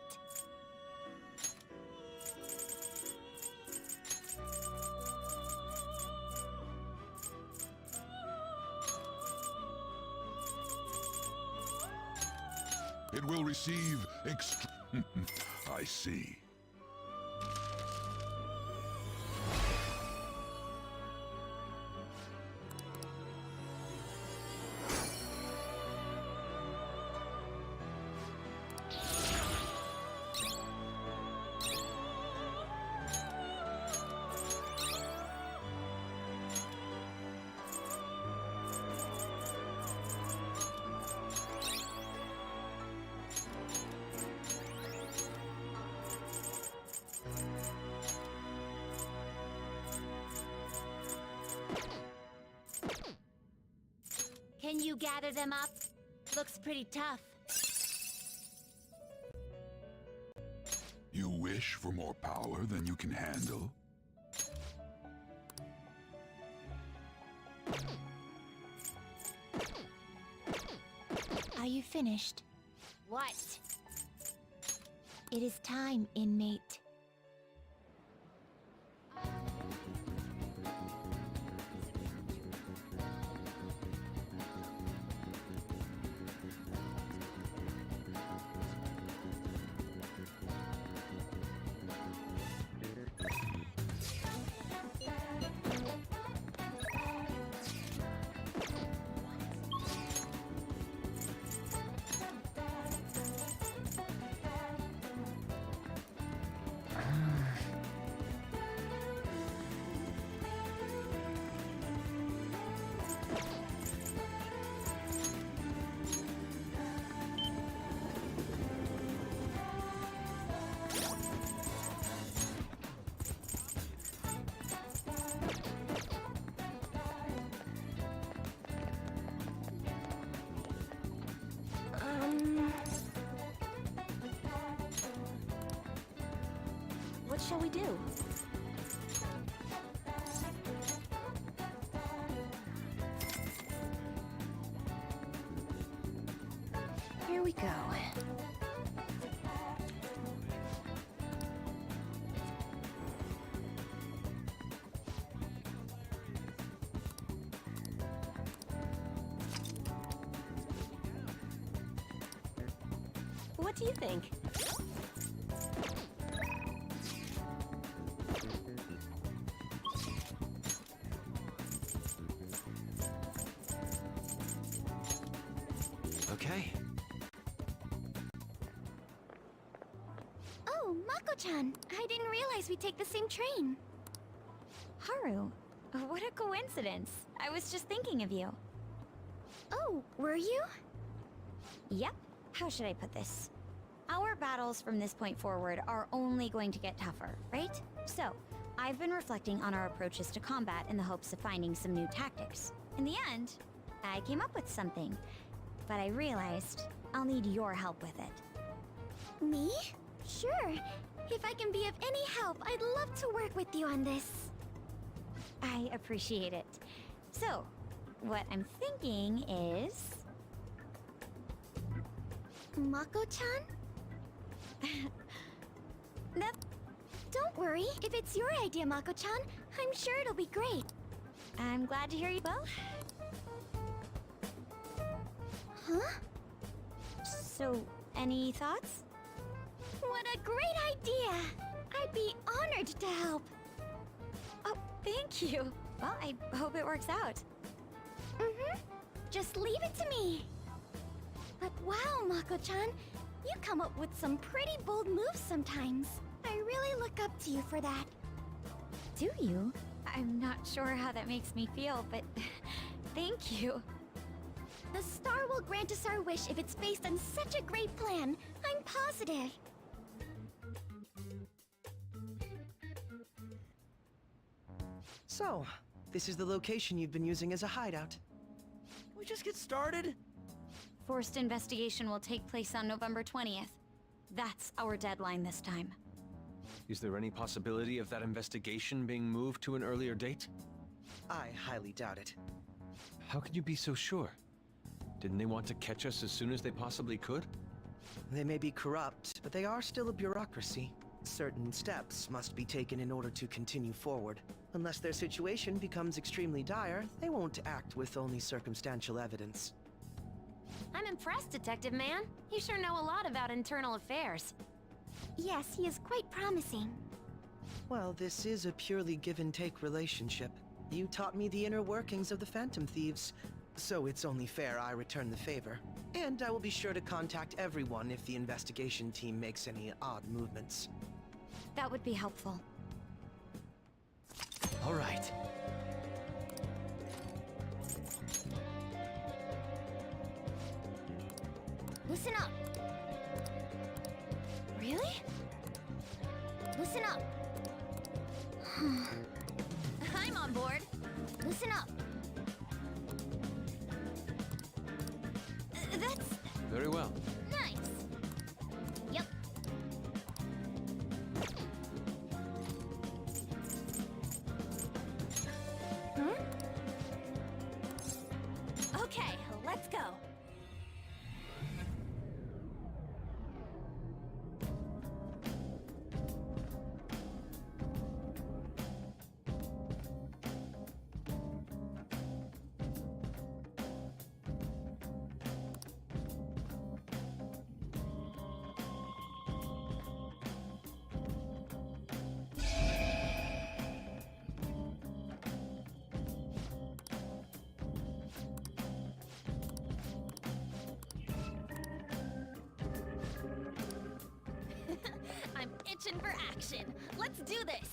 It will receive extra... I see. Can you gather them up? Looks pretty tough. You wish for more power than you can handle? Are you finished. What? It is time, inmate. What shall we do? Here we go. What do you think? Okay. Oh, Mako-chan! I didn't realize we'd take the same train. Haru, what a coincidence. I was just thinking of you. Oh, were you? Yep. How should I put this? Our battles from this point forward are only going to get tougher, right? So, I've been reflecting on our approaches to combat in the hopes of finding some new tactics. In the end, I came up with something. But I realized I'll need your help with it. Me? Sure. If I can be of any help, I'd love to work with you on this. I appreciate it. So, what I'm thinking is... Mako-chan? Don't worry. If it's your idea, Mako-chan, I'm sure it'll be great. I'm glad to hear you both. Huh? So, any thoughts? What a great idea! I'd be honored to help. Oh, thank you. Well, I hope it works out. Mm-hmm. Just leave it to me. But wow, Mako-chan, you come up with some pretty bold moves sometimes. I really look up to you for that. Do you? I'm not sure how that makes me feel, but thank you. The star will grant us our wish if it's based on such a great plan. I'm positive. So, this is the location you've been using as a hideout. Can we just get started? Forced investigation will take place on November 20th. That's our deadline this time. Is there any possibility of that investigation being moved to an earlier date? I highly doubt it. How can you be so sure? Didn't they want to catch us as soon as they possibly could? They may be corrupt, but they are still a bureaucracy. Certain steps must be taken in order to continue forward. Unless their situation becomes extremely dire, they won't act with only circumstantial evidence. I'm impressed, Detective Man. You sure know a lot about internal affairs. Yes, he is quite promising. Well, this is a purely give-and-take relationship. You taught me the inner workings of the Phantom Thieves, so it's only fair I return the favor. And I will be sure to contact everyone if the investigation team makes any odd movements. That would be helpful. All right. Listen up. Really? Listen up. I'm on board. Listen up. That's Very well. nice. Yep. Okay, let's go. itching for action. Let's do this.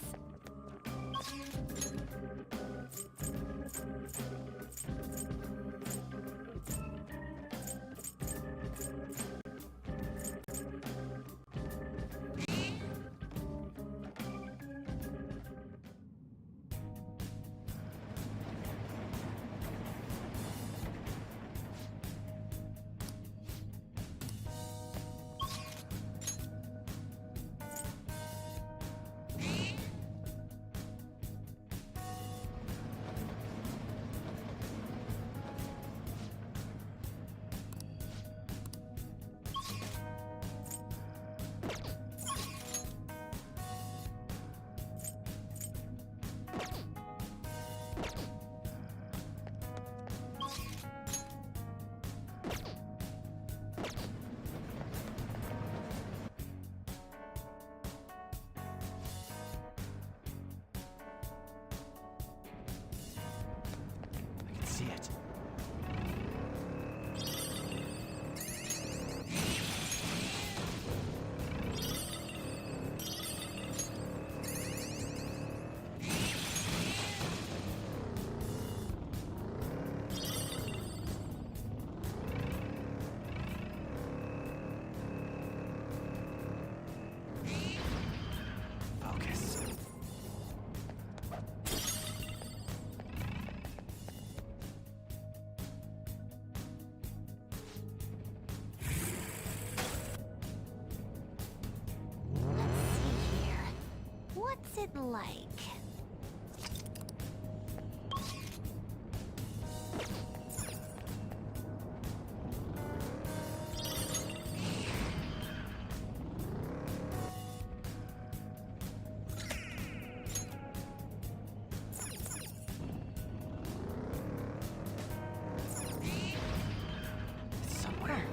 I can see it. Focus. What's it like? Somewhere.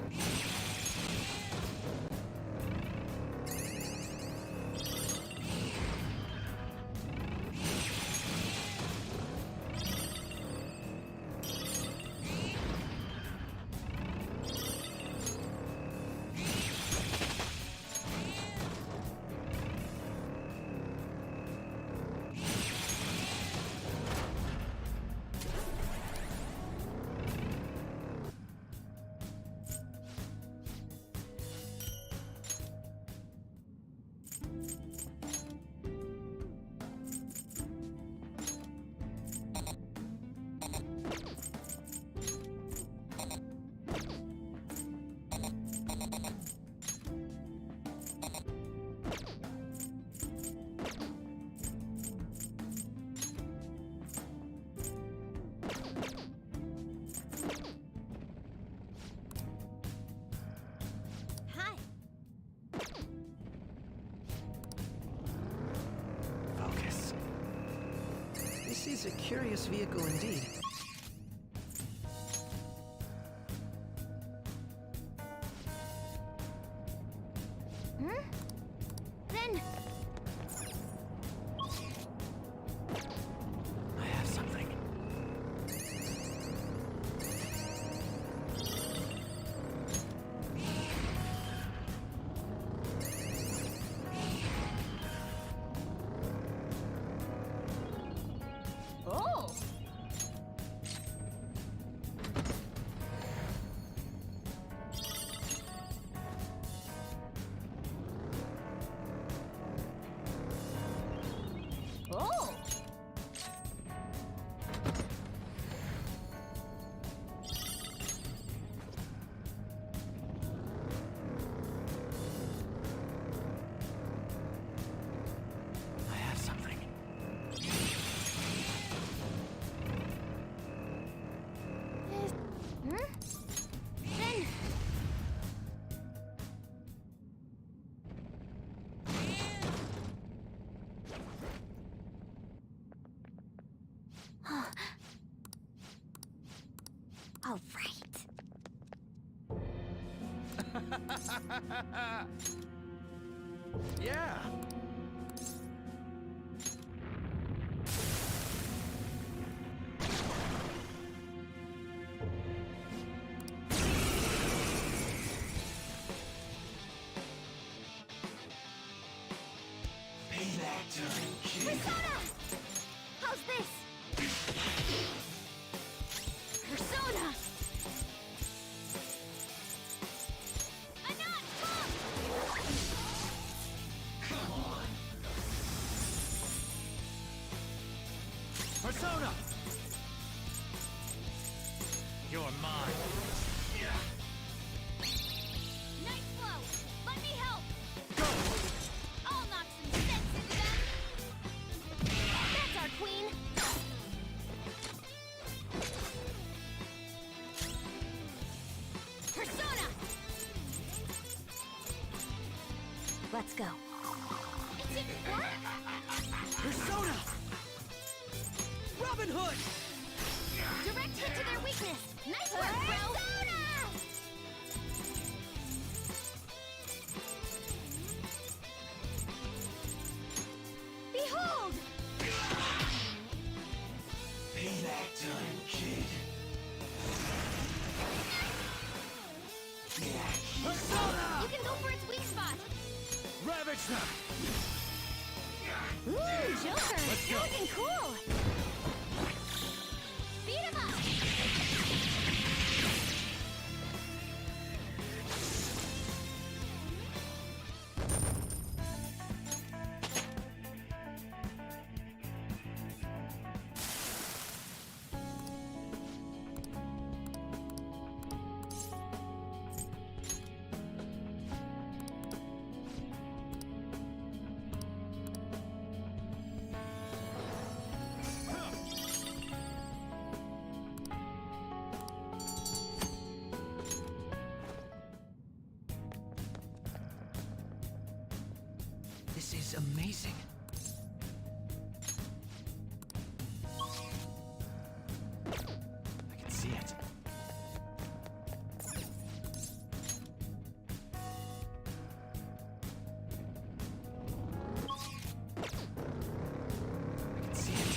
Hi. Focus. This is a curious vehicle indeed. Then I have something. oh. Oh. I have something. Then all right. Yeah. Persona! How's this? Persona! Anat, come! Come on! Persona! You're mine. Night flow! Let me help! Go! I'll knock some sense into them! That's our queen! Persona! Let's go. It didn't work! Persona! Robin Hood! Direct hit to their weakness! Nice work, bro! Behold! Payback time, kid. Persona! You can go for its weak spot! Ravage them! Ooh, Joker! Let's You're go. looking cool! Beat him up! This is amazing. I can see it. I can see it.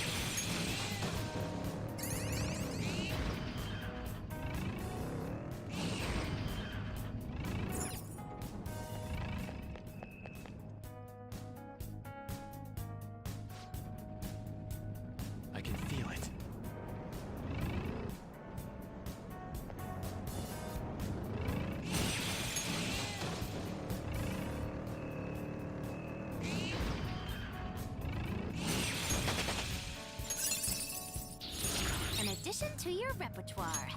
I can feel it. An addition to your repertoire.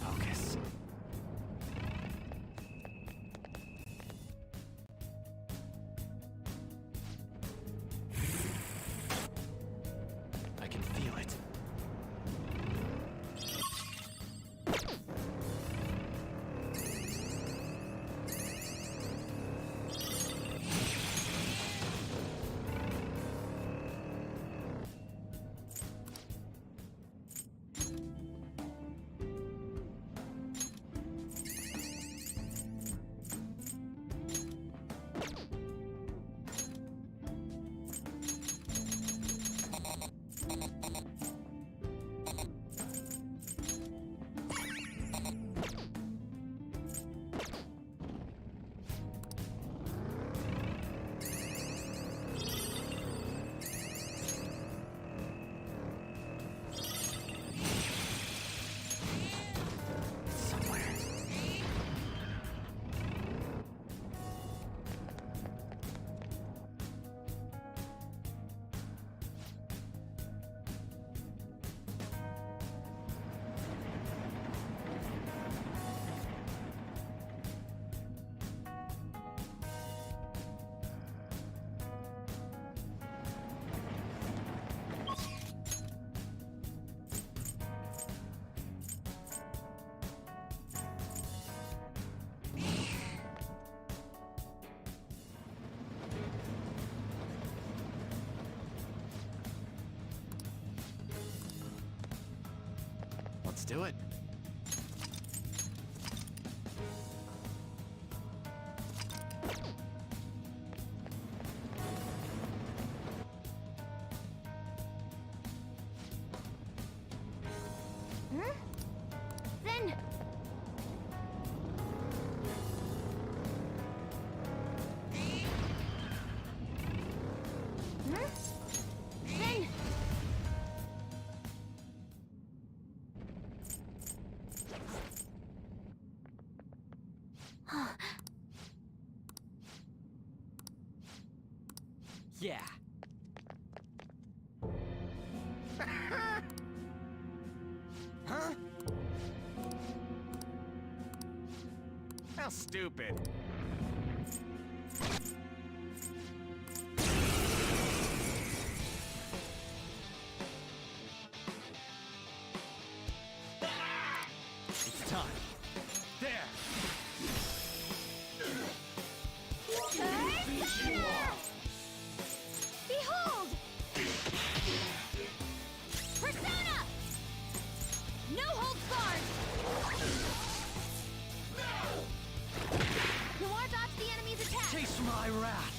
Focus. I can feel it. Let's do it. Yeah. Huh? How stupid. It's time. There! Behold! Persona! No holds barred! Noir dodge the enemy's attack! Taste my wrath!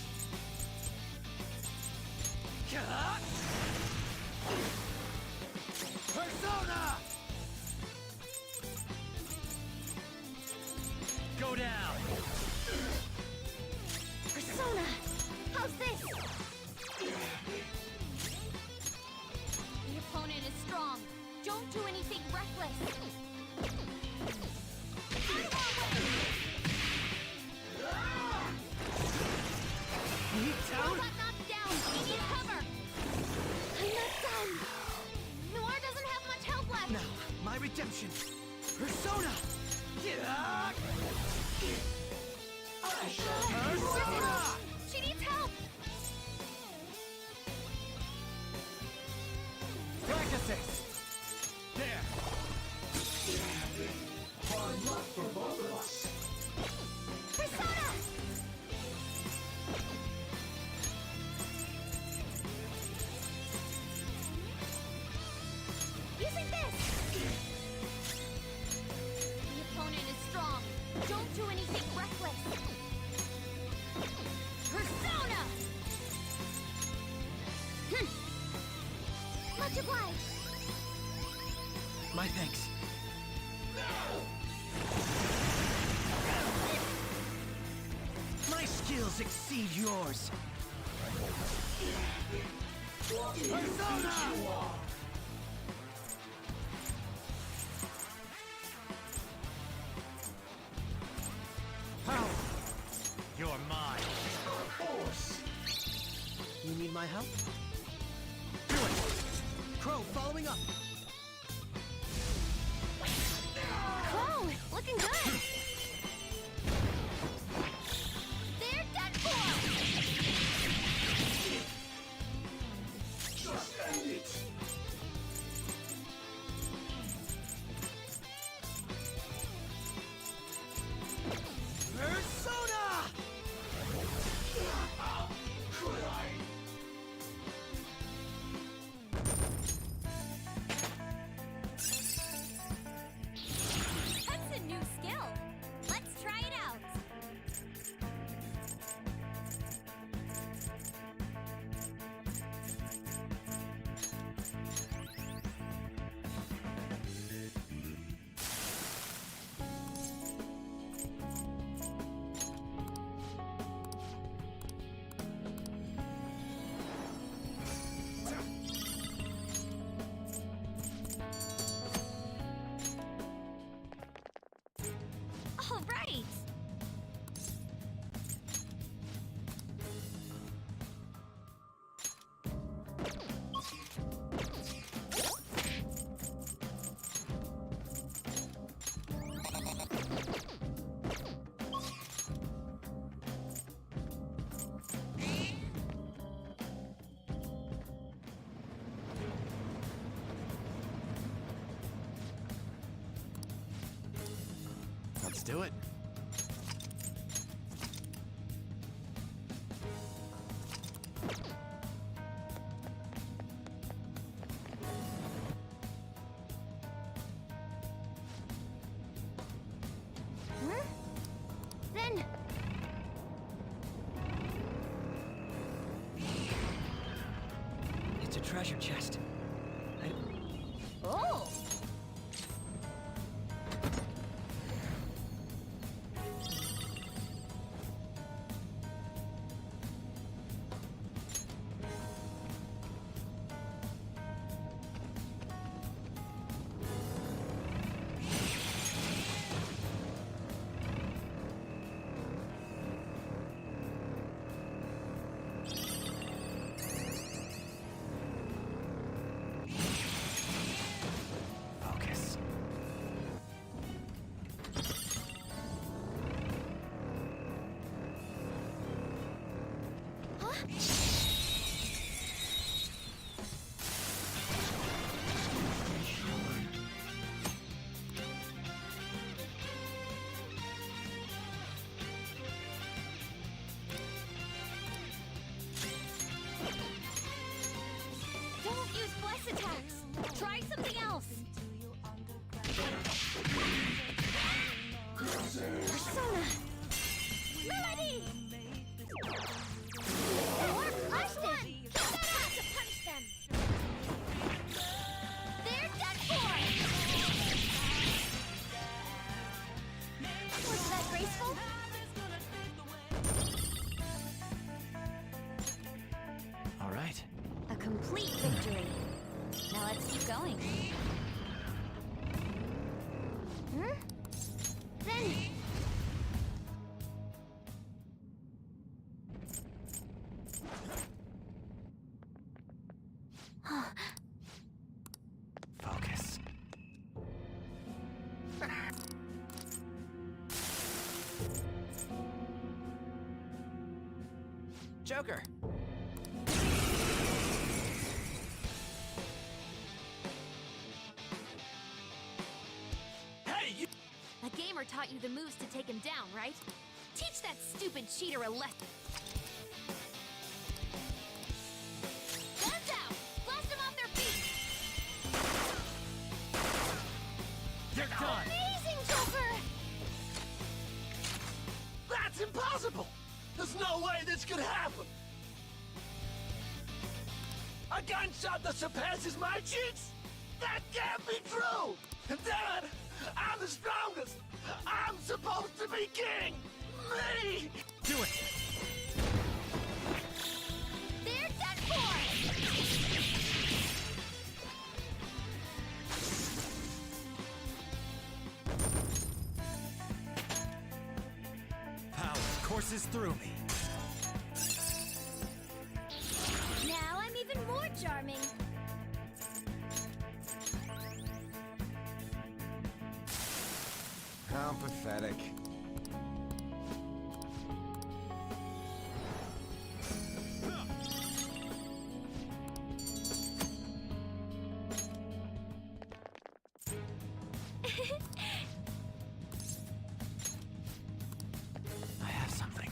Persona! Go down! Persona! How's this? The opponent is strong. Don't do anything reckless. Noir got knocked down. He needs cover. I'm not done. Noir doesn't have much health left. Now, my redemption! Persona! Persona! She needs help. Pegasus! There! Hard luck for both of us. Persona! Using this! The opponent is strong. Don't do anything reckless. Persona! Much obliged. My thanks. My skills exceed yours. Persona! Power! You're mine. Force. You need my help? Do it! Crow, following up! Whoa, looking good. They're done for. Just end it. Persona! Could I? That's a new skill. Let's try it out. All right. Let's do it. Then... It's a treasure chest. Oh! Don't use bless attacks! Try something else! Persona! Melody! Nice one! Kick that ass to punish them! They're done for! Was that graceful? All right. A complete victory. Now let's keep going. Hmm? Then... Focus. Joker! Hey, you! The gamer taught you the moves to take him down, right? Teach that stupid cheater a lesson. Guns out! Blast them off their feet! You're done! Amazing, Joker! That's impossible! There's no way this could happen! A gunshot that surpasses my cheeks? That can't be true! Dad, I'm the strongest! I'm supposed to be king! Me! Do it! They're done for! Power courses through me. Now I'm even more charming. How pathetic. I have something.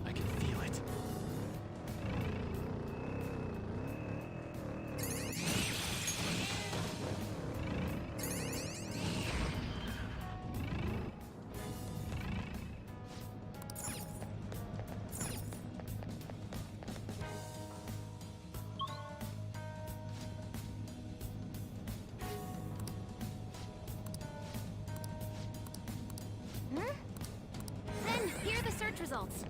I can feel it. Hmm? Then, here are the search results.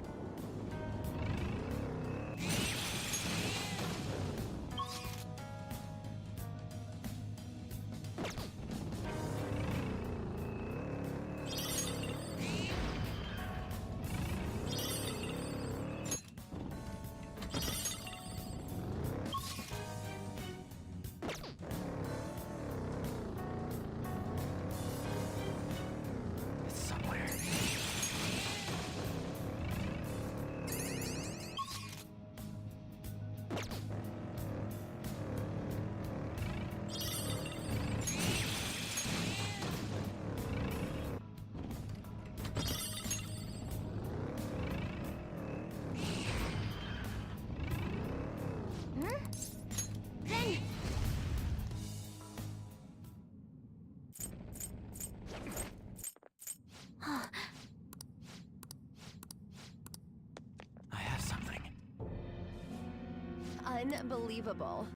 It's somewhere. Hmm? Then... I have something. Unbelievable.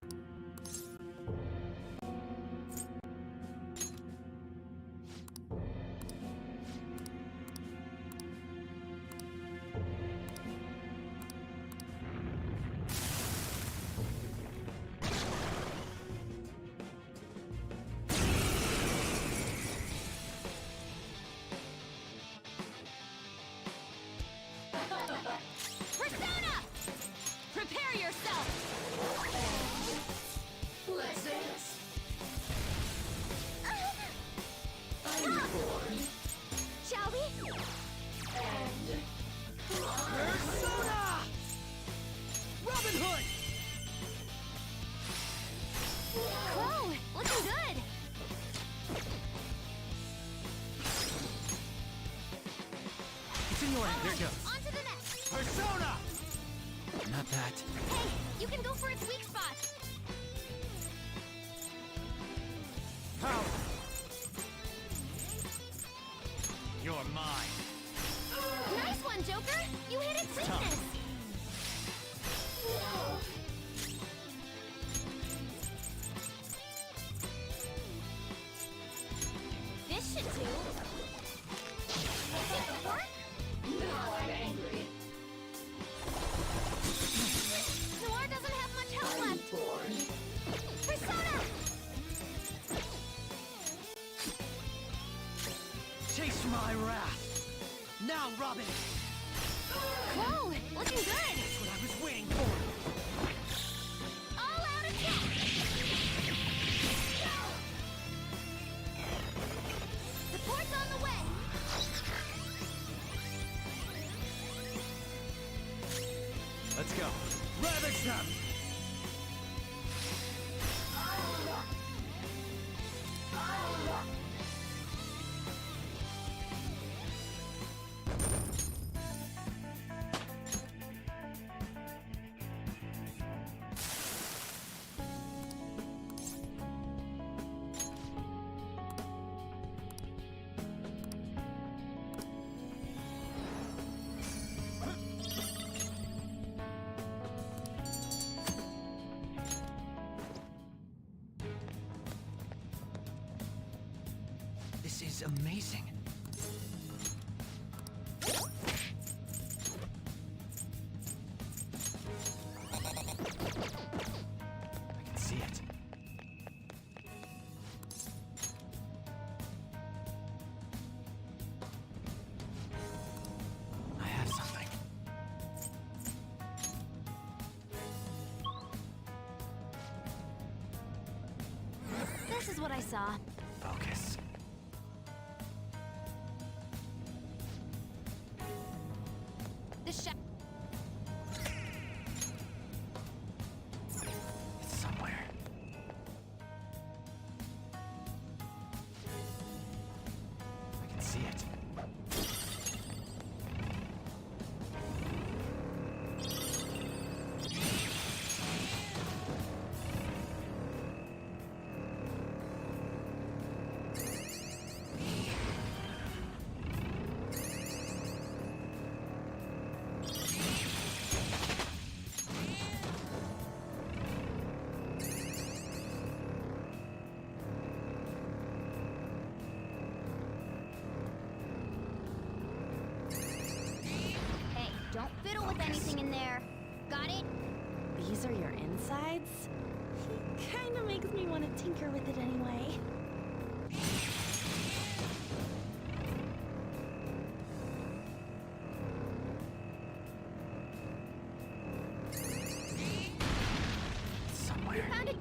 Persona! Prepare yourself! Awaiting orders. Here goes. On to the next! Persona! Not that. Hey, you can go for its weak spot! Power! You're mine. Nice one, Joker! You hit its weakness! This should do. Did it work? Now I'm angry. Noir doesn't have much health left! Persona! Chase my wrath. Now, Robin. Whoa! Looking good! That's what I was waiting for. All out attack! Support's on the way! Let's go. Ravage them! This is amazing. I can see it. I have something. This is what I saw. Focus. The sh- It's somewhere. I can see it. Hey, don't fiddle with anything in there. Got it? These are your insides? He kinda makes me want to tinker with it anyway. Somewhere. Found it.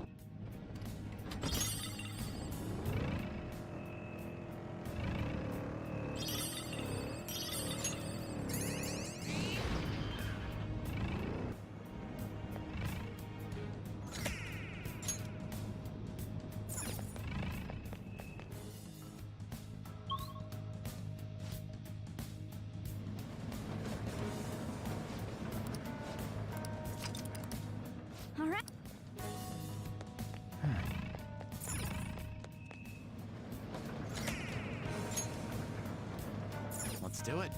All right. Let's do it.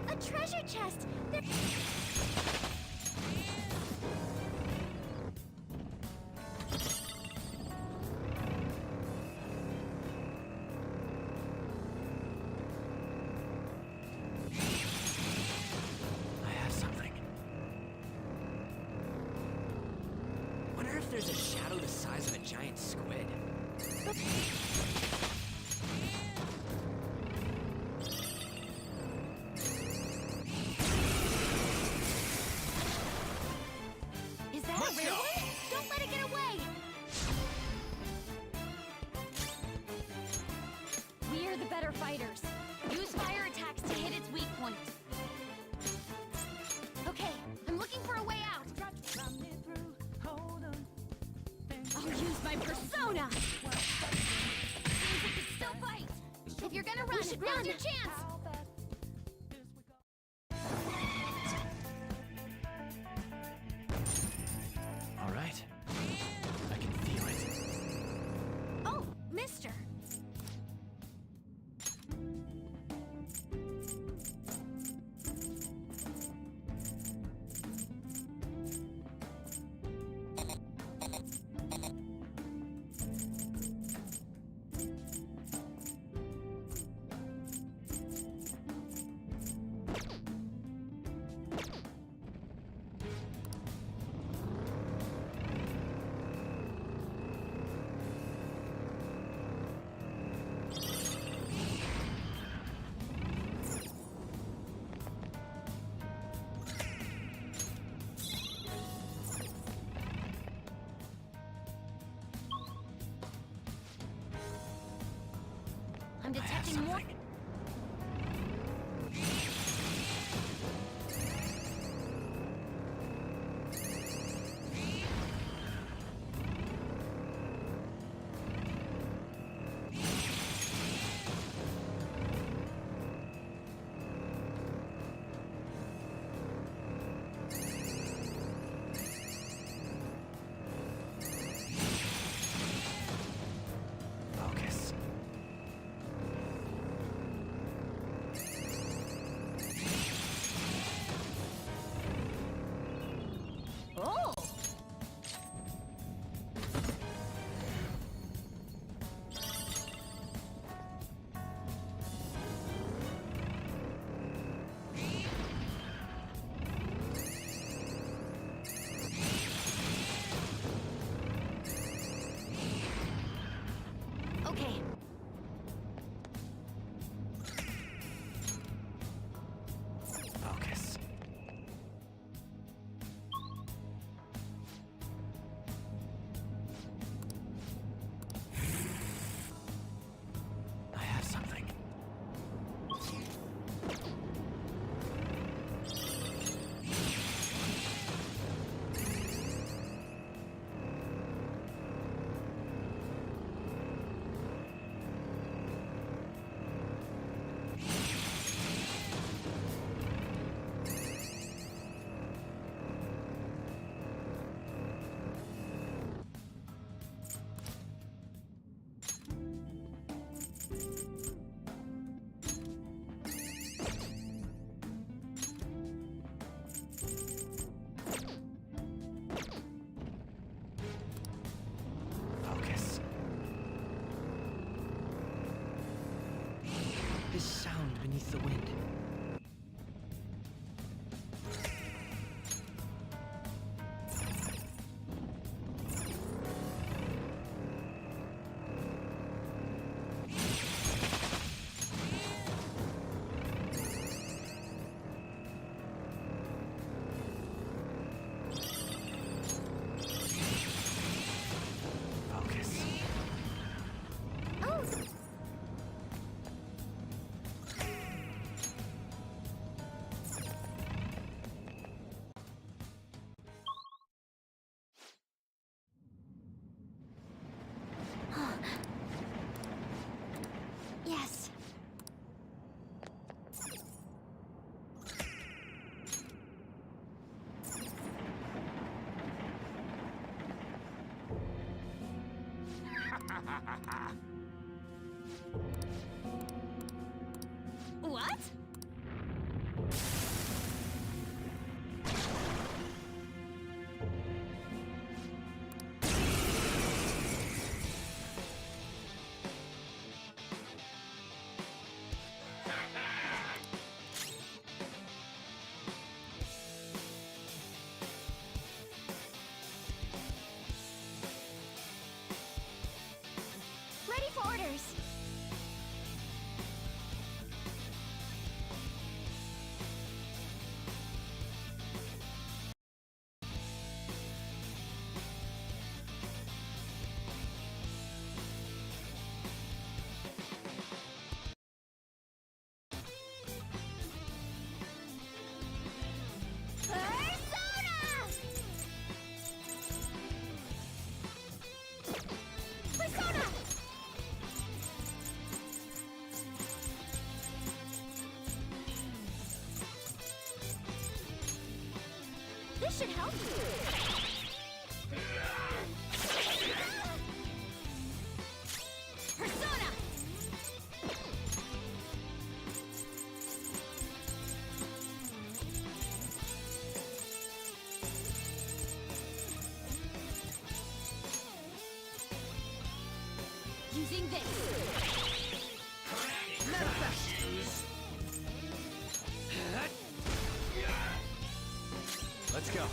A treasure chest! There- I have something. Wonder if there's a shadow the size of a giant squid. Is that a real one? Don't let it get away! We are the better fighters. Use fire attacks to hit its weak point. Okay, I'm looking for a way out. I'll use my persona! Seems it could still fight. If you're gonna run, now's your chance! All right. I can feel it. Oh, mister! I'm detecting more. Focus. Oh! Okay. Focus. I have something. Focus. This sound beneath the wind. Focus. Oh! Yes. What? orders. Persona! This should help. Persona! Using this. Manifest. Let's go.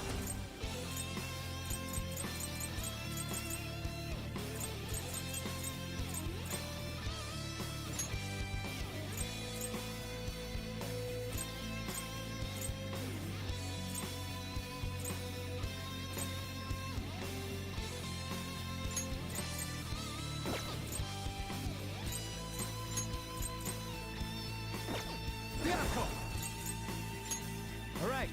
All right.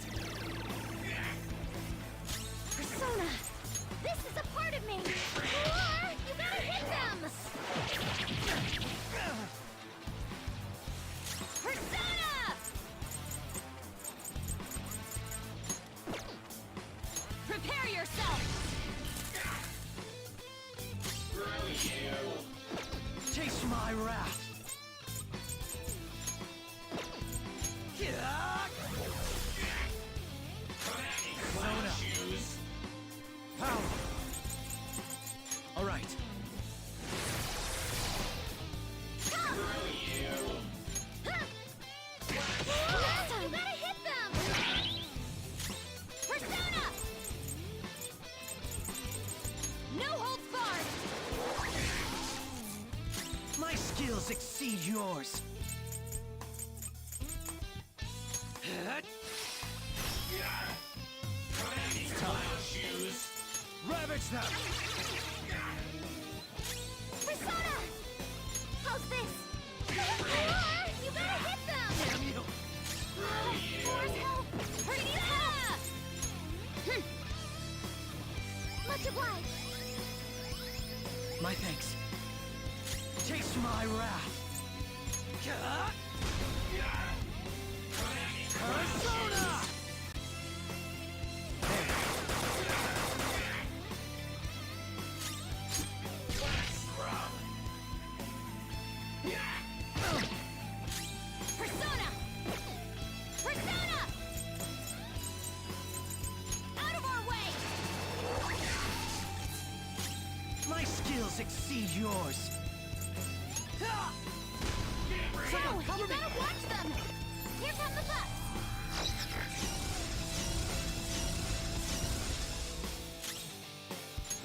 Persona! This is a part of me! Or you better hit them! Persona! Prepare yourself! Taste my wrath. Persona. Power. All right. You better hit them! Persona! No holds barred! My skills exceed yours. It's time. Ravage them! Persona! How's this? Or you better hit them! Damn you! Force help! Persona! Much obliged! My thanks. Taste my wrath. Persona! Persona! Persona! Out of our way! My skills exceed yours. Someone cover you better watch them! Here come the bus!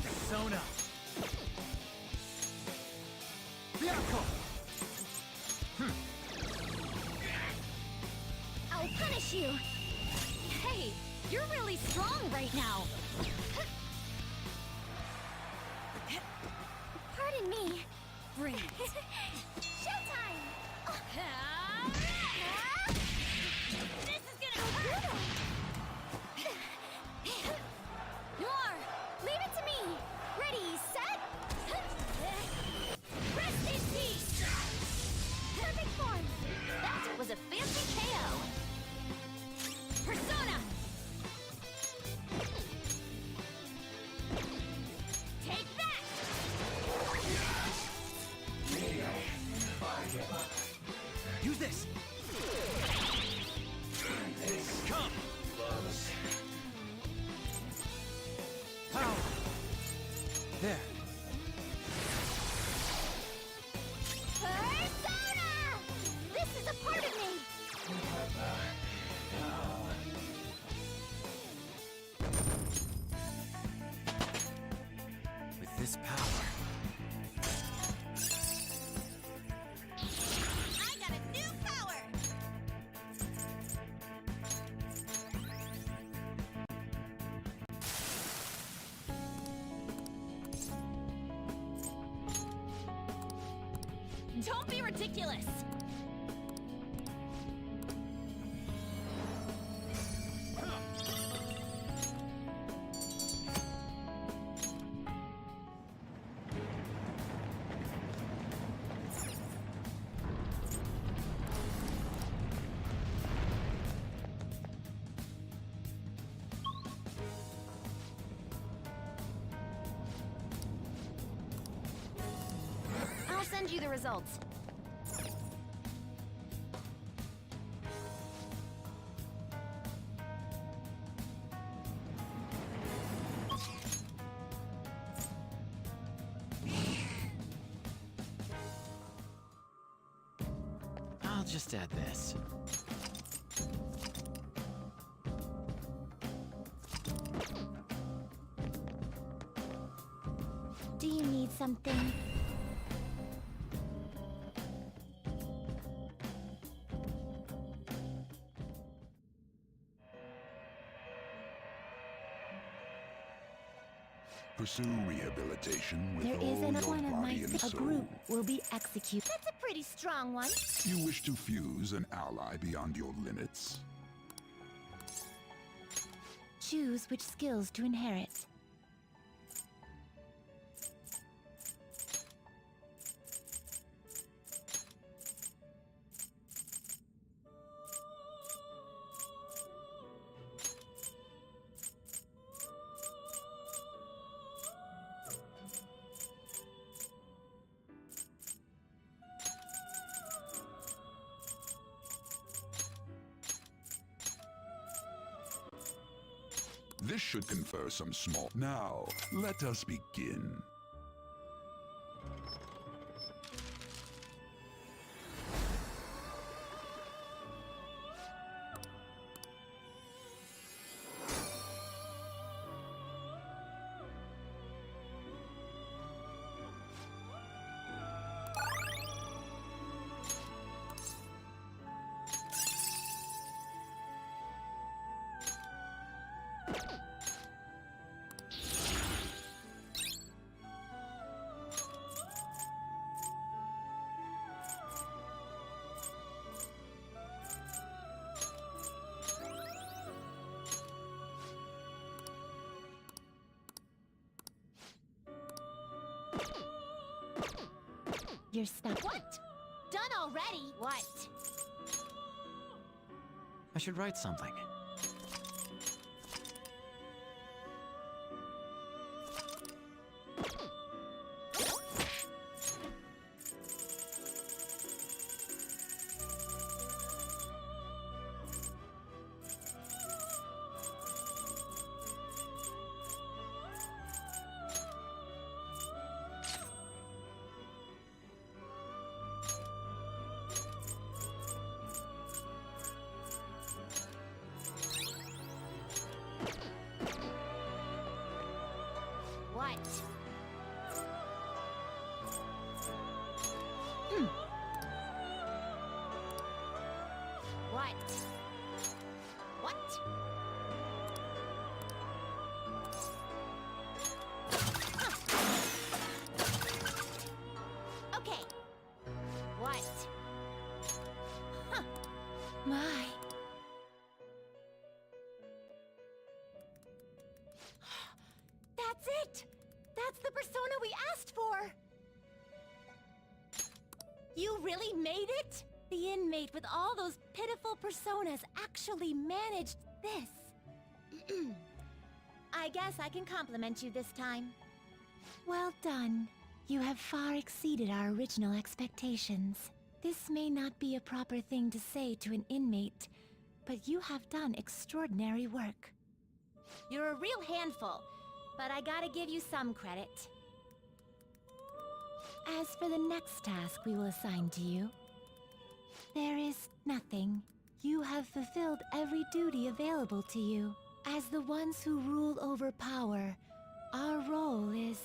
Persona. Byakko. I'll punish you! Hey, you're really strong right now. Pardon me. Bring it. Showtime! This is gonna hurt! Noir, leave it to me! Ready, set? Rest in peace! Perfect form! That was a fancy KO! Persona! Take that! Use this. Come. Power. There. Persona! This is a part of me! With this power, Don't be ridiculous! I'll send you the results. I'll just add this. Do you need something? Pursue rehabilitation with There all isn't your one of my body and a soul. group will be executed. That's a pretty strong one. You wish to fuse an ally beyond your limits? Choose which skills to inherit. This should confer some small... Now, let us begin. You're stuck. What? Done already? What? I should write something. What? What? What? Okay. What? Huh. My. That's it! That's the persona we asked for! You really made it? The inmate with all those pitiful personas actually managed this. I guess I can compliment you this time. Well done. You have far exceeded our original expectations. This may not be a proper thing to say to an inmate, but you have done extraordinary work. You're a real handful, but I gotta give you some credit. As for the next task we will assign to you, there is nothing. You have fulfilled every duty available to you. As the ones who rule over power, our role is...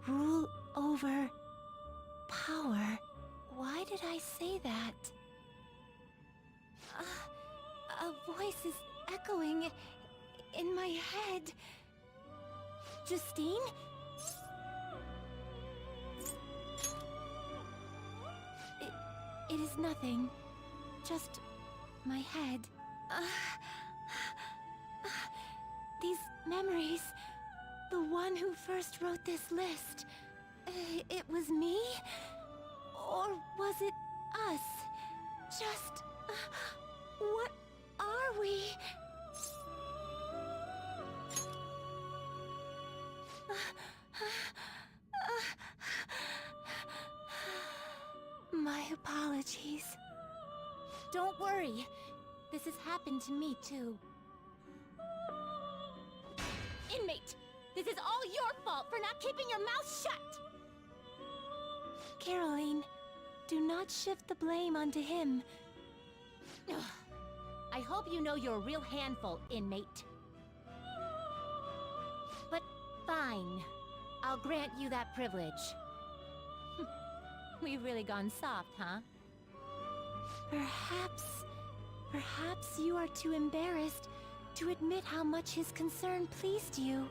rule over... power. Why did I say that? A voice is echoing in my head. Justine? It is nothing. Just my head. These memories. The one who first wrote this list. It was me? Or was it us? Just... what are we? My apologies. Don't worry. This has happened to me, too. Inmate! This is all your fault for not keeping your mouth shut! Caroline, do not shift the blame onto him. I hope you know you're a real handful, inmate. But fine. I'll grant you that privilege. We've really gone soft, huh? Perhaps you are too embarrassed to admit how much his concern pleased you.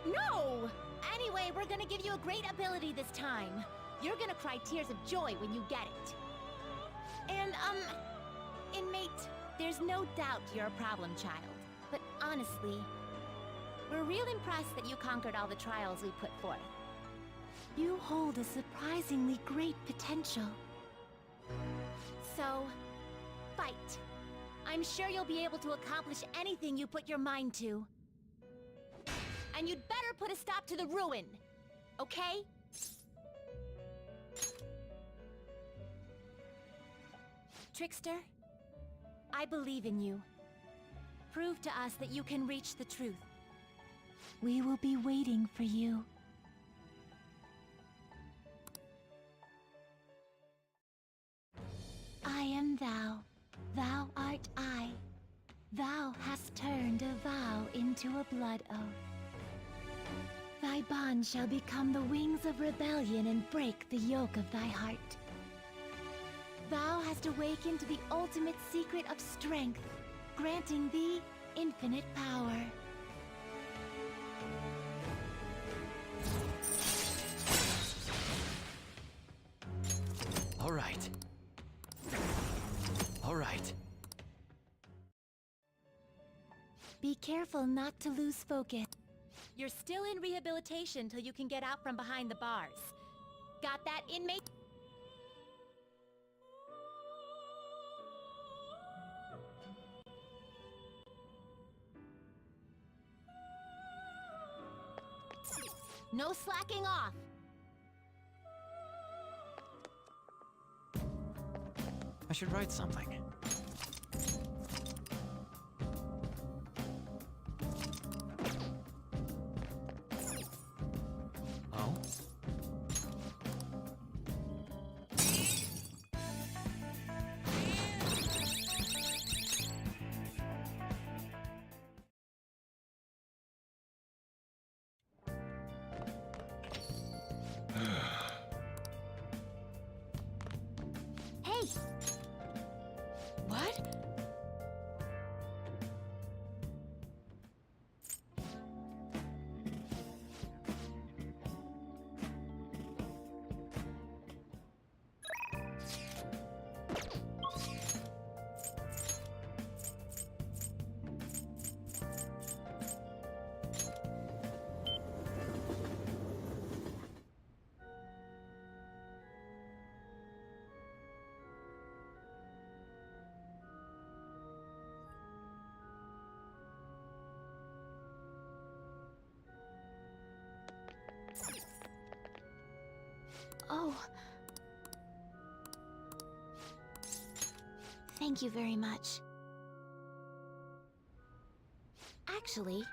No! Anyway, we're gonna give you a great ability this time. You're gonna cry tears of joy when you get it. And, inmate, there's no doubt you're a problem child. But honestly, we're real impressed that you conquered all the trials we put forth. You hold a surprisingly great potential. So, fight. I'm sure you'll be able to accomplish anything you put your mind to. And you'd better put a stop to the ruin, okay? Trickster, I believe in you. Prove to us that you can reach the truth. We will be waiting for you. I am thou, thou art I. Thou hast turned a vow into a blood oath. Thy bond shall become the wings of rebellion and break the yoke of thy heart. Thou hast awakened to the ultimate secret of strength, granting thee infinite power. All right. All right. Be careful not to lose focus. You're still in rehabilitation till you can get out from behind the bars. Got that, inmate? No slacking off! I should write something. Oh? Hey! What? Oh. Thank you very much. Actually...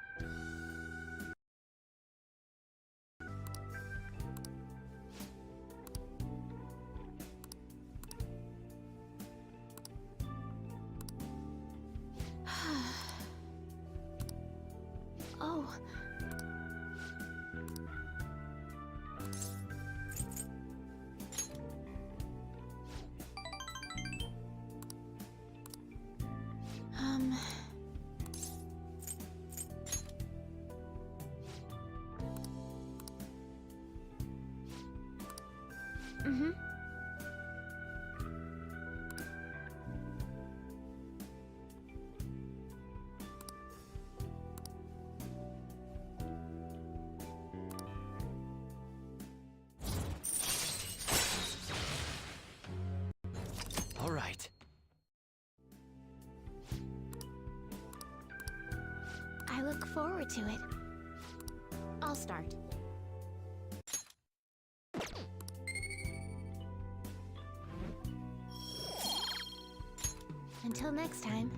Oh. I look forward to it. I'll start. Until next time.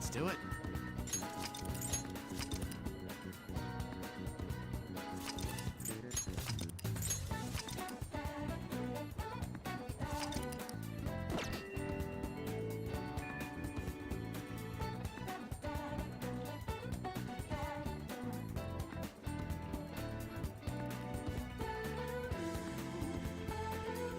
Let's do it.